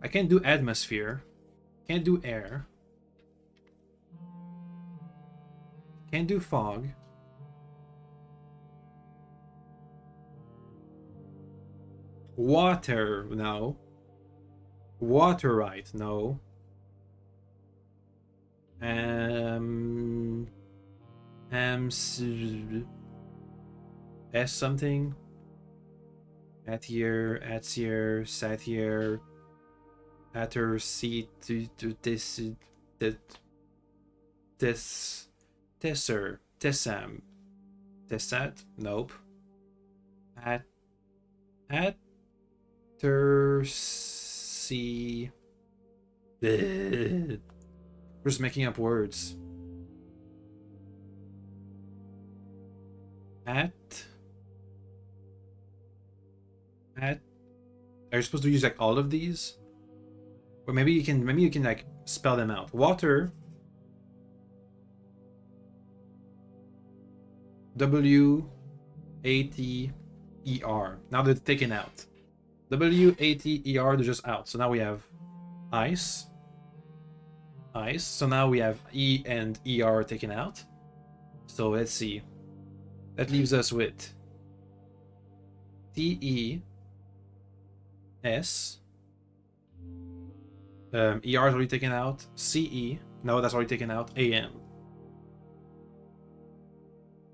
I can't do atmosphere. Can't do air. Can't do fog. Water, no. Waterite, no. S something. Attier, Satier, Atter, C, Tesser, Tessam, Tessat, nope. C. We're just making up words. Are you supposed to use like all of these? Or maybe you can like spell them out. Water. W-A-T-E-R. Now they're taken out. W-A-T-E-R, they're just out. So now we have ice. Nice. So now we have E and ER taken out. So let's see. That leaves us with TE, S. ER is already taken out. CE. No, that's already taken out. AM.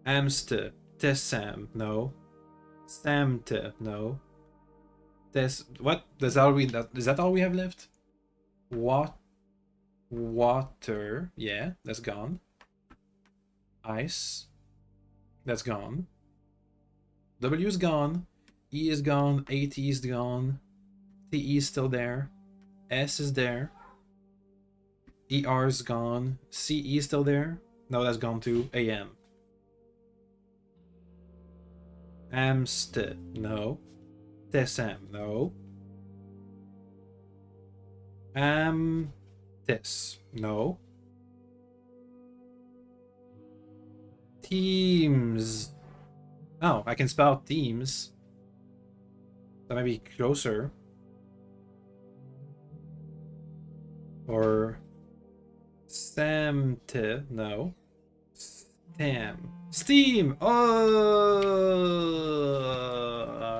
Amst. Tessam. No. Samt. No. What? Is that all we have left? What? Water. Yeah, that's gone. Ice. That's gone. W is gone. E is gone. AT is gone. TE is still there. S is there. ER is gone. CE is still there. No, that's gone too. AM. Amst. No. Tessam. No. This. No. Teams. Oh, I can spell teams. That might be closer. Or Samte. No. Stam. Steam! Oh,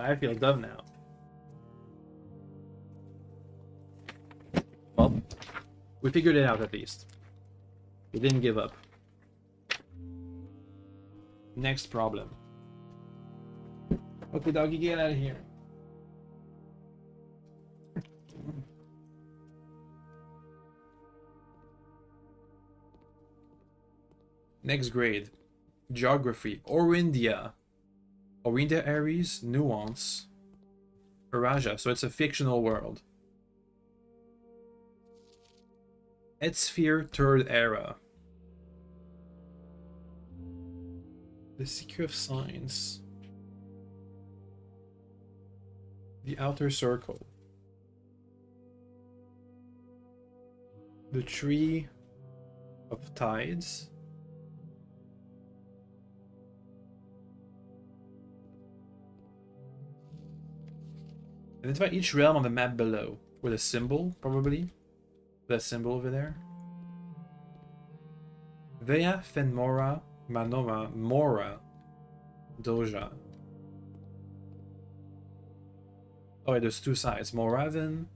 I feel dumb now. Well, we figured it out at least. We didn't give up. Next problem. Okay, doggy, get out of here. Next grade. Geography. Orindia. Orindia Aries. Nuance. Araja. So it's a fictional world. Etsphere Third Era. The Secret of Science. The Outer Circle. The Tree of Tides. Identify each realm on the map below with a symbol, probably. That symbol over there. Vea, Fenmora, Manoma, Mora, Doja. Oh, yeah, there's two sides. Moravan,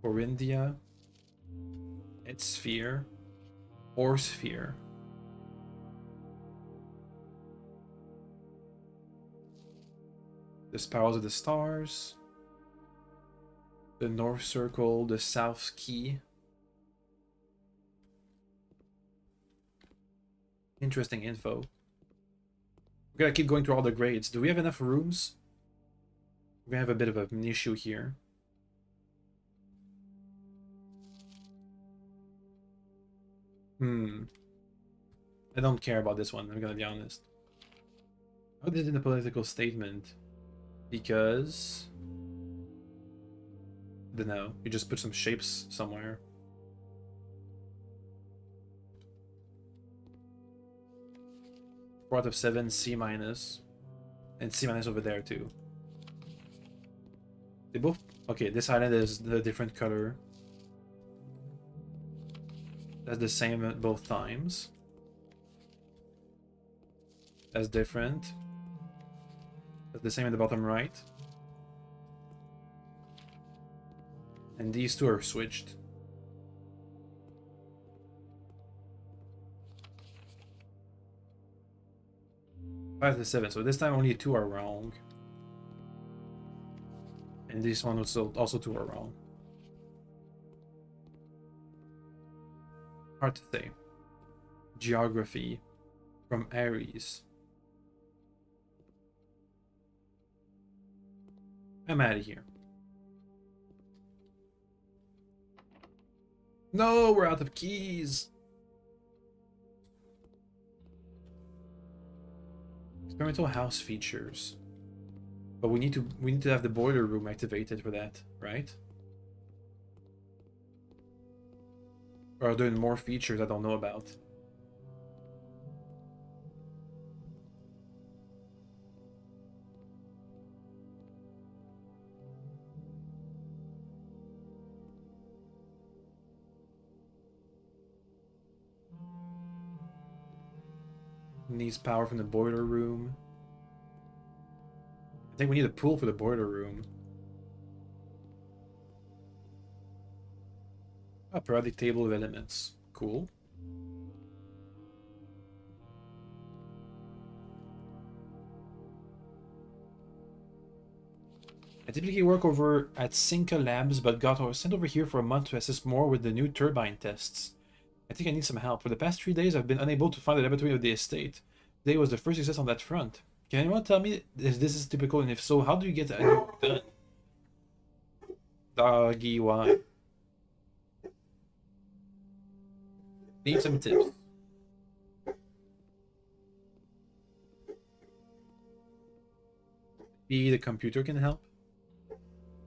Orindia, Etsphere, Orsphere. The Spirals of the Stars. The North Circle, the South Key. Interesting info. We gotta keep going through all the grades. Do we have enough rooms? We're gonna have a bit of an issue here. I don't care about this one, I'm gonna be honest. How did it in a political statement? Because... I don't know. You just put some shapes somewhere. Four out of 7, C minus. And C minus over there too. They both... Okay, this island is the different color. That's the same at both times. That's different. That's the same at the bottom right. And these two are switched. Five to 7, so this time only 2 are wrong. And this one was also 2 are wrong. Hard to say. Geography from Aries. I'm out of here. No, we're out of keys. Experimental house features. But we need to have the boiler room activated for that, right? Or are there more features I don't know about? Needs power from the boiler room. I think we need a pool for the boiler room. A periodic table of elements. Cool. I typically work over at Cinca Labs, but got sent over here for a month to assist more with the new turbine tests. I think I need some help. For the past 3 days, I've been unable to find the laboratory of the estate. Today was the first success on that front. Can anyone tell me if this is typical, and if so, how do you get a new work done? Doggy, why? Need some tips. Maybe the computer can help?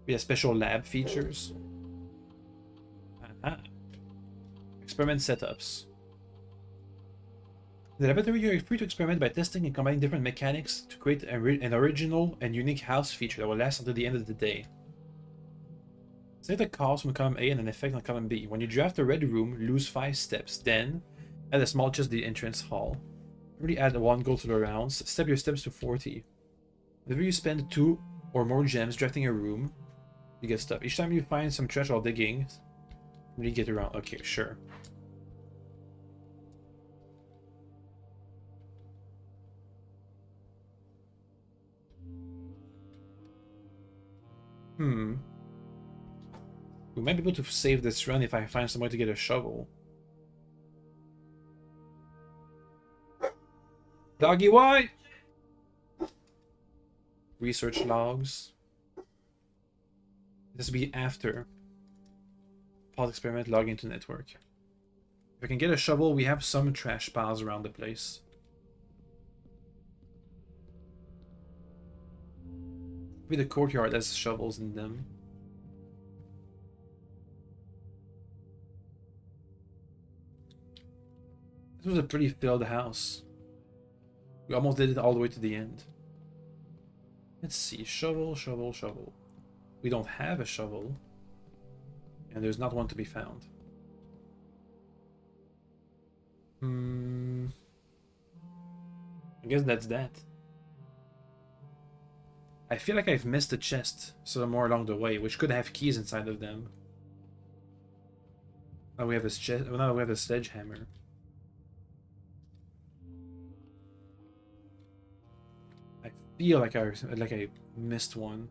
We have special lab features. Aha. Experiment setups. In the laboratory, you're free to experiment by testing and combining different mechanics to create an original and unique house feature that will last until the end of the day. Select a cause from column A and an effect on column B. When you draft a red room, lose 5 steps. Then, add a small chest to the entrance hall. Already add 1 gold to the rounds. Step your steps to 40. Whenever you spend 2 or more gems drafting a room, you get stuff. Each time you find some trash while digging, really get around. Okay, sure. We might be able to save this run if I find somewhere to get a shovel. Doggy, why? Research logs. This will be after. Pause experiment, log into network. If I can get a shovel, we have some trash piles around the place. Maybe the courtyard has shovels in them. This was a pretty filled house. We almost did it all the way to the end. Let's see. Shovel, shovel, shovel. We don't have a shovel. And there's not one to be found. I guess that's that. I feel like I've missed a chest somewhere along the way, which could have keys inside of them. Oh, we have a chest. Oh, no, we have a sledgehammer. I feel like I missed one.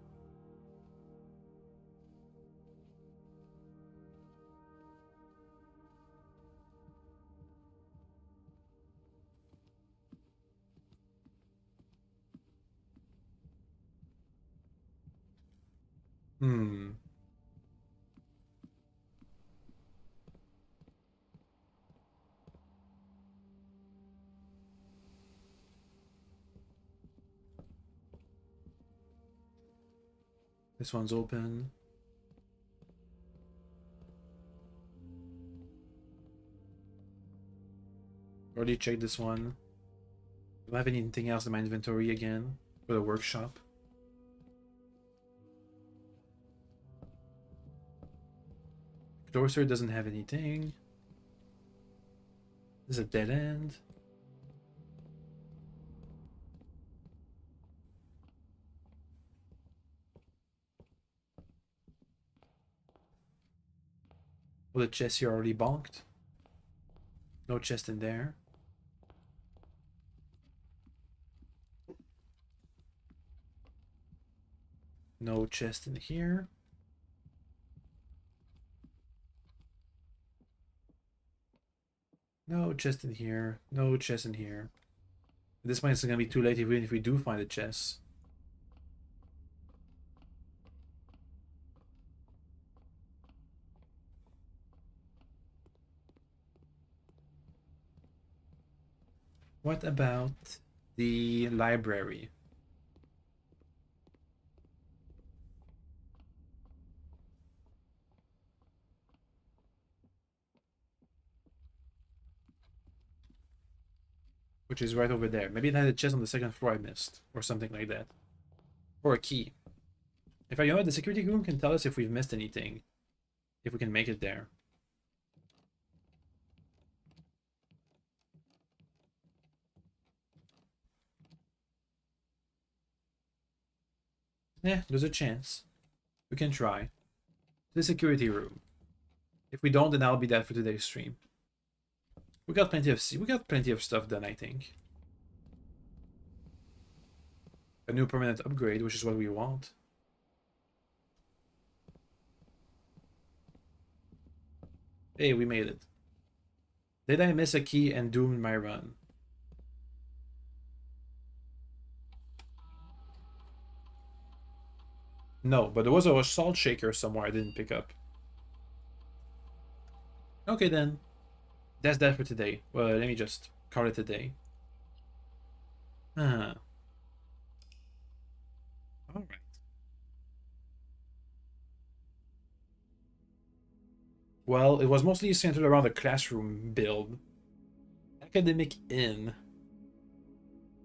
This one's open. Already checked this one. Do I have anything else in my inventory again for the workshop? Closer doesn't have anything. This is a dead end. Well, the chest here already bonked. No chest in there. No chest in here. No chest in here. No chest in here. At this point, it's gonna be too late even if we do find a chest. What about the library? Which is right over there. Maybe it had a chest on the second floor I missed, or something like that. Or a key. If I know, the security room can tell us if we've missed anything. If we can make it there. Yeah, there's a chance. We can try. The security room. If we don't, then that'll be that for today's stream. We got plenty of stuff done, I think. A new permanent upgrade, which is what we want. Hey, we made it. Did I miss a key and doom my run? No, but there was a salt shaker somewhere I didn't pick up. Okay then. That's that for today. Well, let me just call it a day. Alright. Well, it was mostly centered around the classroom build. Academic Inn.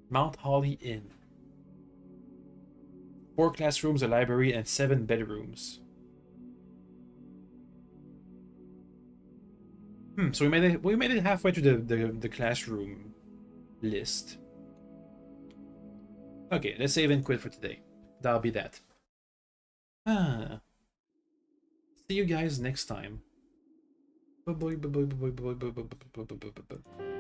Mount Holly Inn. 4 classrooms, a library, and 7 bedrooms. So we made it halfway to the classroom list. Okay, let's save and quit for today. That'll be that. See you guys next time. Bye bye bye bye bye bye bye bye bye bye bye bye bye.